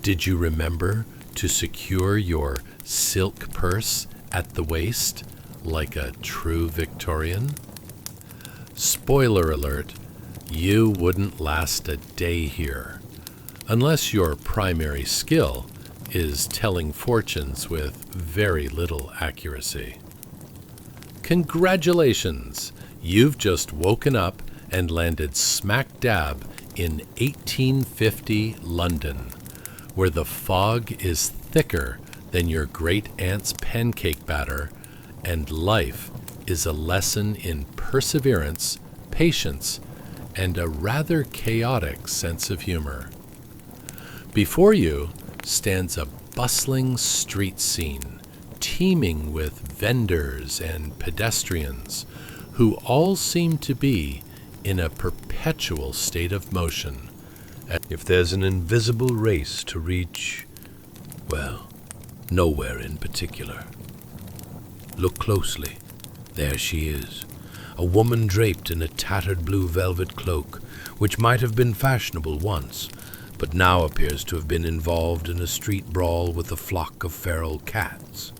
Did you remember to secure your silk purse at the waist like a true Victorian? Spoiler alert, you wouldn't last a day here, unless your primary skill is telling fortunes with very little accuracy. Congratulations! You've just woken up and landed smack dab in 1850 London, where the fog is thicker than your great-aunt's pancake batter, and life is a lesson in perseverance, patience, and a rather chaotic sense of humor. Before you stands a bustling street scene, teeming with vendors and pedestrians, who all seem to be in a perpetual state of motion, If there's an invisible race to reach, well, nowhere in particular. Look closely. There she is, a woman draped in a tattered blue velvet cloak, which might have been fashionable once, but now appears to have been involved in a street brawl with a flock of feral cats.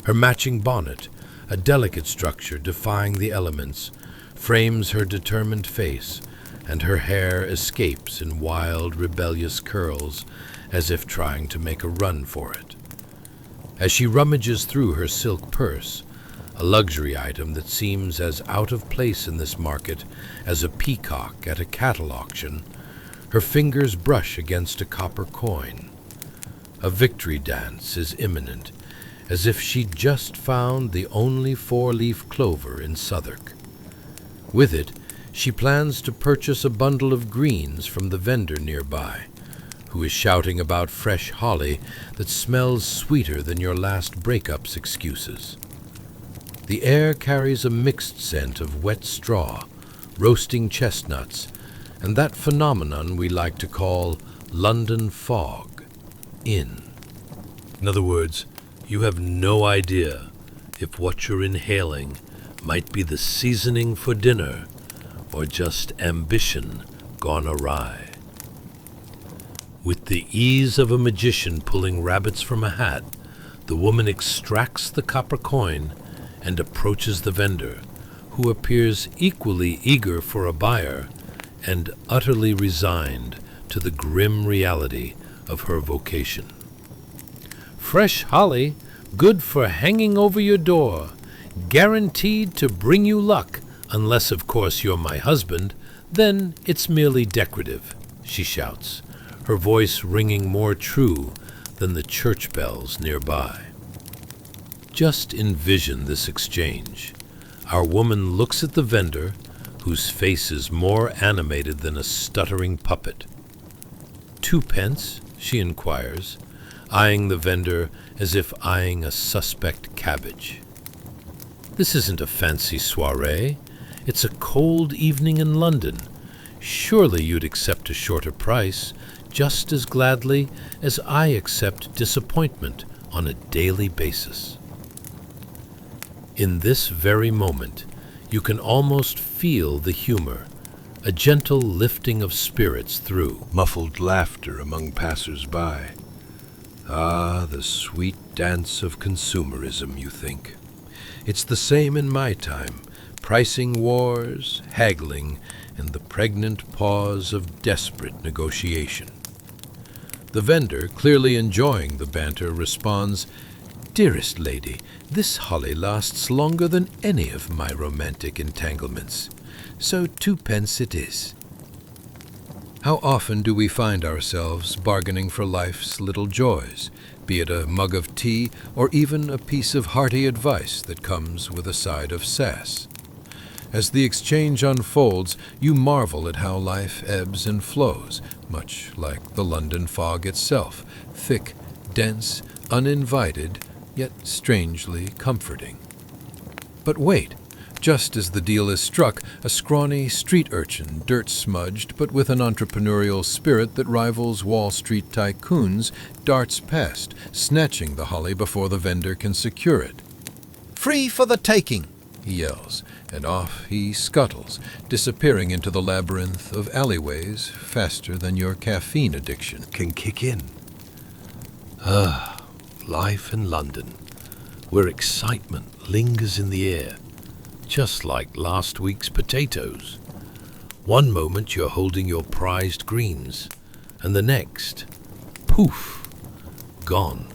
Her matching bonnet, a delicate structure defying the elements, frames her determined face, and her hair escapes in wild, rebellious curls, as if trying to make a run for it. As she rummages through her silk purse, a luxury item that seems as out of place in this market as a peacock at a cattle auction, her fingers brush against a copper coin. A victory dance is imminent, as if she'd just found the only four-leaf clover in Southwark. With it, she plans to purchase a bundle of greens from the vendor nearby, who is shouting about fresh holly that smells sweeter than your last breakup's excuses. The air carries a mixed scent of wet straw, roasting chestnuts, and that phenomenon we like to call London fog. In other words, you have no idea if what you're inhaling might be the seasoning for dinner or just ambition gone awry. With the ease of a magician pulling rabbits from a hat, the woman extracts the copper coin and approaches the vendor, who appears equally eager for a buyer and utterly resigned to the grim reality of her vocation. Fresh holly, good for hanging over your door, guaranteed to bring you luck, unless of course you're my husband, then it's merely decorative, she shouts, her voice ringing more true than the church bells nearby. Just envision this exchange. Our woman looks at the vendor, whose face is more animated than a stuttering puppet. 2 pence? She inquires, eyeing the vendor as if eyeing a suspect cabbage. This isn't a fancy soiree. It's a cold evening in London. Surely you'd accept a shorter price, just as gladly as I accept disappointment on a daily basis. In this very moment, you can almost feel the humor, a gentle lifting of spirits through. Muffled laughter among passers-by. Ah, the sweet dance of consumerism, you think. It's the same in my time, pricing wars, haggling, and the pregnant pause of desperate negotiation. The vendor, clearly enjoying the banter, responds, "Dearest lady, this holly lasts longer than any of my romantic entanglements, so 2 pence it is." How often do we find ourselves bargaining for life's little joys, be it a mug of tea or even a piece of hearty advice that comes with a side of sass? As the exchange unfolds, you marvel at how life ebbs and flows, much like the London fog itself, thick, dense, uninvited, yet strangely comforting. But wait, just as the deal is struck, a scrawny street urchin, dirt-smudged but with an entrepreneurial spirit that rivals Wall Street tycoons, darts past, snatching the holly before the vendor can secure it. "Free for the taking!" he yells, and off he scuttles, disappearing into the labyrinth of alleyways faster than your caffeine addiction can kick in. Life in London, where excitement lingers in the air, just like last week's potatoes. One moment you're holding your prized greens, and the next, poof, gone,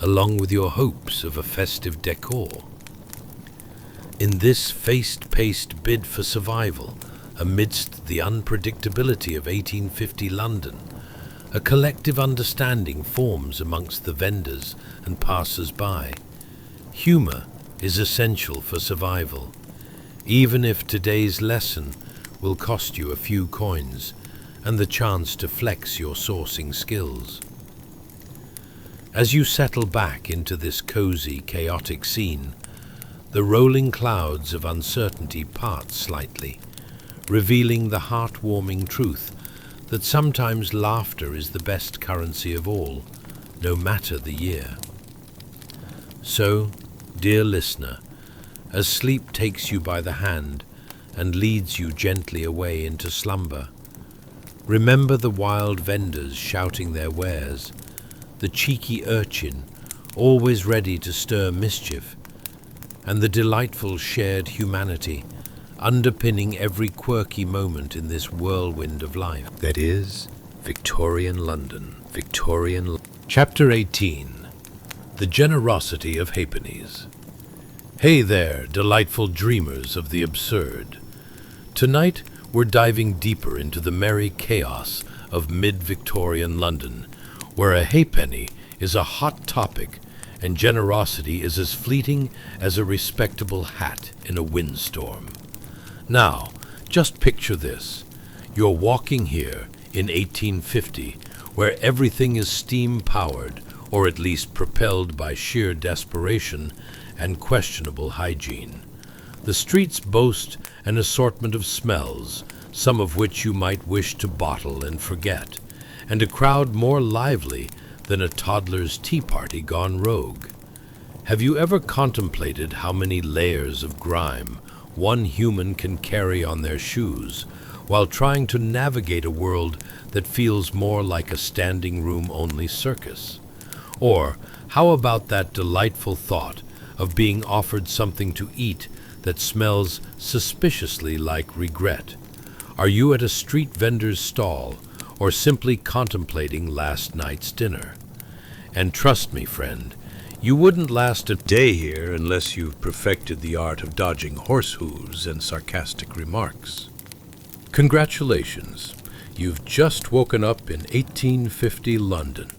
along with your hopes of a festive decor. In this fast-paced bid for survival, amidst the unpredictability of 1850 London, a collective understanding forms amongst the vendors and passers-by. Humor is essential for survival, even if today's lesson will cost you a few coins and the chance to flex your sourcing skills. As you settle back into this cozy, chaotic scene, the rolling clouds of uncertainty part slightly, revealing the heart-warming truth that sometimes laughter is the best currency of all, no matter the year. So, dear listener, as sleep takes you by the hand and leads you gently away into slumber, remember the wild vendors shouting their wares, the cheeky urchin always ready to stir mischief, and the delightful shared humanity underpinning every quirky moment in this whirlwind of life. That is Victorian London. Chapter 18. The Generosity of Halfpennies. Hey there, delightful dreamers of the absurd. Tonight we're diving deeper into the merry chaos of mid-Victorian London, where a halfpenny is a hot topic and generosity is as fleeting as a respectable hat in a windstorm. Now, just picture this. You're walking here in 1850, where everything is steam-powered, or at least propelled by sheer desperation and questionable hygiene. The streets boast an assortment of smells, some of which you might wish to bottle and forget, and a crowd more lively than a toddler's tea party gone rogue. Have you ever contemplated how many layers of grime one human can carry on their shoes while trying to navigate a world that feels more like a standing-room-only circus? Or how about that delightful thought of being offered something to eat that smells suspiciously like regret? Are you at a street vendor's stall or simply contemplating last night's dinner? And trust me, friend, you wouldn't last a day here unless you've perfected the art of dodging horse hooves and sarcastic remarks. Congratulations, you've just woken up in 1850 London.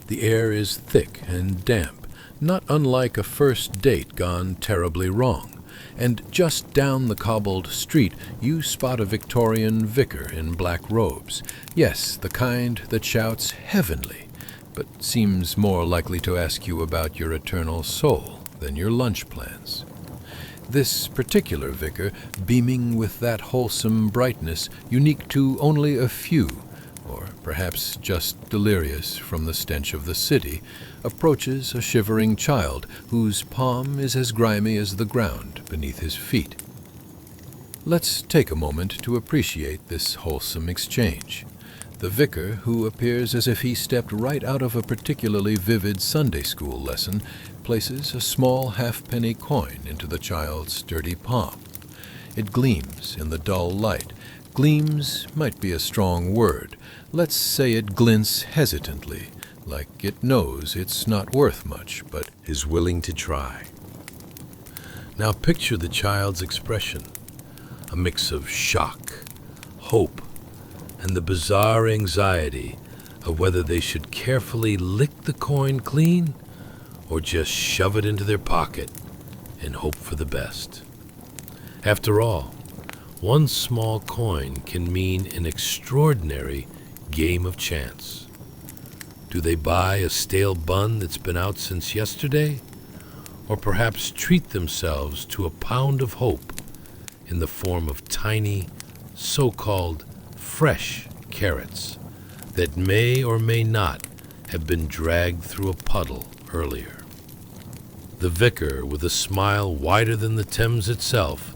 The air is thick and damp, not unlike a first date gone terribly wrong, and just down the cobbled street you spot a Victorian vicar in black robes. Yes, the kind that shouts heavenly, but seems more likely to ask you about your eternal soul than your lunch plans. This particular vicar, beaming with that wholesome brightness unique to only a few, or perhaps just delirious from the stench of the city, approaches a shivering child whose palm is as grimy as the ground beneath his feet. Let's take a moment to appreciate this wholesome exchange. The vicar, who appears as if he stepped right out of a particularly vivid Sunday school lesson, places a small halfpenny coin into the child's sturdy palm. It gleams in the dull light. Gleams might be a strong word. Let's say it glints hesitantly, like it knows it's not worth much, but is willing to try. Now picture the child's expression, a mix of shock, hope, and the bizarre anxiety of whether they should carefully lick the coin clean or just shove it into their pocket and hope for the best. After all, one small coin can mean an extraordinary game of chance. Do they buy a stale bun that's been out since yesterday? Or perhaps treat themselves to a pound of hope in the form of tiny, so-called fresh carrots that may or may not have been dragged through a puddle earlier? The vicar, with a smile wider than the Thames itself,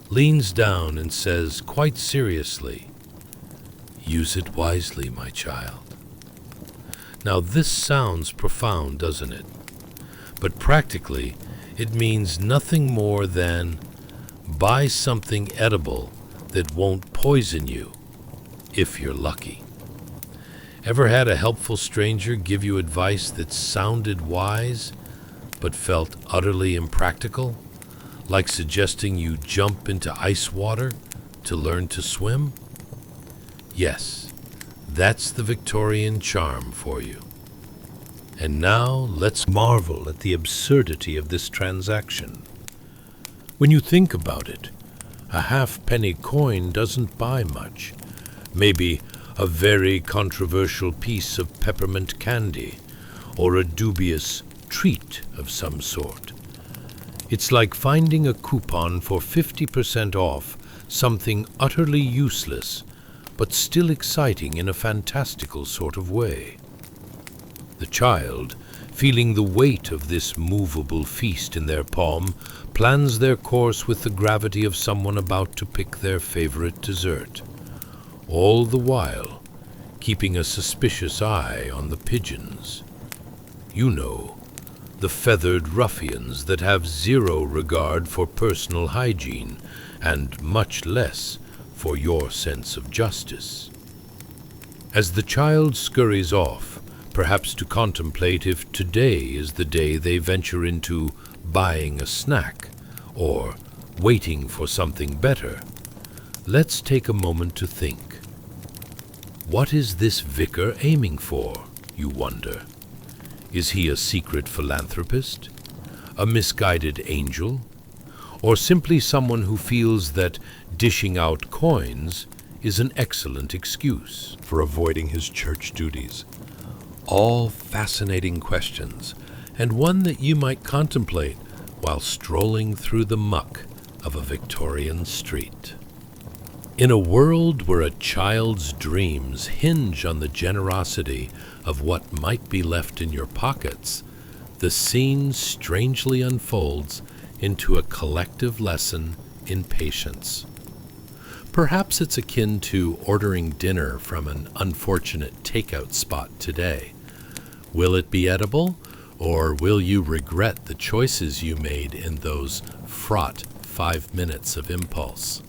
leans down and says quite seriously, "Use it wisely, my child." Now this sounds profound, doesn't it? But practically, it means nothing more than buy something edible that won't poison you, if you're lucky. Ever had a helpful stranger give you advice that sounded wise, but felt utterly impractical, like suggesting you jump into ice water to learn to swim? Yes, that's the Victorian charm for you. And now let's marvel at the absurdity of this transaction. When you think about it, a halfpenny coin doesn't buy much. Maybe a very controversial piece of peppermint candy, or a dubious treat of some sort. It's like finding a coupon for 50% off something utterly useless but still exciting in a fantastical sort of way. The child, feeling the weight of this movable feast in their palm, plans their course with the gravity of someone about to pick their favorite dessert, all the while keeping a suspicious eye on the pigeons. You know, the feathered ruffians that have zero regard for personal hygiene and much less for your sense of justice. As the child scurries off, perhaps to contemplate if today is the day they venture into buying a snack or waiting for something better, let's take a moment to think. What is this vicar aiming for, you wonder? Is he a secret philanthropist, a misguided angel, or simply someone who feels that dishing out coins is an excellent excuse for avoiding his church duties? All fascinating questions, and one that you might contemplate while strolling through the muck of a Victorian street. In a world where a child's dreams hinge on the generosity of what might be left in your pockets, the scene strangely unfolds into a collective lesson in patience. Perhaps it's akin to ordering dinner from an unfortunate takeout spot today. Will it be edible, or will you regret the choices you made in those fraught 5 minutes of impulse?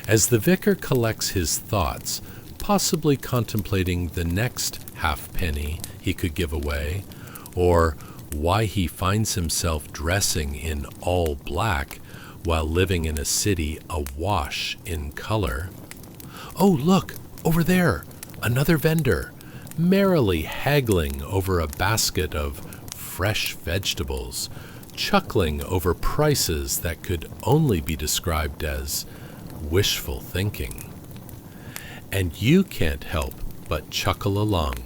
As the vicar collects his thoughts, possibly contemplating the next halfpenny he could give away, or why he finds himself dressing in all black while living in a city awash in color. Oh, look, over there, another vendor, merrily haggling over a basket of fresh vegetables, chuckling over prices that could only be described as wishful thinking. And you can't help but chuckle along,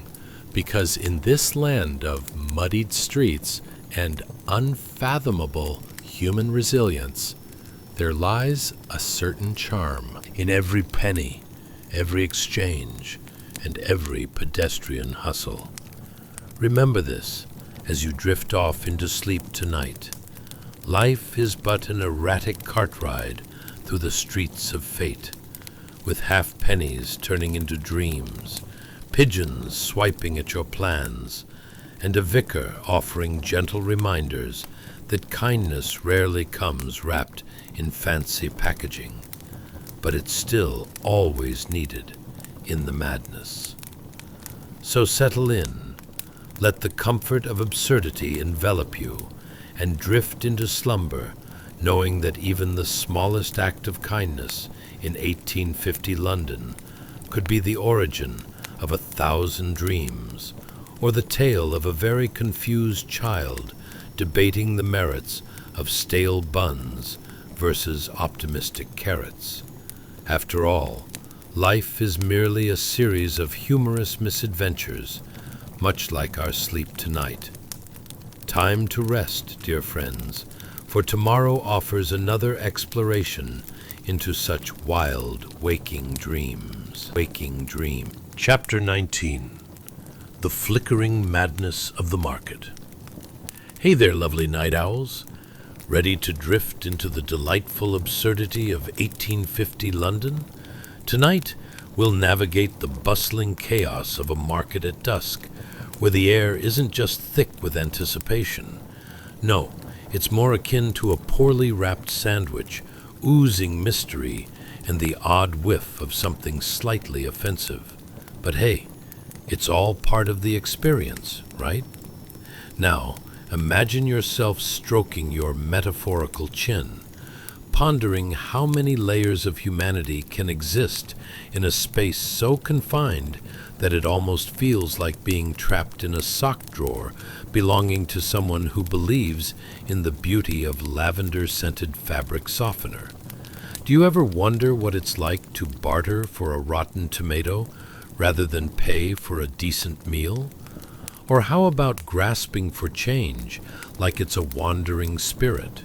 because in this land of muddied streets and unfathomable human resilience, there lies a certain charm in every penny, every exchange, and every pedestrian hustle. Remember this as you drift off into sleep tonight. Life is but an erratic cart ride through the streets of fate, with half-pennies turning into dreams, pigeons swiping at your plans, and a vicar offering gentle reminders that kindness rarely comes wrapped in fancy packaging, but it's still always needed in the madness. So settle in, let the comfort of absurdity envelop you, and drift into slumber, knowing that even the smallest act of kindness in 1850 London could be the origin of 1,000 dreams, or the tale of a very confused child debating the merits of stale buns versus optimistic carrots. After all, life is merely a series of humorous misadventures, much like our sleep tonight. Time to rest, dear friends, for tomorrow offers another exploration into such wild waking dreams. Chapter 19. The Flickering Madness of the Market. Hey there, lovely night owls. Ready to drift into the delightful absurdity of 1850 London? Tonight, we'll navigate the bustling chaos of a market at dusk, where the air isn't just thick with anticipation. No, it's more akin to a poorly wrapped sandwich, oozing mystery and the odd whiff of something slightly offensive. But hey, it's all part of the experience, right? Now, imagine yourself stroking your metaphorical chin, pondering how many layers of humanity can exist in a space so confined that it almost feels like being trapped in a sock drawer belonging to someone who believes in the beauty of lavender-scented fabric softener. Do you ever wonder what it's like to barter for a rotten tomato rather than pay for a decent meal? Or how about grasping for change like it's a wandering spirit?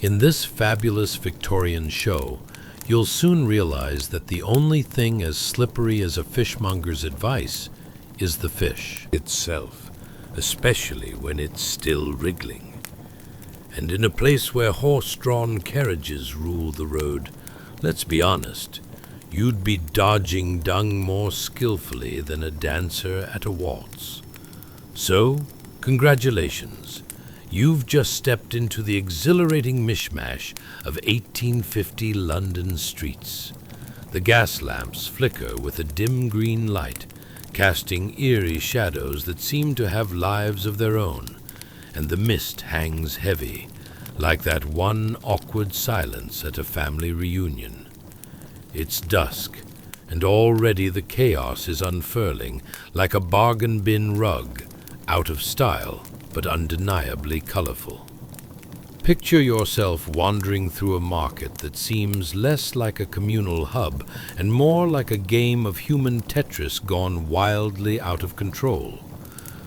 In this fabulous Victorian show, You'll soon realize that the only thing as slippery as a fishmonger's advice is the fish itself, especially when it's still wriggling. And in a place where horse-drawn carriages rule the road, let's be honest, you'd be dodging dung more skillfully than a dancer at a waltz. So, congratulations. You've just stepped into the exhilarating mishmash of 1850 London streets. The gas lamps flicker with a dim green light, casting eerie shadows that seem to have lives of their own, and the mist hangs heavy, like that one awkward silence at a family reunion. It's dusk, and already the chaos is unfurling like a bargain bin rug, out of style, but undeniably colorful. Picture yourself wandering through a market that seems less like a communal hub and more like a game of human Tetris gone wildly out of control.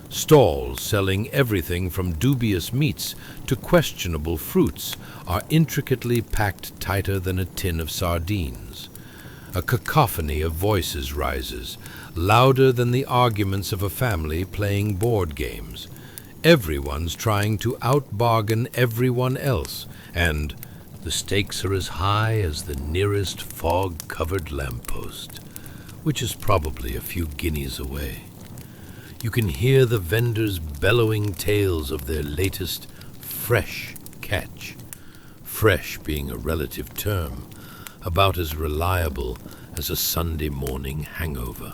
Stalls selling everything from dubious meats to questionable fruits are intricately packed tighter than a tin of sardines. A cacophony of voices rises, louder than the arguments of a family playing board games. Everyone's trying to out-bargain everyone else, and the stakes are as high as the nearest fog-covered lamppost, which is probably a few guineas away. You can hear the vendors bellowing tales of their latest fresh catch, fresh being a relative term, about as reliable as a Sunday morning hangover.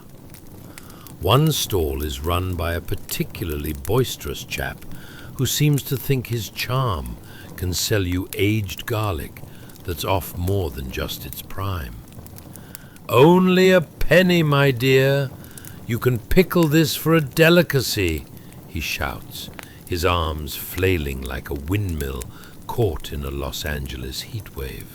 One stall is run by a particularly boisterous chap who seems to think his charm can sell you aged garlic that's off more than just its prime. "Only a penny, my dear. You can pickle this for a delicacy," he shouts, his arms flailing like a windmill caught in a Los Angeles heatwave.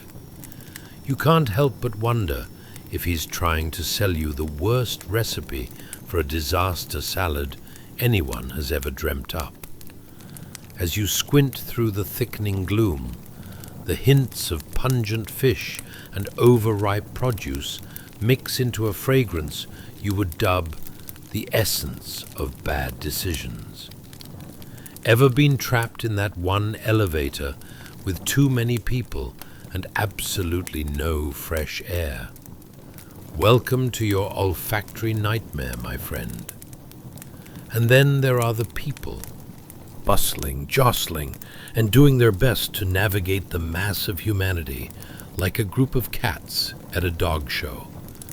You can't help but wonder if he's trying to sell you the worst recipe for a disaster salad anyone has ever dreamt up. As you squint through the thickening gloom, the hints of pungent fish and overripe produce mix into a fragrance you would dub the essence of bad decisions. Ever been trapped in that one elevator with too many people and absolutely no fresh air? Welcome to your olfactory nightmare, my friend. And then there are the people, bustling, jostling, and doing their best to navigate the mass of humanity like a group of cats at a dog show.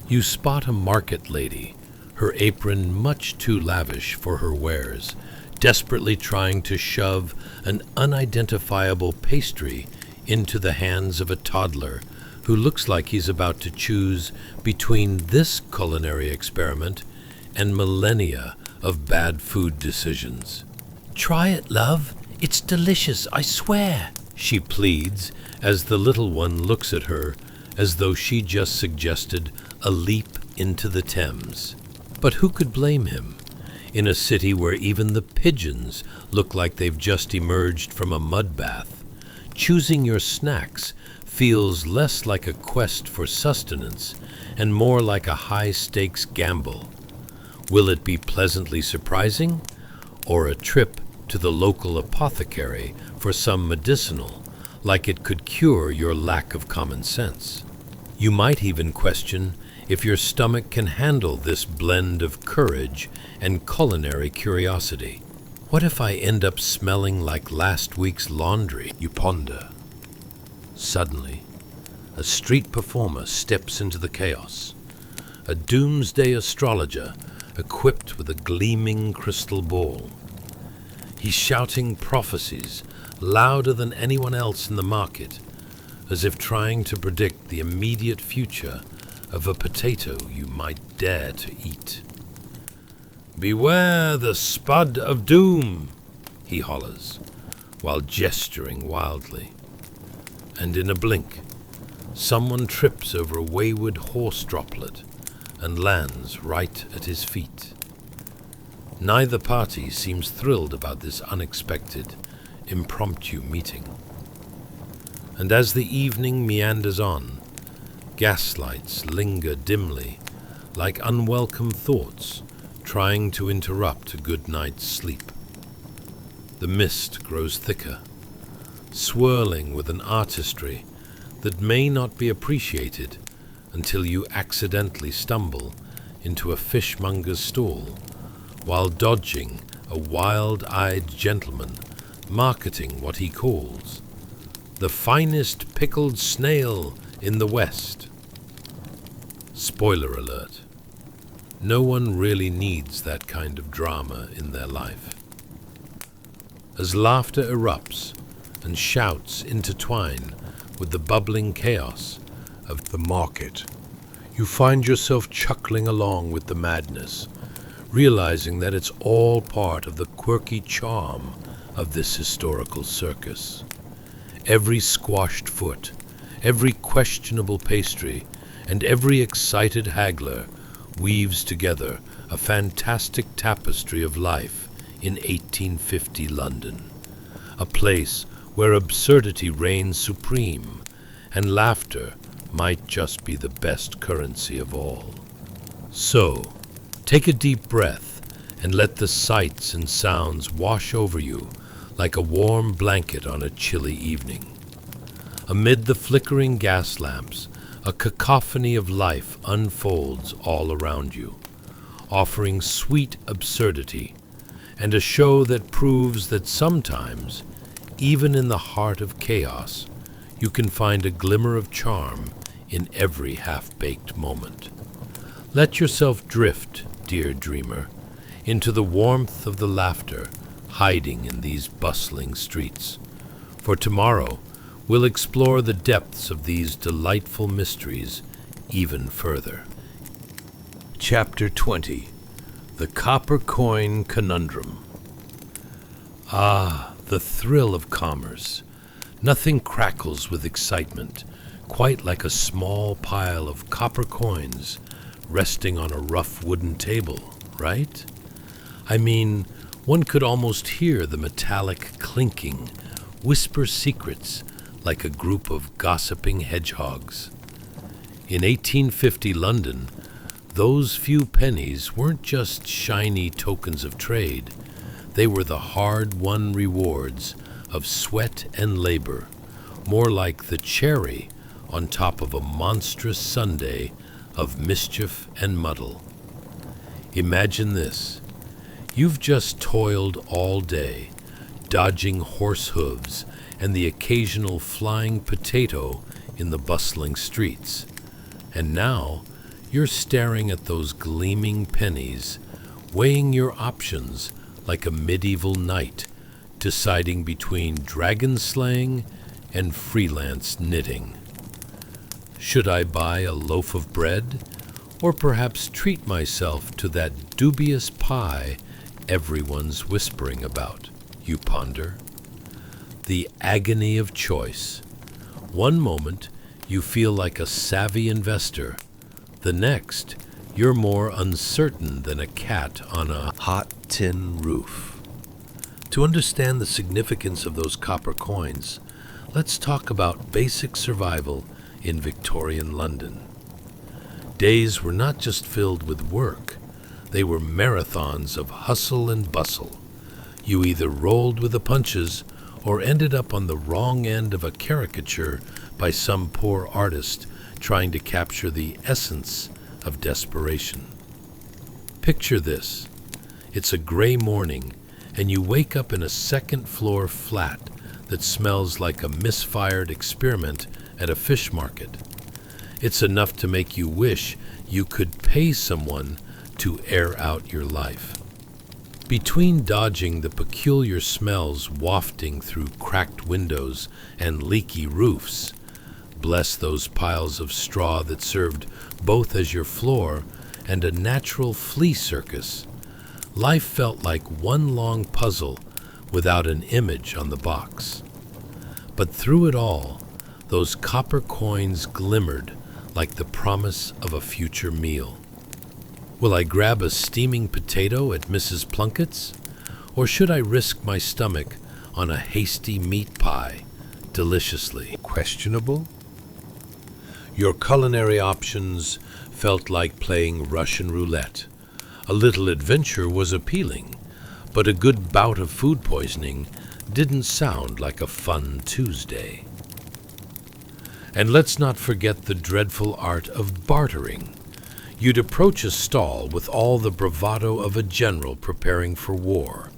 You spot a market lady, her apron much too lavish for her wares, desperately trying to shove an unidentifiable pastry into the hands of a toddler who looks like he's about to choose between this culinary experiment and millennia of bad food decisions. "Try it, love. It's delicious, I swear," she pleads as the little one looks at her as though she just suggested a leap into the Thames. But who could blame him? In a city where even the pigeons look like they've just emerged from a mud bath, choosing your snacks feels less like a quest for sustenance and more like a high-stakes gamble. Will it be pleasantly surprising, or a trip to the local apothecary for some medicinal, like it could cure your lack of common sense? You might even question if your stomach can handle this blend of courage and culinary curiosity. What if I end up smelling like last week's laundry? You ponder. Suddenly, a street performer steps into the chaos, a doomsday astrologer equipped with a gleaming crystal ball. He's shouting prophecies louder than anyone else in the market, as if trying to predict the immediate future of a potato you might dare to eat. "Beware the spud of doom," he hollers, while gesturing wildly. And in a blink, someone trips over a wayward horse droplet and lands right at his feet. Neither party seems thrilled about this unexpected, impromptu meeting. And as the evening meanders on, Gaslights linger dimly, like unwelcome thoughts trying to interrupt a good night's sleep. The mist grows thicker, swirling with an artistry that may not be appreciated until you accidentally stumble into a fishmonger's stall while dodging a wild-eyed gentleman marketing what he calls the finest pickled snail in the West. Spoiler alert. No one really needs that kind of drama in their life. As laughter erupts and shouts intertwine with the bubbling chaos of the market, you find yourself chuckling along with the madness, realizing that it's all part of the quirky charm of this historical circus. Every squashed foot, every questionable pastry, and every excited haggler weaves together a fantastic tapestry of life in 1850 London, a place where absurdity reigns supreme and laughter might just be the best currency of all. So, take a deep breath and let the sights and sounds wash over you like a warm blanket on a chilly evening. Amid the flickering gas lamps, a cacophony of life unfolds all around you, offering sweet absurdity and a show that proves that sometimes, even in the heart of chaos, you can find a glimmer of charm in every half-baked moment. Let yourself drift, dear dreamer, into the warmth of the laughter hiding in these bustling streets, for tomorrow we'll explore the depths of these delightful mysteries even further. Chapter 20. The Copper Coin Conundrum. Ah, the thrill of commerce. Nothing crackles with excitement quite like a small pile of copper coins resting on a rough wooden table, right? I mean, one could almost hear the metallic clinking whisper secrets like a group of gossiping hedgehogs. In 1850 London, those few pennies weren't just shiny tokens of trade. They were the hard-won rewards of sweat and labor, more like the cherry on top of a monstrous sundae of mischief and muddle. Imagine this. You've just toiled all day, dodging horse hooves and the occasional flying potato in the bustling streets, and now you're staring at those gleaming pennies, weighing your options like a medieval knight, deciding between dragon slaying and freelance knitting. Should I buy a loaf of bread, or perhaps treat myself to that dubious pie everyone's whispering about, you ponder? The agony of choice. One moment, you feel like a savvy investor. The next, you're more uncertain than a cat on a hot tin roof. To understand the significance of those copper coins, let's talk about basic survival in Victorian London. Days were not just filled with work, they were marathons of hustle and bustle. You either rolled with the punches or ended up on the wrong end of a caricature by some poor artist trying to capture the essence of desperation. Picture this. It's a gray morning, and you wake up in a second-floor flat that smells like a misfired experiment at a fish market. It's enough to make you wish you could pay someone to air out your life. Between dodging the peculiar smells wafting through cracked windows and leaky roofs, bless those piles of straw that served both as your floor and a natural flea circus, life felt like one long puzzle without an image on the box. But through it all, those copper coins glimmered like the promise of a future meal. Will I grab a steaming potato at Mrs. Plunkett's, or should I risk my stomach on a hasty meat pie, deliciously questionable? Your culinary options felt like playing Russian roulette. A little adventure was appealing, but a good bout of food poisoning didn't sound like a fun Tuesday. And let's not forget the dreadful art of bartering. You'd approach a stall with all the bravado of a general preparing for war,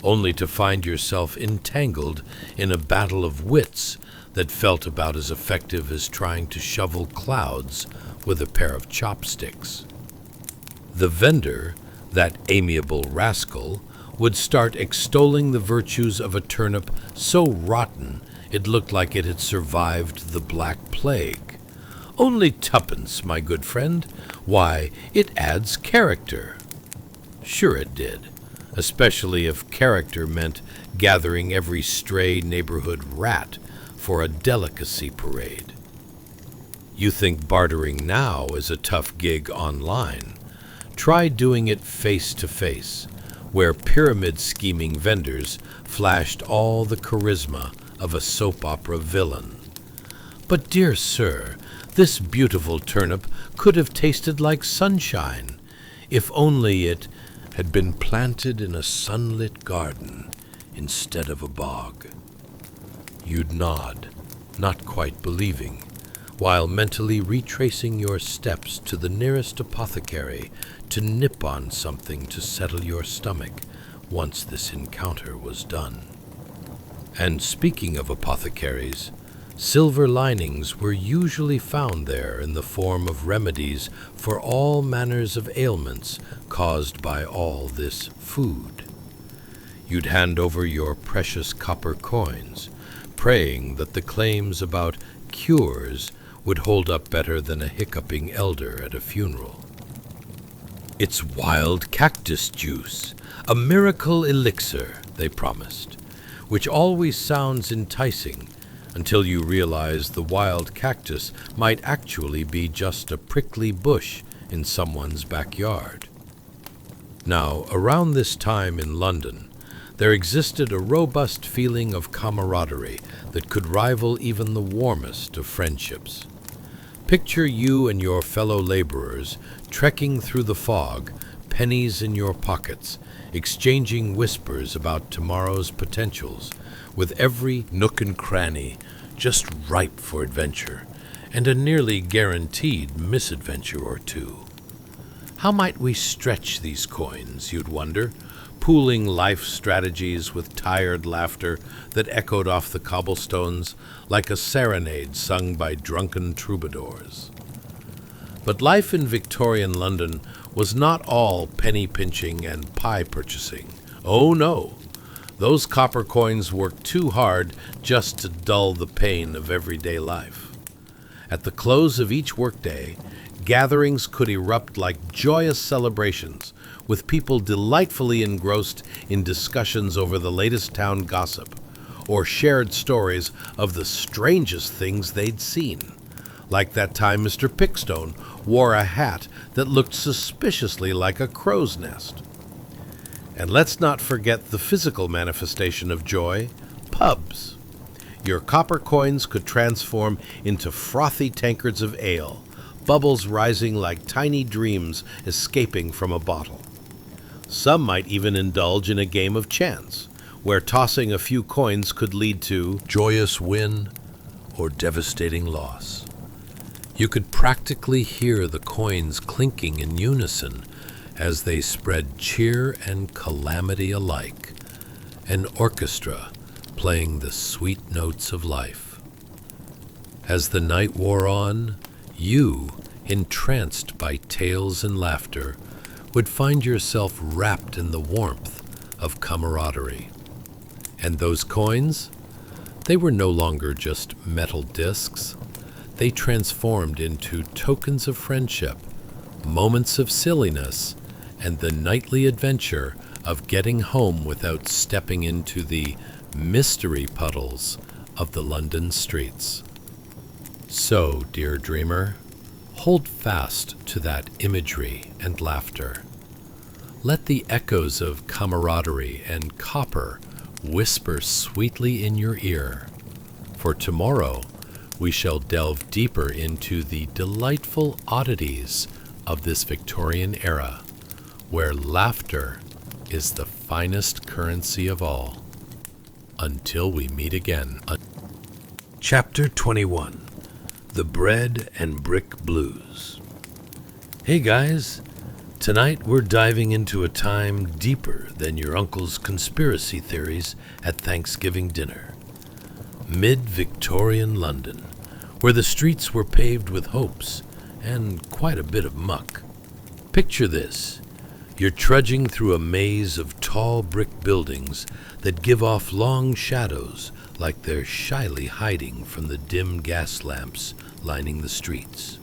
only to find yourself entangled in a battle of wits that felt about as effective as trying to shovel clouds with a pair of chopsticks. The vendor, that amiable rascal, would start extolling the virtues of a turnip so rotten it looked like it had survived the Black Plague. "Only tuppence, my good friend. Why, it adds character." Sure it did, especially if character meant gathering every stray neighborhood rat for a delicacy parade. You think bartering now is a tough gig online? Try doing it face-to-face, where pyramid-scheming vendors flashed all the charisma of a soap opera villain. "But, dear sir, this beautiful turnip could have tasted like sunshine, if only it had been planted in a sunlit garden instead of a bog." You'd nod, not quite believing, while mentally retracing your steps to the nearest apothecary to nip on something to settle your stomach once this encounter was done. And speaking of apothecaries, silver linings were usually found there in the form of remedies for all manners of ailments caused by all this food. You'd hand over your precious copper coins, praying that the claims about cures would hold up better than a hiccuping elder at a funeral. "It's wild cactus juice, a miracle elixir," they promised, which always sounds enticing until you realize the wild cactus might actually be just a prickly bush in someone's backyard. Now, around this time in London, there existed a robust feeling of camaraderie that could rival even the warmest of friendships. Picture you and your fellow laborers trekking through the fog, pennies in your pockets, exchanging whispers about tomorrow's potentials, with every nook and cranny just ripe for adventure, and a nearly guaranteed misadventure or two. How might we stretch these coins, you'd wonder, pooling life strategies with tired laughter that echoed off the cobblestones like a serenade sung by drunken troubadours. But life in Victorian London was not all penny pinching and pie purchasing. Oh no! Those copper coins worked too hard just to dull the pain of everyday life. At the close of each workday, gatherings could erupt like joyous celebrations, with people delightfully engrossed in discussions over the latest town gossip, or shared stories of the strangest things they'd seen, like that time Mr. Pickstone wore a hat that looked suspiciously like a crow's nest. And let's not forget the physical manifestation of joy, pubs. Your copper coins could transform into frothy tankards of ale, bubbles rising like tiny dreams escaping from a bottle. Some might even indulge in a game of chance, where tossing a few coins could lead to joyous win or devastating loss. You could practically hear the coins clinking in unison as they spread cheer and calamity alike, an orchestra playing the sweet notes of life. As the night wore on, you, entranced by tales and laughter, would find yourself wrapped in the warmth of camaraderie. And those coins? They were no longer just metal discs. They transformed into tokens of friendship, moments of silliness, and the nightly adventure of getting home without stepping into the mystery puddles of the London streets. So, dear dreamer, hold fast to that imagery and laughter. Let the echoes of camaraderie and copper whisper sweetly in your ear, for tomorrow we shall delve deeper into the delightful oddities of this Victorian era, where laughter is the finest currency of all. Until we meet again. Chapter 21. The Bread and Brick Blues. Hey guys, tonight we're diving into a time deeper than your uncle's conspiracy theories at Thanksgiving dinner. Mid-Victorian London, where the streets were paved with hopes and quite a bit of muck. Picture this. You're trudging through a maze of tall brick buildings that give off long shadows like they're shyly hiding from the dim gas lamps lining the streets.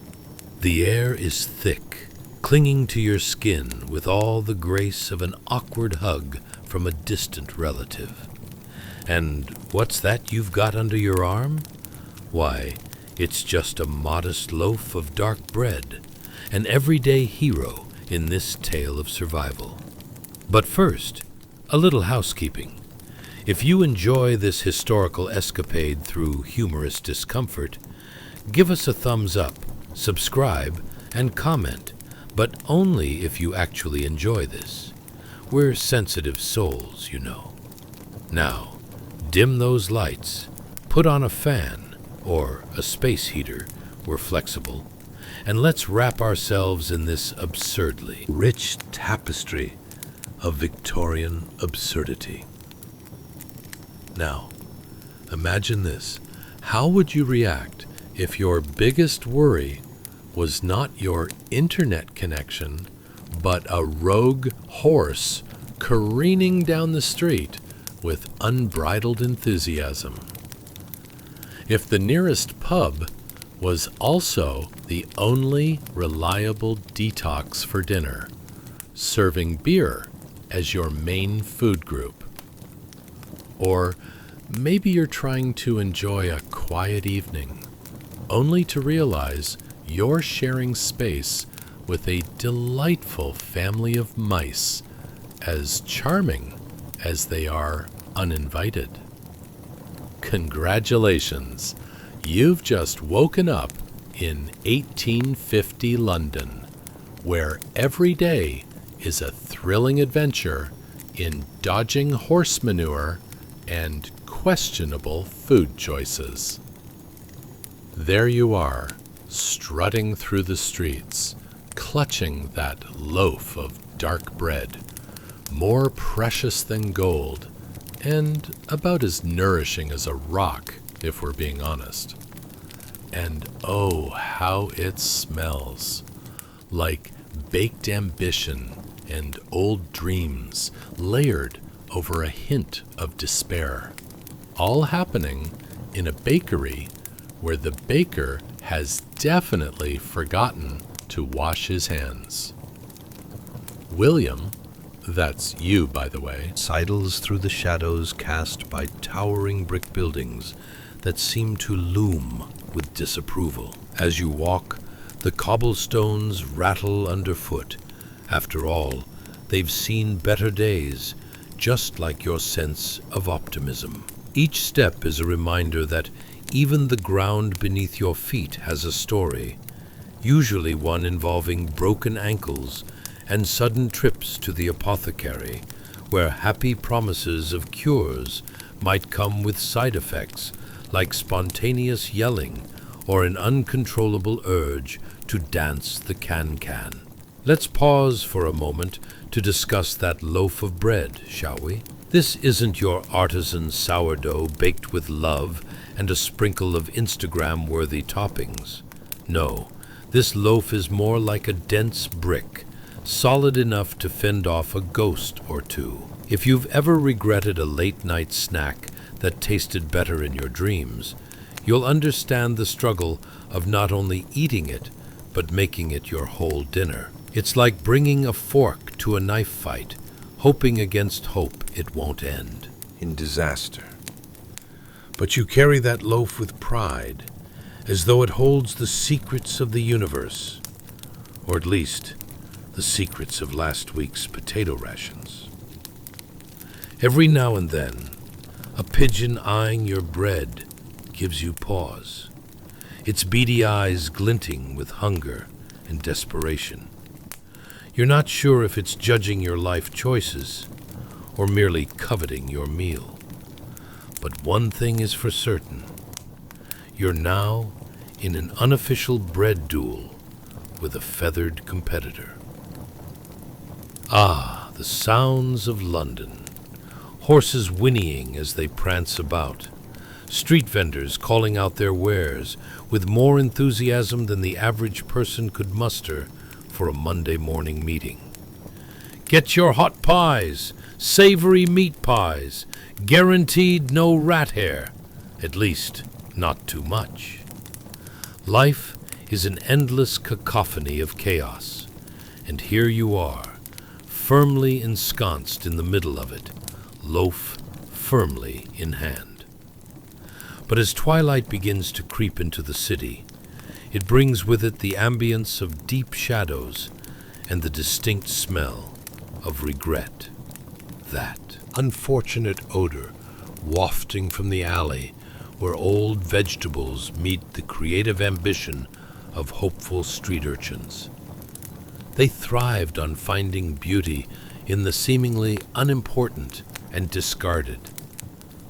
The air is thick, clinging to your skin with all the grace of an awkward hug from a distant relative. And what's that you've got under your arm? Why, it's just a modest loaf of dark bread, an everyday hero in this tale of survival. But first, a little housekeeping. If you enjoy this historical escapade through humorous discomfort, give us a thumbs up, subscribe, and comment, but only if you actually enjoy this. We're sensitive souls, you know. Now, dim those lights, put on a fan, or a space heater, we're flexible, and let's wrap ourselves in this absurdly rich tapestry of Victorian absurdity. Now, imagine this. How would you react if your biggest worry was not your internet connection, but a rogue horse careening down the street with unbridled enthusiasm? If the nearest pub was also the only reliable detox for dinner, serving beer as your main food group. Or maybe you're trying to enjoy a quiet evening, only to realize you're sharing space with a delightful family of mice, as charming as they are uninvited. Congratulations! You've just woken up in 1850 London, where every day is a thrilling adventure in dodging horse manure and questionable food choices. There you are, strutting through the streets, clutching that loaf of dark bread, more precious than gold, and about as nourishing as a rock, if we're being honest. And oh, how it smells! Like baked ambition and old dreams layered over a hint of despair. All happening in a bakery where the baker has definitely forgotten to wash his hands. William, that's you by the way, Sidles through the shadows cast by towering brick buildings that seem to loom with disapproval. As you walk, the cobblestones rattle underfoot. After all, they've seen better days, just like your sense of optimism. Each step is a reminder that even the ground beneath your feet has a story, usually one involving broken ankles and sudden trips to the apothecary, where happy promises of cures might come with side effects like spontaneous yelling or an uncontrollable urge to dance the can-can. Let's pause for a moment to discuss that loaf of bread, shall we? This isn't your artisan sourdough baked with love and a sprinkle of Instagram-worthy toppings. No, this loaf is more like a dense brick, solid enough to fend off a ghost or two. If you've ever regretted a late-night snack that tasted better in your dreams, you'll understand the struggle of not only eating it, but making it your whole dinner. It's like bringing a fork to a knife fight, hoping against hope it won't end in disaster. But you carry that loaf with pride, as though it holds the secrets of the universe, or at least the secrets of last week's potato rations. Every now and then, a pigeon eyeing your bread gives you pause. its beady eyes glinting with hunger and desperation. You're not sure if it's judging your life choices or merely coveting your meal. But one thing is for certain. You're now in an unofficial bread duel with a feathered competitor. Ah, the sounds of London. Horses whinnying as they prance about. Street vendors calling out their wares with more enthusiasm than the average person could muster for a Monday morning meeting. Get your hot pies, savory meat pies, guaranteed no rat hair, at least not too much. Life is an endless cacophony of chaos, and here you are, firmly ensconced in the middle of it, loaf firmly in hand. But as twilight begins to creep into the city, it brings with it the ambience of deep shadows and the distinct smell of regret. That unfortunate odor wafting from the alley where old vegetables meet the creative ambition of hopeful street urchins. They thrived on finding beauty in the seemingly unimportant and discarded,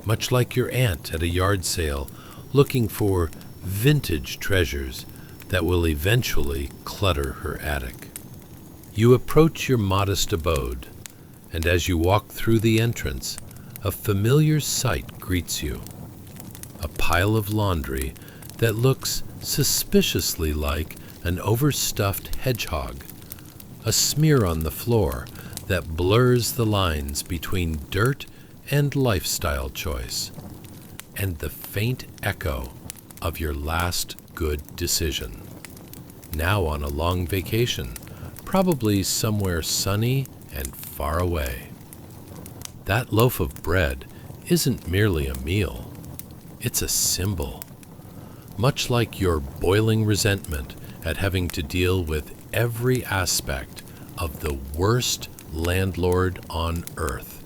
much like your aunt at a yard sale looking for vintage treasures that will eventually clutter her attic. You approach your modest abode, and as you walk through the entrance, a familiar sight greets you. A pile of laundry that looks suspiciously like an overstuffed hedgehog, a smear on the floor that blurs the lines between dirt and lifestyle choice, and the faint echo of your last good decision. Now on a long vacation, probably somewhere sunny and far away. That loaf of bread isn't merely a meal, it's a symbol. Much like your boiling resentment at having to deal with every aspect of the worst landlord on earth,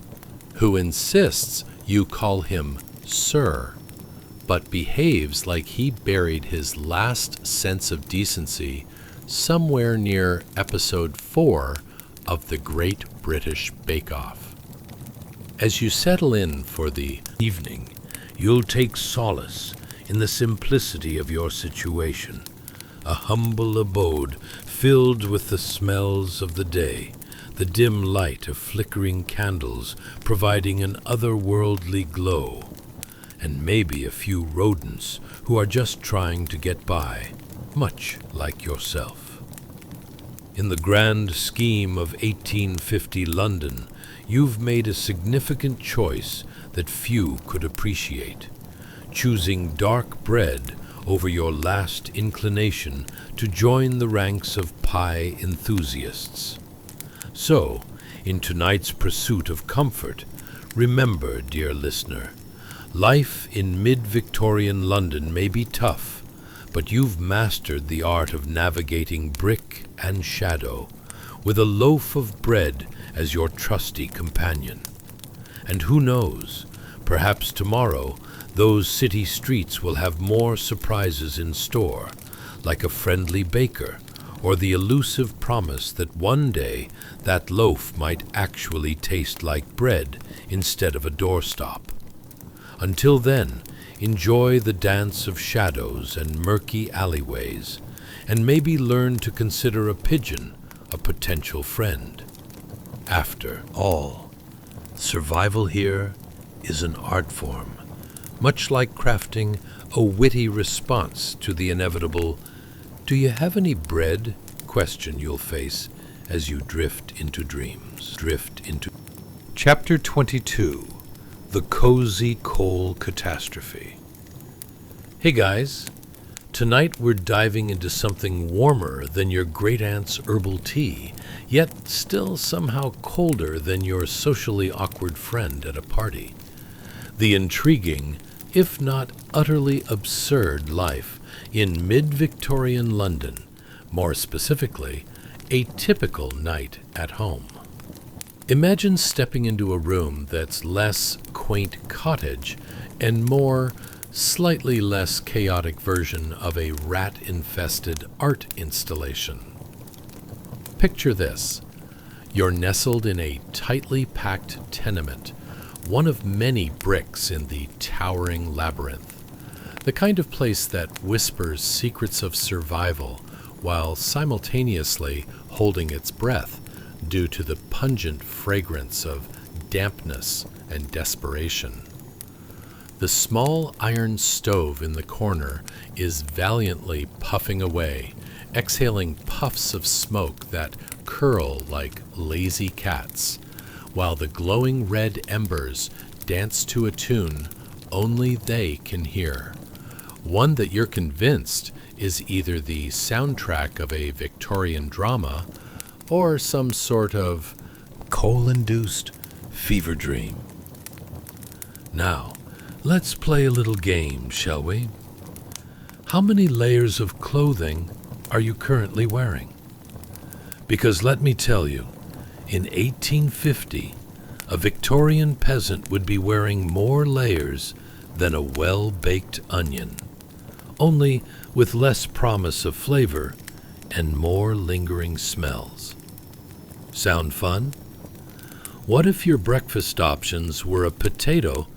who insists you call him sir, but behaves like he buried his last sense of decency somewhere near episode 4 of the Great British Bake Off. As you settle in for the evening, you'll take solace in the simplicity of your situation, a humble abode filled with the smells of the day, the dim light of flickering candles providing an otherworldly glow, and maybe a few rodents who are just trying to get by, much like yourself. In the grand scheme of 1850 London, you've made a significant choice that few could appreciate, choosing dark bread over your last inclination to join the ranks of pie enthusiasts. So, in tonight's pursuit of comfort, remember, dear listener, life in mid-Victorian London may be tough, but you've mastered the art of navigating brick and shadow, with a loaf of bread as your trusty companion. And who knows, perhaps tomorrow those city streets will have more surprises in store, like a friendly baker, or the elusive promise that one day that loaf might actually taste like bread instead of a doorstop. Until then, enjoy the dance of shadows and murky alleyways, and maybe learn to consider a pigeon a potential friend. After all, survival here is an art form, much like crafting a witty response to the inevitable "Do you have any bread?" question you'll face as you drift into dreams. Chapter 22, The Cozy Coal Catastrophe. Hey guys, tonight we're diving into something warmer than your great-aunt's herbal tea, yet still somehow colder than your socially awkward friend at a party. The intriguing, if not utterly absurd life in mid-Victorian London, more specifically, a typical night at home. Imagine stepping into a room that's less quaint cottage and more slightly less chaotic version of a rat-infested art installation. Picture this. You're nestled in a tightly packed tenement, one of many bricks in the towering labyrinth. The kind of place that whispers secrets of survival while simultaneously holding its breath due to the pungent fragrance of dampness and desperation. The small iron stove in the corner is valiantly puffing away, exhaling puffs of smoke that curl like lazy cats, while the glowing red embers dance to a tune only they can hear. One that you're convinced is either the soundtrack of a Victorian drama or some sort of coal-induced fever dream. Now, let's play a little game, shall we? How many layers of clothing are you currently wearing? Because let me tell you, in 1850, a Victorian peasant would be wearing more layers than a well-baked onion, only with less promise of flavor and more lingering smells. Sound fun? What if your breakfast options were a potato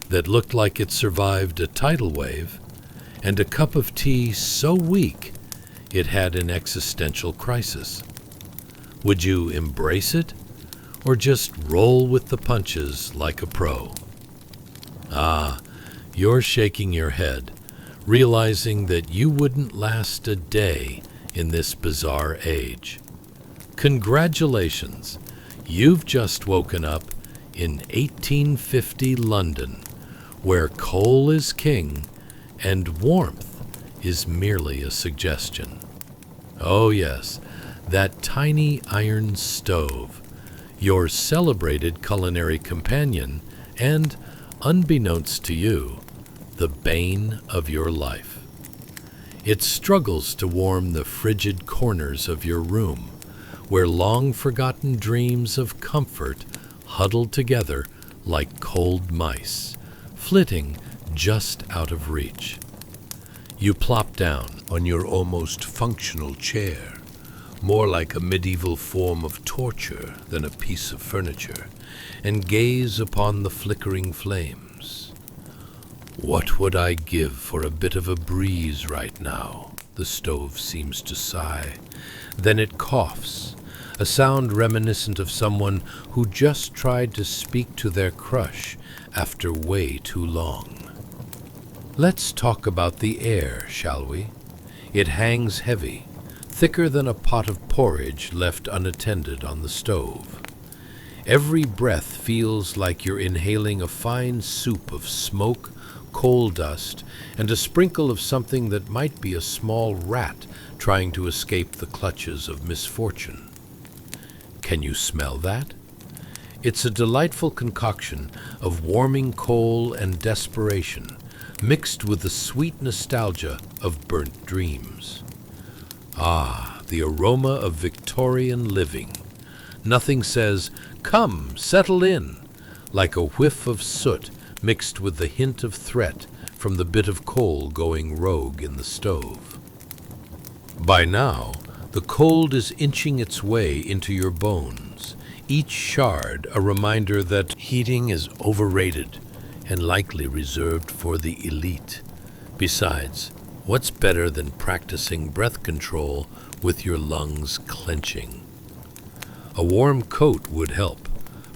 that looked like it survived a tidal wave, and a cup of tea so weak it had an existential crisis? Would you embrace it, or just roll with the punches like a pro? Ah, you're shaking your head, realizing that you wouldn't last a day in this bizarre age. Congratulations, you've just woken up in 1850 London, where coal is king and warmth is merely a suggestion. Oh yes, that tiny iron stove, your celebrated culinary companion and, unbeknownst to you, the bane of your life. It struggles to warm the frigid corners of your room, where long-forgotten dreams of comfort huddle together like cold mice, flitting just out of reach. You plop down On your almost functional chair, more like a medieval form of torture than a piece of furniture, and gaze upon the flickering flames. What would I give for a bit of a breeze right now? The stove seems to sigh. Then it coughs, a sound reminiscent of someone who just tried to speak to their crush after way too long. Let's talk about the air, shall we? It hangs heavy, thicker than a pot of porridge left unattended on the stove. Every breath feels like you're inhaling a fine soup of smoke, coal dust, and a sprinkle of something that might be a small rat trying to escape the clutches of misfortune. Can you smell that? It's a delightful concoction of warming coal and desperation, mixed with the sweet nostalgia of burnt dreams. Ah, the aroma of Victorian living. Nothing says, "Come, settle in," like a whiff of soot mixed with the hint of threat from the bit of coal going rogue in the stove. By now, the cold is inching its way into your bones, each shard a reminder that heating is overrated and likely reserved for the elite. Besides, what's better than practicing breath control with your lungs clenching? A warm coat would help,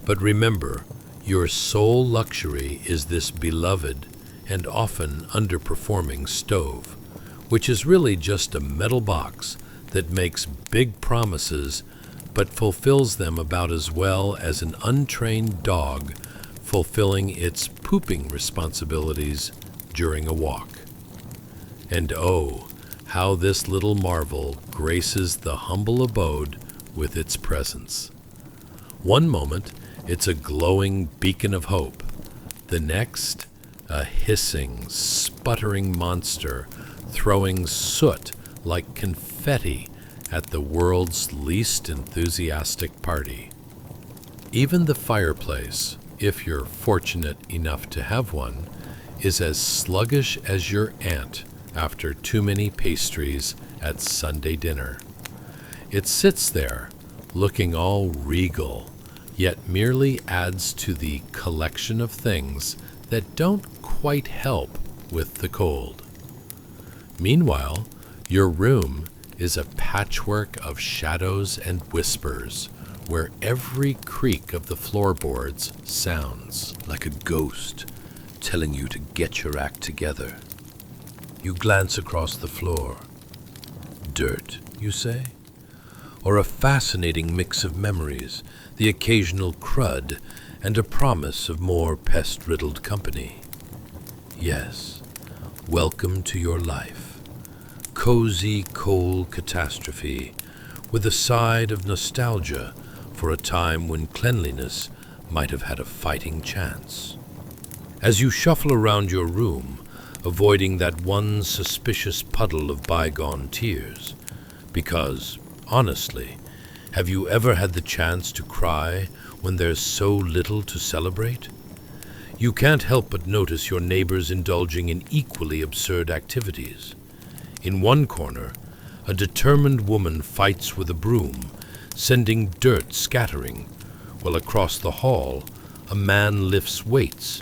but remember, your sole luxury is this beloved and often underperforming stove, which is really just a metal box that makes big promises but fulfills them about as well as an untrained dog fulfilling its pooping responsibilities during a walk. And oh, how this little marvel graces the humble abode with its presence. One moment, it's a glowing beacon of hope. The next, a hissing, sputtering monster throwing soot like confetti at the world's least enthusiastic party. Even the fireplace, if you're fortunate enough to have one, is as sluggish as your aunt after too many pastries at Sunday dinner. It sits there, looking all regal, yet merely adds to the collection of things that don't quite help with the cold. Meanwhile, your room is a patchwork of shadows and whispers, where every creak of the floorboards sounds like a ghost telling you to get your act together. You glance across the floor. Dirt, you say? Or a fascinating mix of memories, the occasional crud, and a promise of more pest-riddled company? Yes, welcome to your life. Cozy coal catastrophe, with a side of nostalgia for a time when cleanliness might have had a fighting chance. As you shuffle around your room, avoiding that one suspicious puddle of bygone tears, because, honestly, have you ever had the chance to cry when there's so little to celebrate? You can't help but notice your neighbors indulging in equally absurd activities. In one corner, a determined woman fights with a broom, sending dirt scattering, while across the hall, a man lifts weights,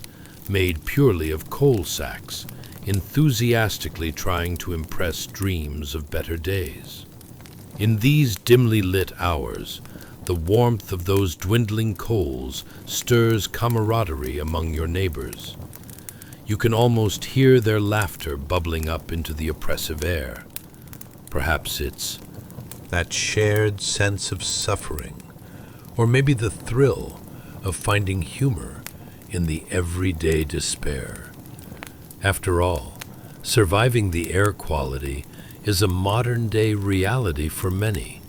made purely of coal sacks, enthusiastically trying to impress dreams of better days. In these dimly lit hours, the warmth of those dwindling coals stirs camaraderie among your neighbors. You can almost hear their laughter bubbling up into the oppressive air. Perhaps it's that shared sense of suffering, or maybe the thrill of finding humor in the everyday despair. After all, surviving the air quality is a modern-day reality for many.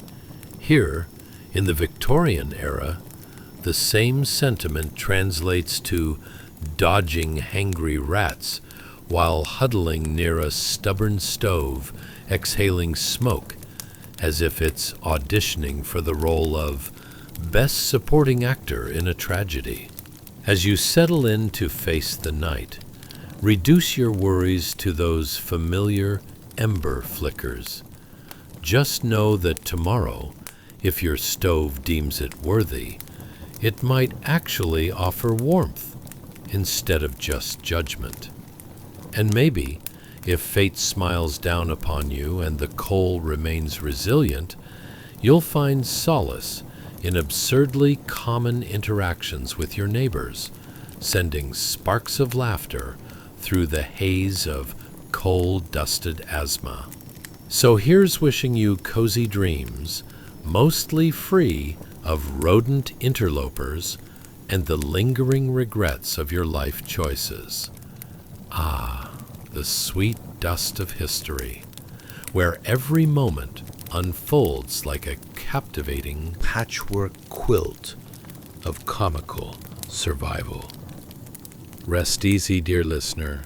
Here, in the Victorian era, the same sentiment translates to dodging hangry rats while huddling near a stubborn stove, exhaling smoke, as if it's auditioning for the role of Best Supporting Actor in a Tragedy. As you settle in to face the night, reduce your worries to those familiar ember flickers. Just know that tomorrow, if your stove deems it worthy, it might actually offer warmth instead of just judgment. And maybe, if fate smiles down upon you and the coal remains resilient, you'll find solace in absurdly common interactions with your neighbors, sending sparks of laughter through the haze of coal-dusted asthma. So here's wishing you cozy dreams, mostly free of rodent interlopers and the lingering regrets of your life choices. Ah, the sweet dust of history, where every moment unfolds like a captivating patchwork quilt of comical survival. Rest easy, dear listener,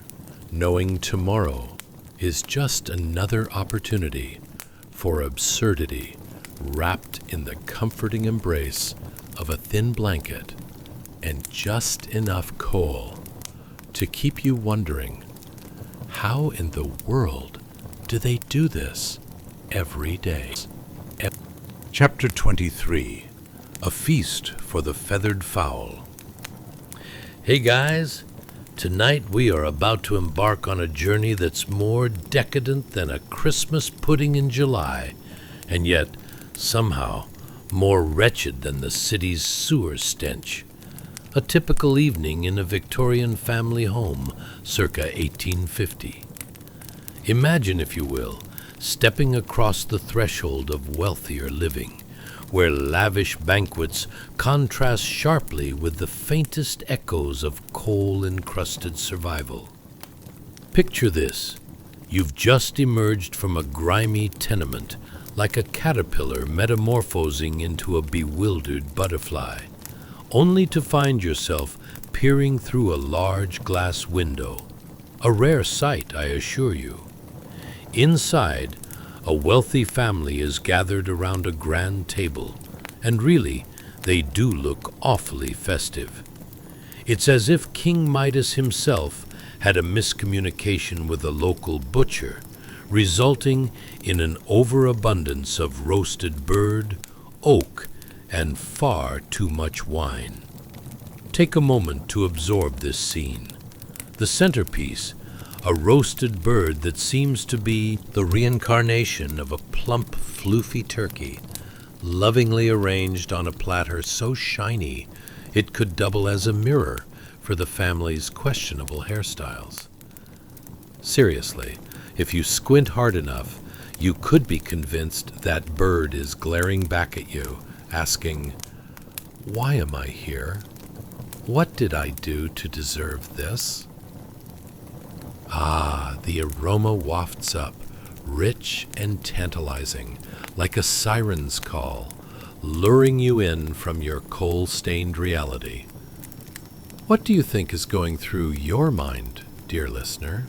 knowing tomorrow is just another opportunity for absurdity wrapped in the comforting embrace of a thin blanket and just enough coal to keep you wondering, how in the world do they do this every day? Chapter 23, A Feast for the Feathered Fowl. Hey guys, tonight we are about to embark on a journey that's more decadent than a Christmas pudding in July, and yet somehow more wretched than the city's sewer stench. A typical evening in a Victorian family home circa 1850. Imagine, if you will, stepping across the threshold of wealthier living, where lavish banquets contrast sharply with the faintest echoes of coal-encrusted survival. Picture this. You've just emerged from a grimy tenement, like a caterpillar metamorphosing into a bewildered butterfly, only to find yourself peering through a large glass window. A rare sight, I assure you. Inside, a wealthy family is gathered around a grand table, and really, they do look awfully festive. It's as if King Midas himself had a miscommunication with a local butcher, resulting in an overabundance of roasted bird, oak, and far too much wine. Take a moment to absorb this scene. The centerpiece, a roasted bird that seems to be the reincarnation of a plump, floofy turkey, lovingly arranged on a platter so shiny it could double as a mirror for the family's questionable hairstyles. Seriously, if you squint hard enough, you could be convinced that bird is glaring back at you, asking, "Why am I here? What did I do to deserve this?" Ah, the aroma wafts up, rich and tantalizing, like a siren's call, luring you in from your coal-stained reality. What do you think is going through your mind, dear listener?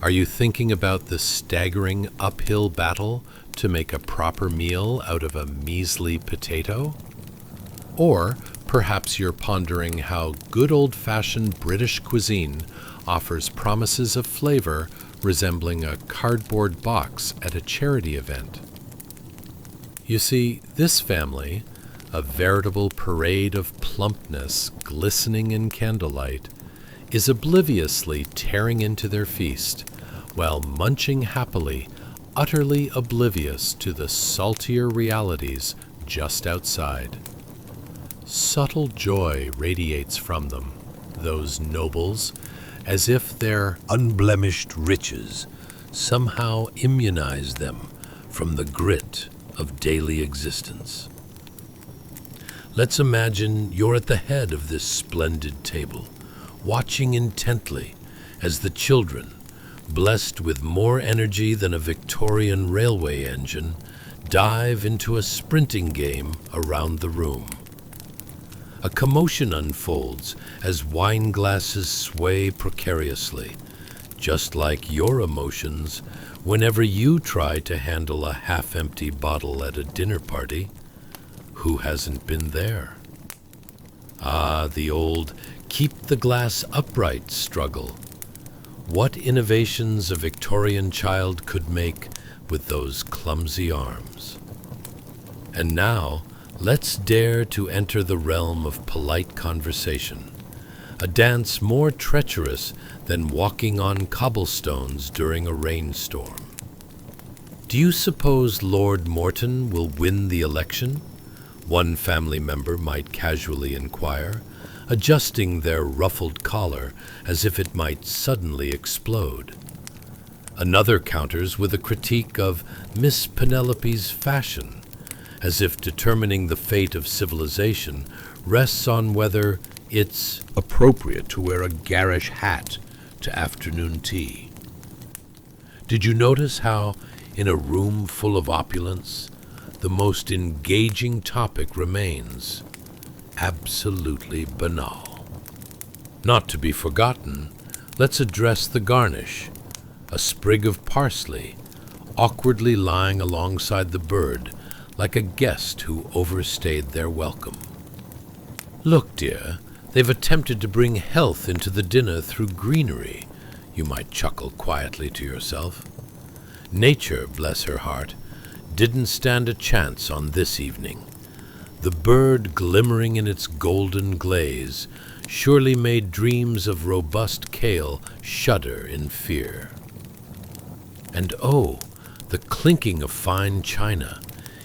Are you thinking about the staggering uphill battle to make a proper meal out of a measly potato? Or perhaps you're pondering how good old-fashioned British cuisine offers promises of flavor resembling a cardboard box at a charity event. You see, this family, a veritable parade of plumpness glistening in candlelight, is obliviously tearing into their feast, while munching happily, utterly oblivious to the saltier realities just outside. Subtle joy radiates from them, those nobles, as if their unblemished riches somehow immunize them from the grit of daily existence. Let's imagine you're at the head of this splendid table, watching intently as the children, blessed with more energy than a Victorian railway engine, dive into a sprinting game around the room. A commotion unfolds as wine glasses sway precariously, just like your emotions whenever you try to handle a half-empty bottle at a dinner party. Who hasn't been there? Ah, the old keep the glass upright struggle. What innovations a Victorian child could make with those clumsy arms. And now, let's dare to enter the realm of polite conversation, a dance more treacherous than walking on cobblestones during a rainstorm. Do you suppose Lord Morton will win the election? One family member might casually inquire, adjusting their ruffled collar as if it might suddenly explode. Another counters with a critique of Miss Penelope's fashion, as if determining the fate of civilization rests on whether it's appropriate to wear a garish hat to afternoon tea. Did you notice how, in a room full of opulence, the most engaging topic remains absolutely banal? Not to be forgotten, let's address the garnish, a sprig of parsley, awkwardly lying alongside the bird, like a guest who overstayed their welcome. Look, dear, they've attempted to bring health into the dinner through greenery, you might chuckle quietly to yourself. Nature, bless her heart, didn't stand a chance on this evening. The bird glimmering in its golden glaze surely made dreams of robust kale shudder in fear. And oh, the clinking of fine china.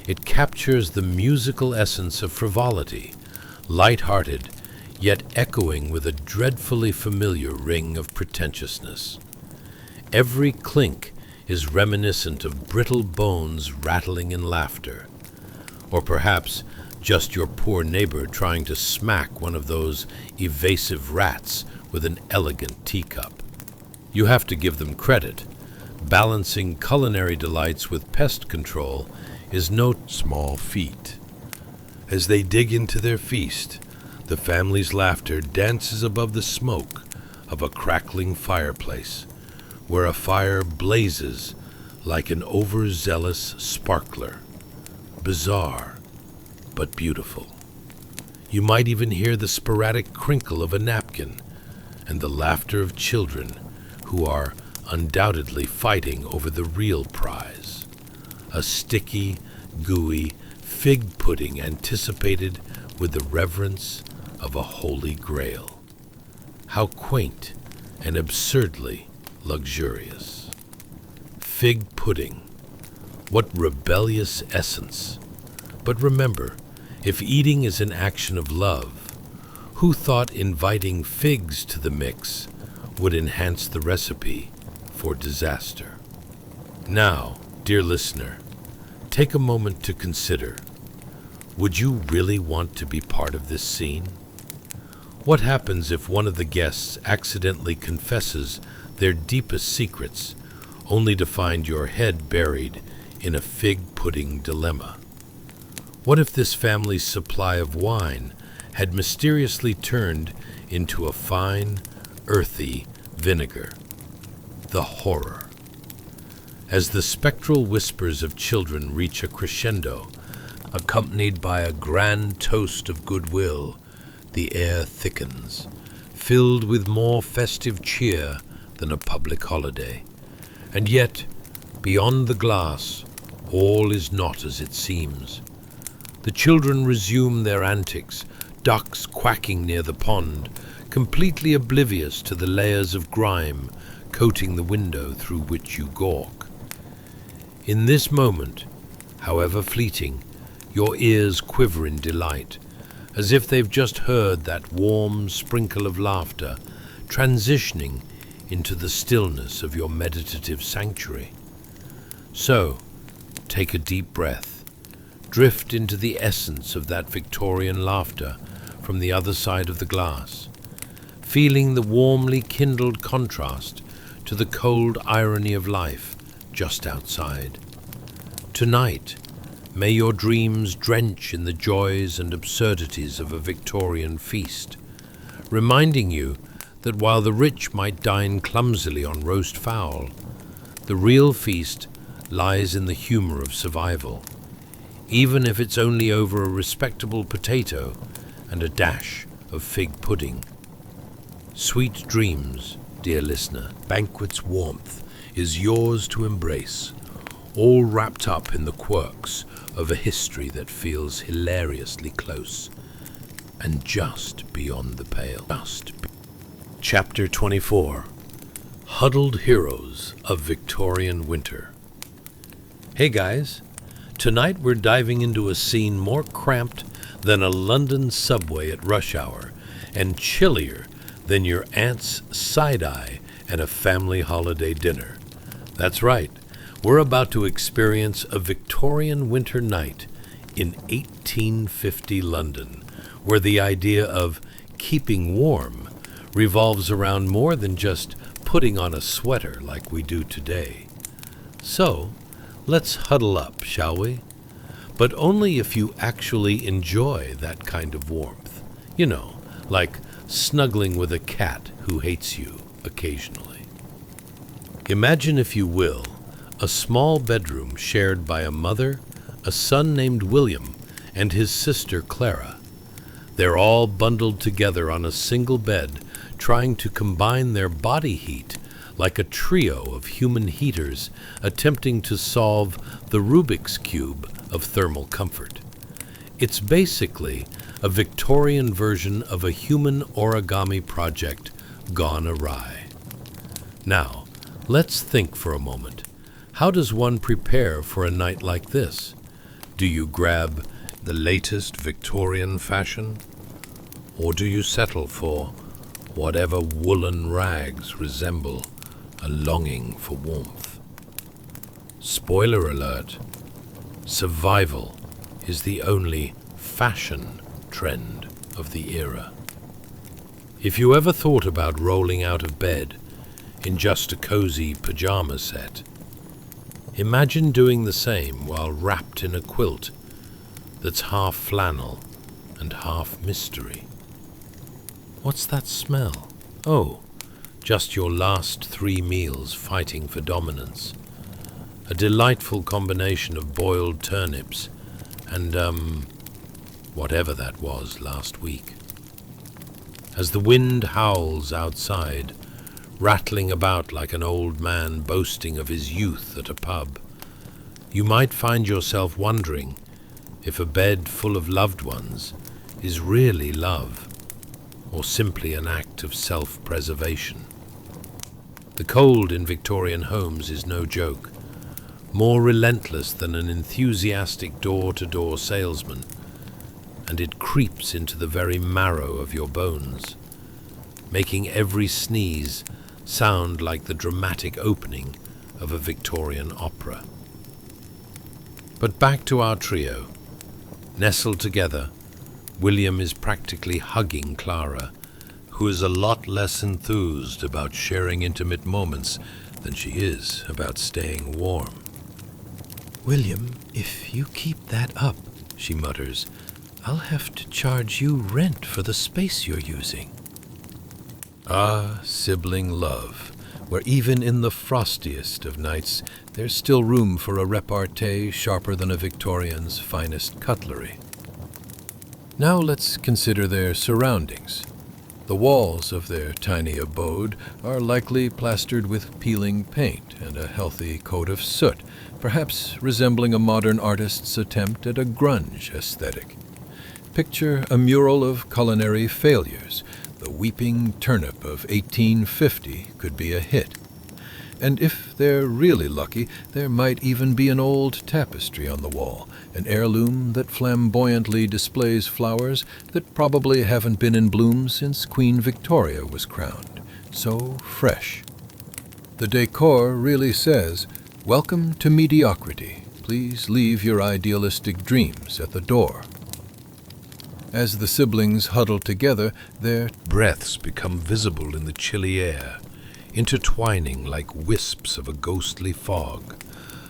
It captures the musical essence of frivolity, light-hearted, yet echoing with a dreadfully familiar ring of pretentiousness. Every clink is reminiscent of brittle bones rattling in laughter, or perhaps just your poor neighbor trying to smack one of those evasive rats with an elegant teacup. You have to give them credit. Balancing culinary delights with pest control is no small feat. As they dig into their feast, the family's laughter dances above the smoke of a crackling fireplace, where a fire blazes like an overzealous sparkler. Bizarre, but beautiful. You might even hear the sporadic crinkle of a napkin and the laughter of children who are undoubtedly fighting over the real prize, a sticky, gooey fig pudding anticipated with the reverence of a holy grail. How quaint and absurdly luxurious. Fig pudding. What rebellious essence. But remember, if eating is an action of love, who thought inviting figs to the mix would enhance the recipe for disaster? Now, dear listener, take a moment to consider, would you really want to be part of this scene? What happens if one of the guests accidentally confesses their deepest secrets, only to find your head buried in a fig pudding dilemma? What if this family's supply of wine had mysteriously turned into a fine, earthy vinegar? The horror. As the spectral whispers of children reach a crescendo, accompanied by a grand toast of goodwill, the air thickens, filled with more festive cheer than a public holiday. And yet, beyond the glass, all is not as it seems. The children resume their antics, ducks quacking near the pond, completely oblivious to the layers of grime coating the window through which you gawk. In this moment, however fleeting, your ears quiver in delight, as if they've just heard that warm sprinkle of laughter transitioning into the stillness of your meditative sanctuary. So, take a deep breath. Drift into the essence of that Victorian laughter from the other side of the glass, feeling the warmly kindled contrast to the cold irony of life just outside. Tonight, may your dreams drench in the joys and absurdities of a Victorian feast, reminding you that while the rich might dine clumsily on roast fowl, the real feast lies in the humor of survival, even if it's only over a respectable potato and a dash of fig pudding. Sweet dreams, dear listener. Banquet's warmth is yours to embrace, all wrapped up in the quirks of a history that feels hilariously close and just beyond the pale. Chapter 24. Huddled Heroes of Victorian Winter. Hey guys, tonight we're diving into a scene more cramped than a London subway at rush hour and chillier than your aunt's side-eye at a family holiday dinner. That's right, we're about to experience a Victorian winter night in 1850 London, where the idea of keeping warm revolves around more than just putting on a sweater like we do today. So, let's huddle up, shall we? But only if you actually enjoy that kind of warmth. You know, like snuggling with a cat who hates you occasionally. Imagine, if you will, a small bedroom shared by a mother, a son named William, and his sister Clara. They're all bundled together on a single bed, trying to combine their body heat like a trio of human heaters attempting to solve the Rubik's Cube of thermal comfort. It's basically a Victorian version of a human origami project gone awry. Now, let's think for a moment. How does one prepare for a night like this? Do you grab the latest Victorian fashion? Or do you settle for whatever woolen rags resemble a longing for warmth? Spoiler alert, survival is the only fashion trend of the era. If you ever thought about rolling out of bed in just a cozy pajama set, imagine doing the same while wrapped in a quilt that's half flannel and half mystery. What's that smell? Oh, just your last 3 meals fighting for dominance. A delightful combination of boiled turnips and, whatever that was last week. As the wind howls outside, rattling about like an old man boasting of his youth at a pub, you might find yourself wondering if a bed full of loved ones is really love, or simply an act of self-preservation. The cold in Victorian homes is no joke, more relentless than an enthusiastic door-to-door salesman, and it creeps into the very marrow of your bones, making every sneeze sound like the dramatic opening of a Victorian opera. But back to our trio. Nestled together, William is practically hugging Clara, who is a lot less enthused about sharing intimate moments than she is about staying warm. "William, if you keep that up," she mutters, "I'll have to charge you rent for the space you're using." Ah, sibling love, where even in the frostiest of nights there's still room for a repartee sharper than a Victorian's finest cutlery. Now let's consider their surroundings. The walls of their tiny abode are likely plastered with peeling paint and a healthy coat of soot, perhaps resembling a modern artist's attempt at a grunge aesthetic. Picture a mural of culinary failures. The Weeping Turnip of 1850 could be a hit. And if they're really lucky, there might even be an old tapestry on the wall, an heirloom that flamboyantly displays flowers that probably haven't been in bloom since Queen Victoria was crowned. So fresh. The decor really says, "Welcome to mediocrity. Please leave your idealistic dreams at the door." As the siblings huddle together, their Breaths become visible in the chilly air, intertwining like wisps of a ghostly fog,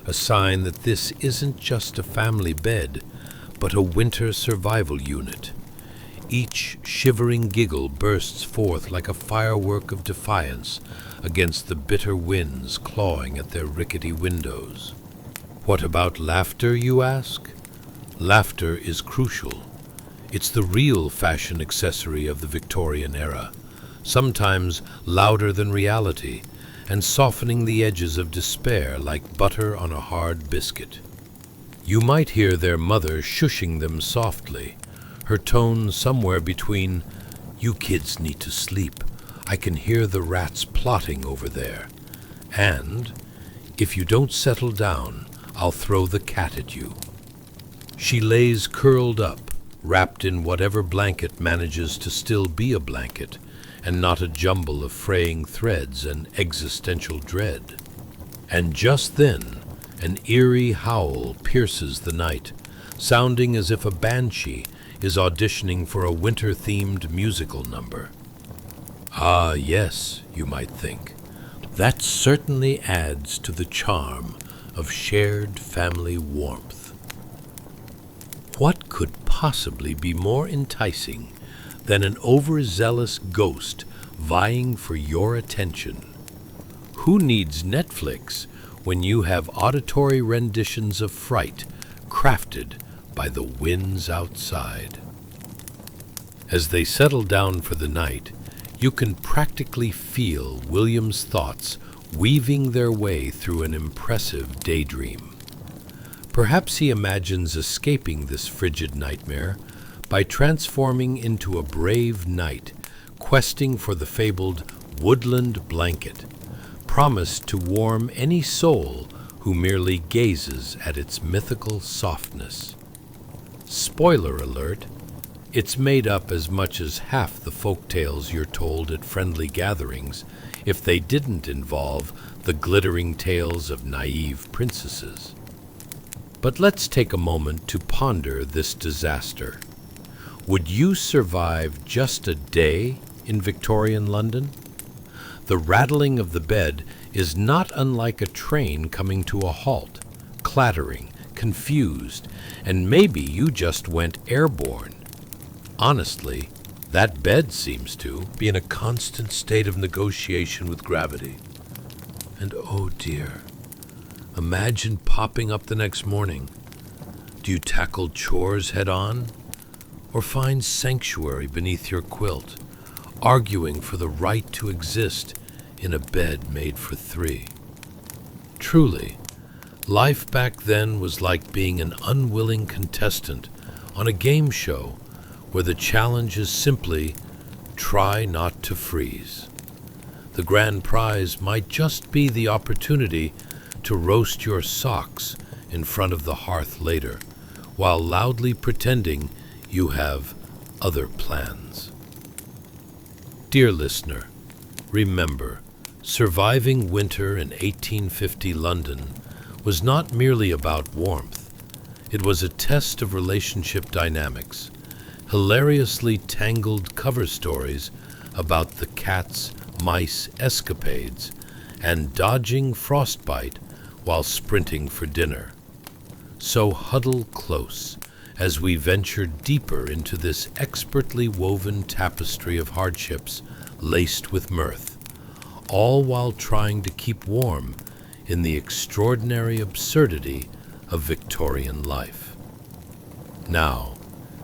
a sign that this isn't just a family bed, but a winter survival unit. Each shivering giggle bursts forth like a firework of defiance against the bitter winds clawing at their rickety windows. What about laughter, you ask? Laughter is crucial. It's the real fashion accessory of the Victorian era, sometimes louder than reality, and softening the edges of despair like butter on a hard biscuit. You might hear their mother shushing them softly, her tone somewhere between, "You kids need to sleep. I can hear the rats plotting over there," and, "If you don't settle down, I'll throw the cat at you." She lays curled up, wrapped in whatever blanket manages to still be a blanket, and not a jumble of fraying threads and existential dread. And just then, an eerie howl pierces the night, sounding as if a banshee is auditioning for a winter-themed musical number. Ah, yes, you might think. That certainly adds to the charm of shared family warmth. What could possibly be more enticing than an overzealous ghost vying for your attention? Who needs Netflix when you have auditory renditions of fright crafted by the winds outside? As they settle down for the night, you can practically feel William's thoughts weaving their way through an impressive daydream. Perhaps he imagines escaping this frigid nightmare by transforming into a brave knight, questing for the fabled woodland blanket, promised to warm any soul who merely gazes at its mythical softness. Spoiler alert, it's made up as much as half the folk tales you're told at friendly gatherings if they didn't involve the glittering tales of naive princesses. But let's take a moment to ponder this disaster. Would you survive just a day in Victorian London? The rattling of the bed is not unlike a train coming to a halt, clattering, confused, and maybe you just went airborne. Honestly, that bed seems to be in a constant state of negotiation with gravity. And oh dear, imagine popping up the next morning. Do you tackle chores head on, or find sanctuary beneath your quilt, arguing for the right to exist in a bed made for three. Truly, life back then was like being an unwilling contestant on a game show where the challenge is simply try not to freeze. The grand prize might just be the opportunity to roast your socks in front of the hearth later, while loudly pretending you have other plans. Dear listener, remember, surviving winter in 1850 London was not merely about warmth. It was a test of relationship dynamics, hilariously tangled cover stories about the cat's mice escapades, and dodging frostbite while sprinting for dinner. So huddle close as we venture deeper into this expertly woven tapestry of hardships laced with mirth, all while trying to keep warm in the extraordinary absurdity of Victorian life. Now,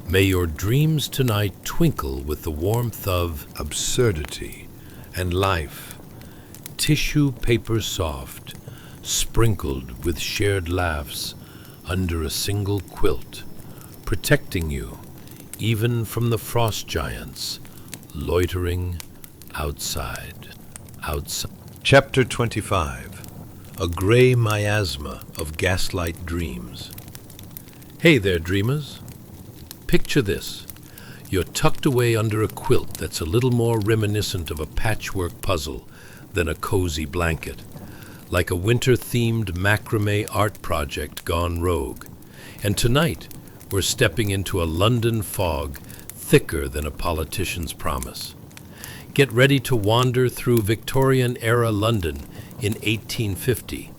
may your dreams tonight twinkle with the warmth of absurdity and life, tissue paper soft, sprinkled with shared laughs under a single quilt, protecting you even from the frost giants loitering outside. Chapter 25. A Gray Miasma of Gaslight Dreams. Hey there, dreamers. Picture this. You're tucked away under a quilt that's a little more reminiscent of a patchwork puzzle than a cozy blanket, like a winter-themed macrame art project gone rogue. And tonight, we're stepping into a London fog thicker than a politician's promise. Get ready to wander through Victorian-era London in 1850,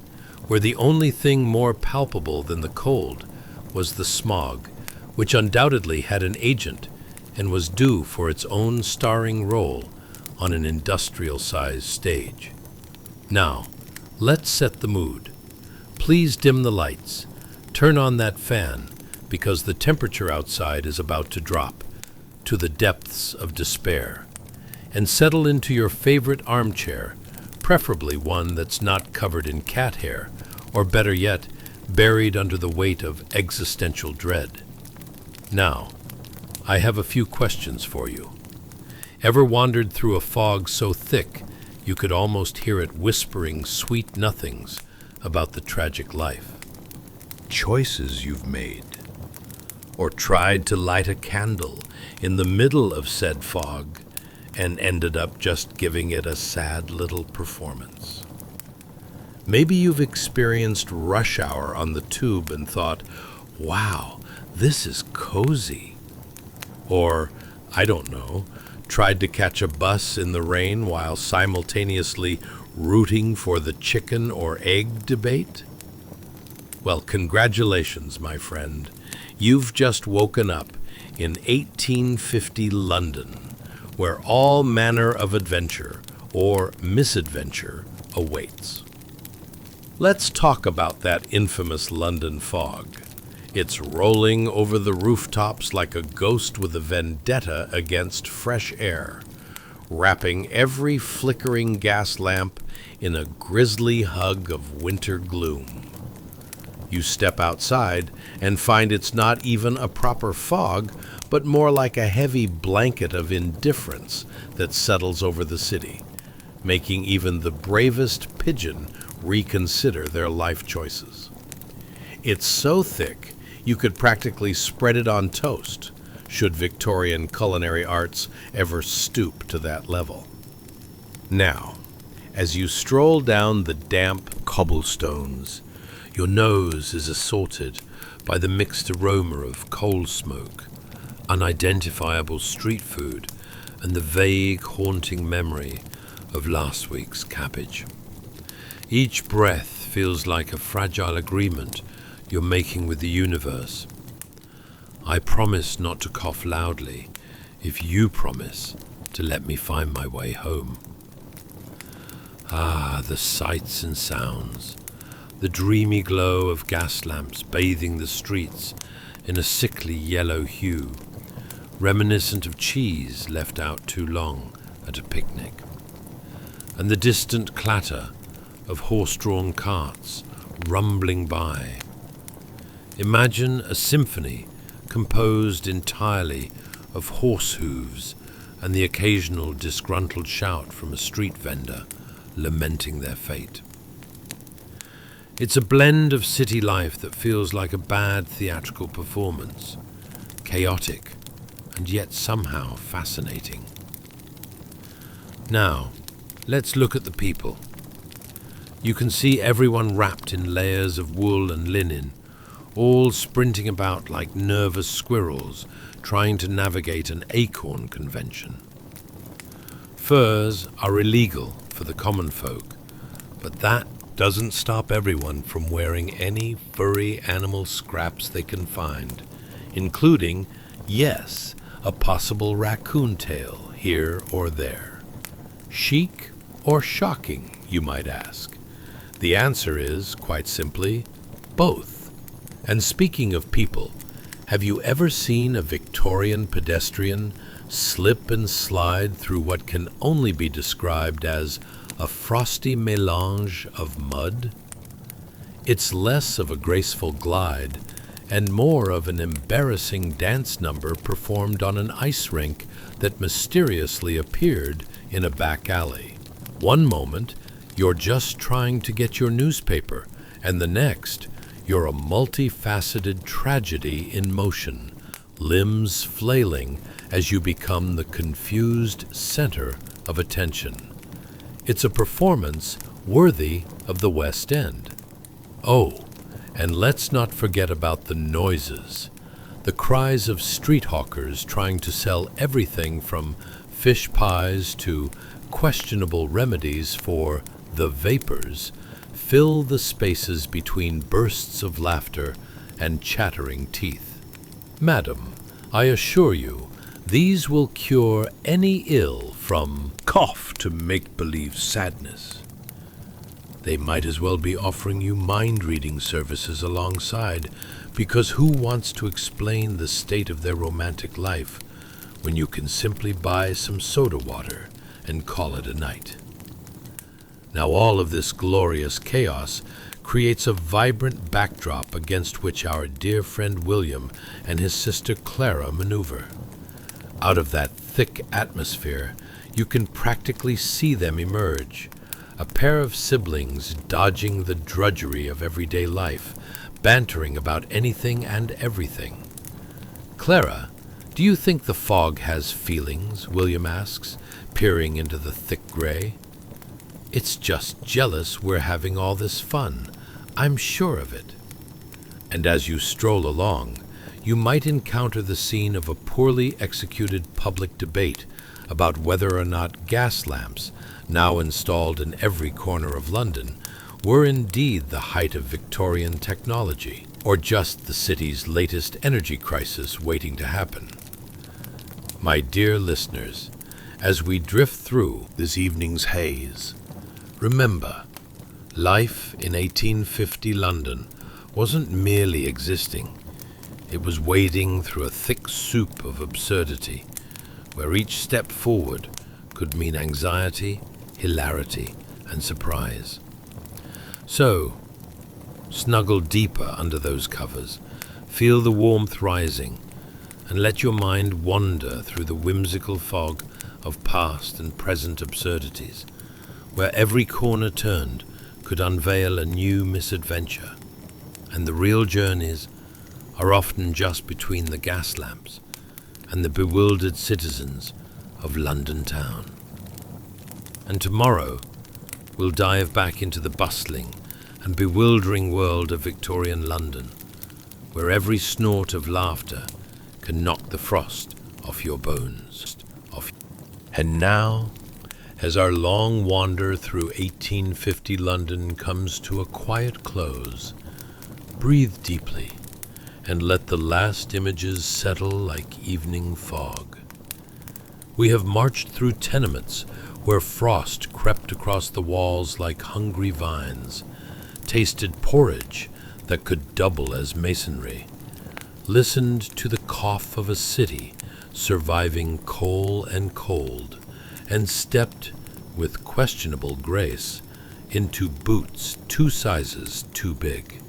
where the only thing more palpable than the cold was the smog, which undoubtedly had an agent and was due for its own starring role on an industrial-sized stage. Now, let's set the mood. Please dim the lights, turn on that fan, because the temperature outside is about to drop to the depths of despair, and settle into your favorite armchair, preferably one that's not covered in cat hair, or better yet, buried under the weight of existential dread. Now, I have a few questions for you. Ever wandered through a fog so thick you could almost hear it whispering sweet nothings about the tragic life? Choices you've made? Or tried to light a candle in the middle of said fog and ended up just giving it a sad little performance? Maybe you've experienced rush hour on the tube and thought, wow, this is cozy. Or, I don't know, tried to catch a bus in the rain while simultaneously rooting for the chicken or egg debate? Well, congratulations, my friend. You've just woken up in 1850 London, where all manner of adventure or misadventure awaits. Let's talk about that infamous London fog. It's rolling over the rooftops like a ghost with a vendetta against fresh air, wrapping every flickering gas lamp in a grisly hug of winter gloom. You step outside and find it's not even a proper fog, but more like a heavy blanket of indifference that settles over the city, making even the bravest pigeon reconsider their life choices. It's so thick, you could practically spread it on toast, should Victorian culinary arts ever stoop to that level. Now, as you stroll down the damp cobblestones, your nose is assaulted by the mixed aroma of coal smoke, unidentifiable street food, and the vague, haunting memory of last week's cabbage. Each breath feels like a fragile agreement you're making with the universe. I promise not to cough loudly if you promise to let me find my way home. Ah, the sights and sounds, the dreamy glow of gas lamps bathing the streets in a sickly yellow hue, reminiscent of cheese left out too long at a picnic, and the distant clatter of horse-drawn carts rumbling by. Imagine a symphony composed entirely of horse hooves and the occasional disgruntled shout from a street vendor lamenting their fate. It's a blend of city life that feels like a bad theatrical performance, chaotic and yet somehow fascinating. Now, let's look at the people. You can see everyone wrapped in layers of wool and linen, all sprinting about like nervous squirrels trying to navigate an acorn convention. Furs are illegal for the common folk, but that doesn't stop everyone from wearing any furry animal scraps they can find, including, yes, a possible raccoon tail here or there. Chic or shocking, you might ask? The answer is, quite simply, both. And speaking of people, have you ever seen a Victorian pedestrian slip and slide through what can only be described as a frosty mélange of mud? It's less of a graceful glide and more of an embarrassing dance number performed on an ice rink that mysteriously appeared in a back alley. One moment, you're just trying to get your newspaper, and the next, you're a multifaceted tragedy in motion, limbs flailing as you become the confused center of attention. It's a performance worthy of the West End. Oh, and let's not forget about the noises, the cries of street hawkers trying to sell everything from fish pies to questionable remedies for the vapors fill the spaces between bursts of laughter and chattering teeth. Madam, I assure you, these will cure any ill from cough to make-believe sadness. They might as well be offering you mind-reading services alongside, because who wants to explain the state of their romantic life when you can simply buy some soda water and call it a night? Now all of this glorious chaos creates a vibrant backdrop against which our dear friend William and his sister Clara maneuver. Out of that thick atmosphere, you can practically see them emerge, a pair of siblings dodging the drudgery of everyday life, bantering about anything and everything. Clara, do you think the fog has feelings? William asks, peering into the thick gray. It's just jealous we're having all this fun. I'm sure of it. And as you stroll along, you might encounter the scene of a poorly executed public debate about whether or not gas lamps, now installed in every corner of London, were indeed the height of Victorian technology, or just the city's latest energy crisis waiting to happen. My dear listeners, as we drift through this evening's haze, remember, life in 1850 London wasn't merely existing. It was wading through a thick soup of absurdity, where each step forward could mean anxiety, hilarity, and surprise. So, snuggle deeper under those covers, feel the warmth rising, and let your mind wander through the whimsical fog of past and present absurdities, where every corner turned could unveil a new misadventure, and the real journeys are often just between the gas lamps and the bewildered citizens of London town. And tomorrow we'll dive back into the bustling and bewildering world of Victorian London, where every snort of laughter can knock the frost off your bones. And now, as our long wander through 1850 London comes to a quiet close, breathe deeply and let the last images settle like evening fog. We have marched through tenements where frost crept across the walls like hungry vines, tasted porridge that could double as masonry, listened to the cough of a city surviving coal and cold, and stepped, with questionable grace, into boots 2 sizes too big.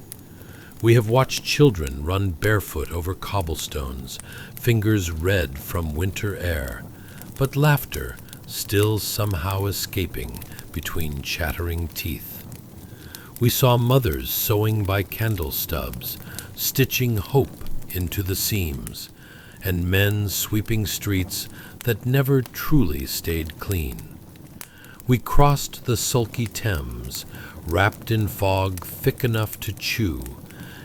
We have watched children run barefoot over cobblestones, fingers red from winter air, but laughter still somehow escaping between chattering teeth. We saw mothers sewing by candle stubs, stitching hope into the seams, and men sweeping streets that never truly stayed clean. We crossed the sulky Thames, wrapped in fog thick enough to chew,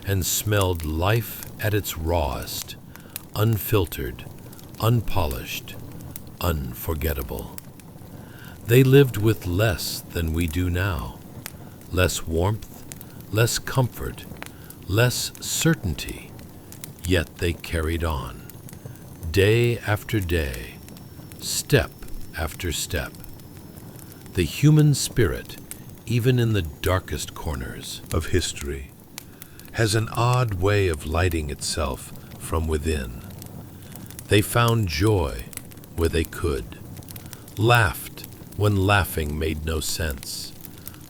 and smelled life at its rawest, unfiltered, unpolished, unforgettable. They lived with less than we do now, less warmth, less comfort, less certainty, yet they carried on, day after day, step after step. The human spirit, even in the darkest corners of history, has an odd way of lighting itself from within. They found joy where they could, laughed when laughing made no sense,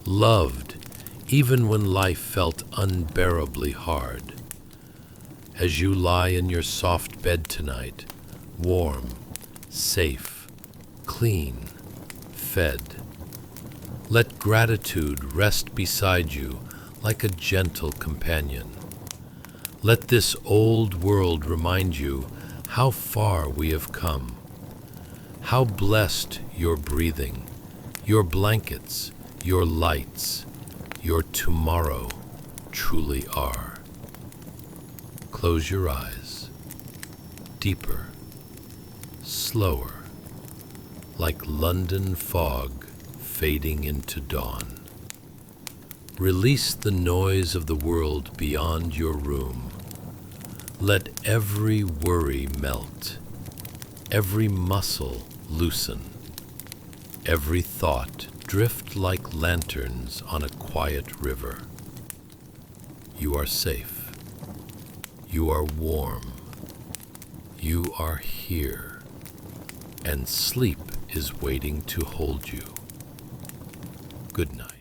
loved even when life felt unbearably hard. As you lie in your soft bed tonight, warm, safe, clean, fed, let gratitude rest beside you like a gentle companion. Let this old world remind you how far we have come, how blessed your breathing, your blankets, your lights, your tomorrow truly are. Close your eyes, deeper, slower, like London fog fading into dawn. Release the noise of the world beyond your room. Let every worry melt, every muscle loosen, every thought drift like lanterns on a quiet river. You are safe. You are warm. You are here, and sleep is waiting to hold you. Good night.